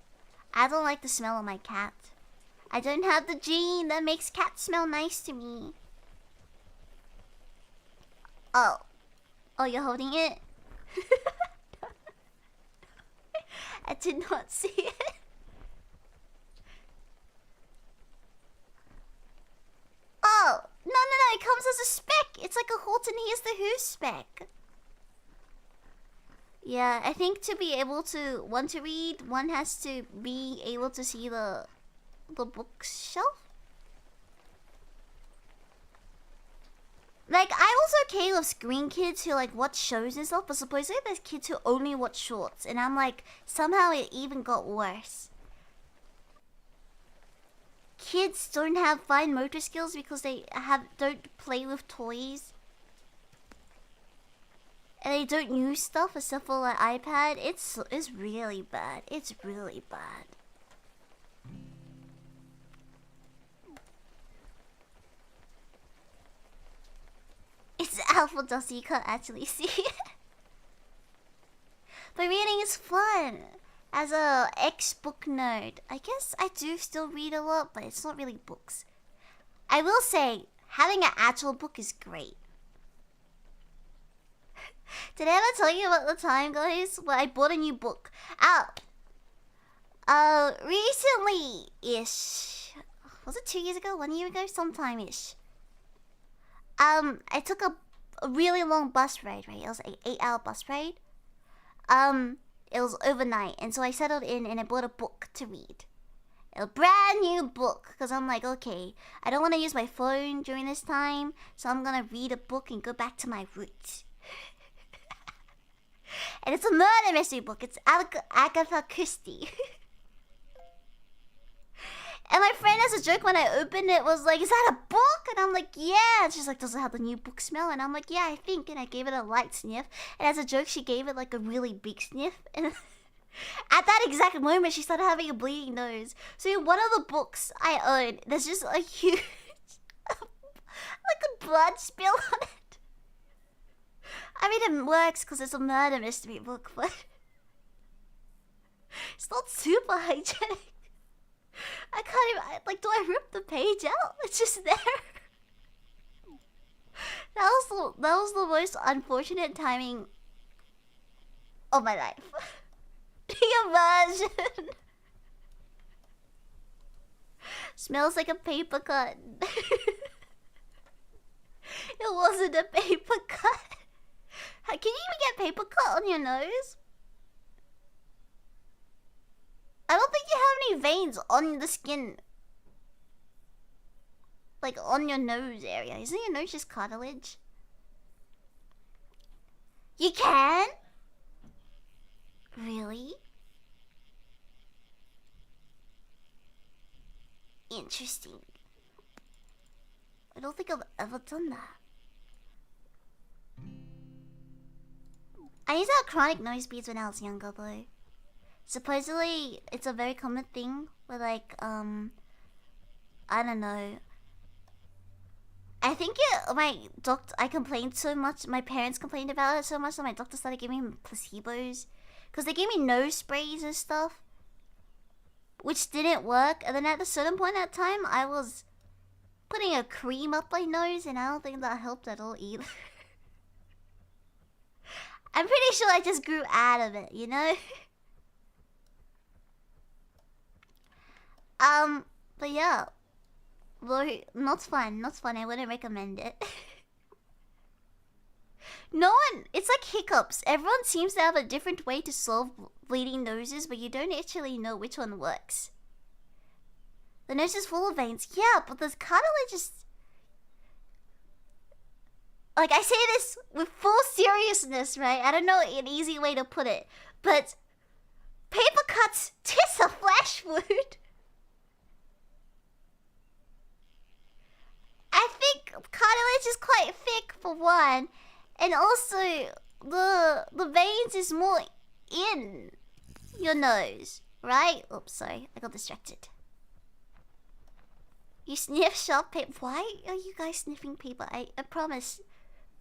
I don't like the smell of my cat. I don't have the gene that makes cats smell nice to me. Oh. Oh, you're holding it? I did not see it. Oh, no, it comes as a spec. It's like a Horton Hears the Who spec. Yeah, I think to be able to want to read, one has to be able to see the bookshelf. Like, I'm also okay with screen kids who like watch shows and stuff, but supposedly there's kids who only watch shorts, and I'm like, somehow it even got worse. Kids don't have fine motor skills because they don't play with toys. And they don't use stuff except for like iPad. It's really bad. It's really bad. It's alpha dust, you can't actually see it. But reading is fun. As a ex-book nerd, I guess I do still read a lot, but it's not really books. I will say, having an actual book is great. Did I ever tell you about the time, guys, where I bought a new book? Recently-ish. Was it 2 years ago? 1 year ago? Sometime-ish. I took a really long bus ride, right? It was an 8-hour bus ride. It was overnight, and so I settled in and I bought a book to read. A brand new book, because I'm like, okay, I don't want to use my phone during this time, so I'm gonna read a book and go back to my roots. And it's a murder mystery book. It's Agatha Christie. And my friend, as a joke, when I opened it, was like, is that a book? And I'm like, yeah. And she's like, does it have the new book smell? And I'm like, yeah, I think. And I gave it a light sniff. And as a joke, she gave it like a really big sniff. And at that exact moment, she started having a bleeding nose. So in one of the books I own, there's just a huge, like a blood spill on it. I mean, it works because it's a murder mystery book, but it's not super hygienic. I can't even, like, do I rip the page out? It's just there. That was the most unfortunate timing of my life. The immersion. Smells like a paper cut. It wasn't a paper cut. Can you even get paper cut on your nose? I don't think you have any veins on the skin. Like on your nose area. Isn't your nose just cartilage? You can? Really? Interesting. I don't think I've ever done that. I used to have chronic nose bleeds when I was younger though. Supposedly, it's a very common thing where like, I don't know. I think I complained so much, my parents complained about it so much that my doctor started giving me placebos. Because they gave me nose sprays and stuff, which didn't work. And then at a certain point at time, I was putting a cream up my nose and I don't think that helped at all either. I'm pretty sure I just grew out of it, you know? But yeah. Not fun. I wouldn't recommend it. No one, it's like hiccups. Everyone seems to have a different way to solve bleeding noses, but you don't actually know which one works. The nose is full of veins. Yeah, but the cartilage is... Like, I say this with full seriousness, right? I don't know an easy way to put it, but paper cuts tis a flesh wound. I think cartilage is quite thick for one, and also the veins is more in your nose, right? Oops, sorry, I got distracted. You sniff sharp paper. Why are you guys sniffing paper? I promise,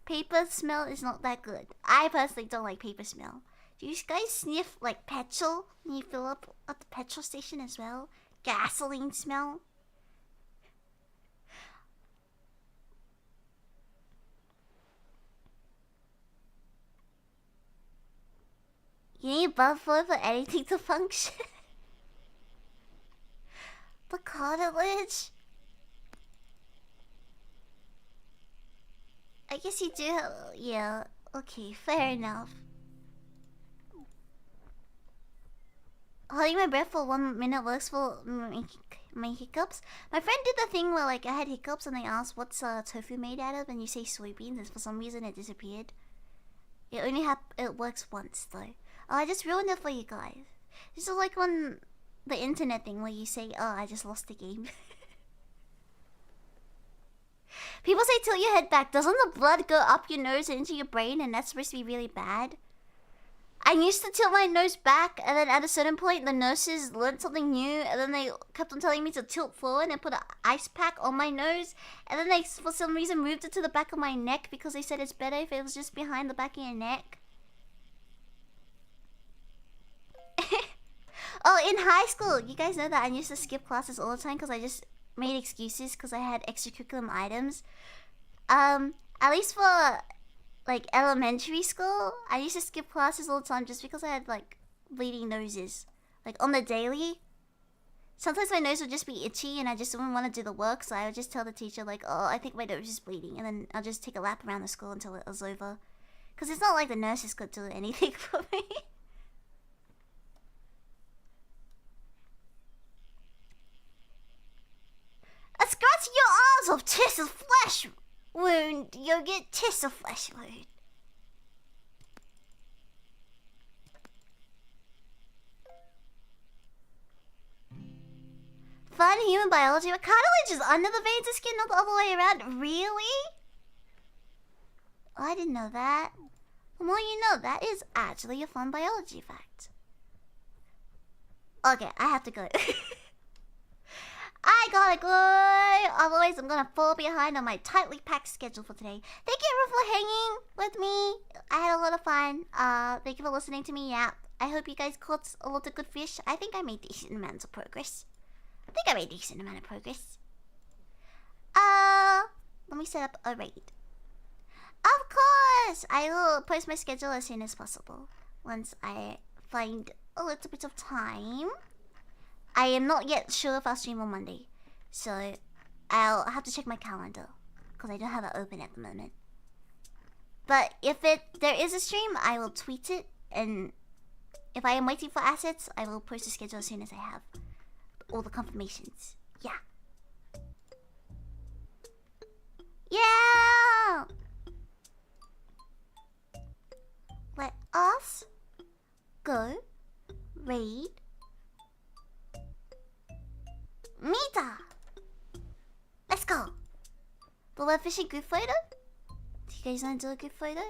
paper smell is not that good. I personally don't like paper smell. Do you guys sniff like petrol when you fill up at the petrol station as well? Gasoline smell? You need buffalo for anything to function. The cartilage. I guess you do. Yeah. Okay. Fair enough. Holding my breath for 1 minute works for my hiccups. My friend did the thing where like I had hiccups and they asked what's tofu made out of, and you say soybeans, and for some reason it disappeared. It works once though. Oh, I just ruined it for you guys. This is like on the internet thing where you say, "Oh, I just lost the game." People say tilt your head back. Doesn't the blood go up your nose and into your brain, and that's supposed to be really bad? I used to tilt my nose back, and then at a certain point, the nurses learned something new, and then they kept on telling me to tilt forward and put an ice pack on my nose, and then they, for some reason, moved it to the back of my neck because they said it's better if it was just behind the back of your neck. Oh, in high school, you guys know that I used to skip classes all the time because I just made excuses because I had extracurricular items. At least for like elementary school, I used to skip classes all the time just because I had like bleeding noses, like on the daily. Sometimes my nose would just be itchy and I just wouldn't want to do the work, so I would just tell the teacher like, "Oh, I think my nose is bleeding," and then I'll just take a lap around the school until it was over. Because it's not like the nurses could do anything for me. A scratch your arms off, tis of flesh wound. You'll get tis of flesh wound. Fun human biology. But cartilage is under the veins of skin, not the other way around. Really? Oh, I didn't know that. The more you know, that is actually a fun biology fact. Okay, I have to go. I gotta go! Otherwise, I'm gonna fall behind on my tightly packed schedule for today. Thank you for hanging with me. I had a lot of fun. Thank you for listening to me yap. I hope you guys caught a lot of good fish. I think I made decent amounts of progress. Let me set up a raid. Of course! I will post my schedule as soon as possible. Once I find a little bit of time. I am not yet sure if I'll stream on Monday, so I'll have to check my calendar because I don't have it open at the moment. But if there is a stream, I will tweet it, and if I am waiting for assets, I will post the schedule as soon as I have all the confirmations. Yeah. Yeah! Let us go raid Mita! Let's go! The web fishing group photo? Do you guys want to do a group photo?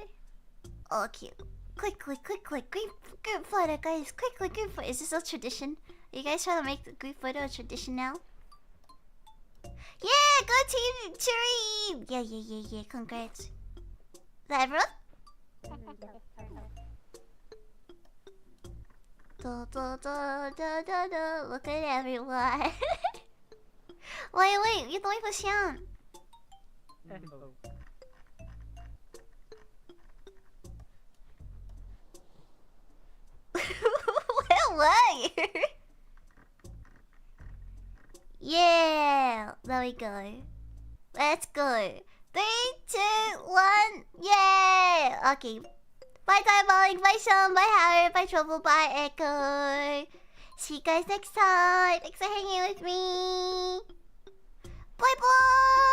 Oh, cute. Quickly, group photo, guys. Quickly, group photo. Is this a tradition? Are you guys trying to make the group photo a tradition now? Yeah, go team Tangerine! Yeah. Congrats. Is that everyone? Look at everyone. Wait, you don't even Where were you? Yeah, there we go. Let's go. 3, 2, 1, yeah! Okay. Bye, Diabolic, bye, Sean, bye, Howard, bye, Trouble, bye, Echo. See you guys next time. Thanks for hanging with me. Bye, bye!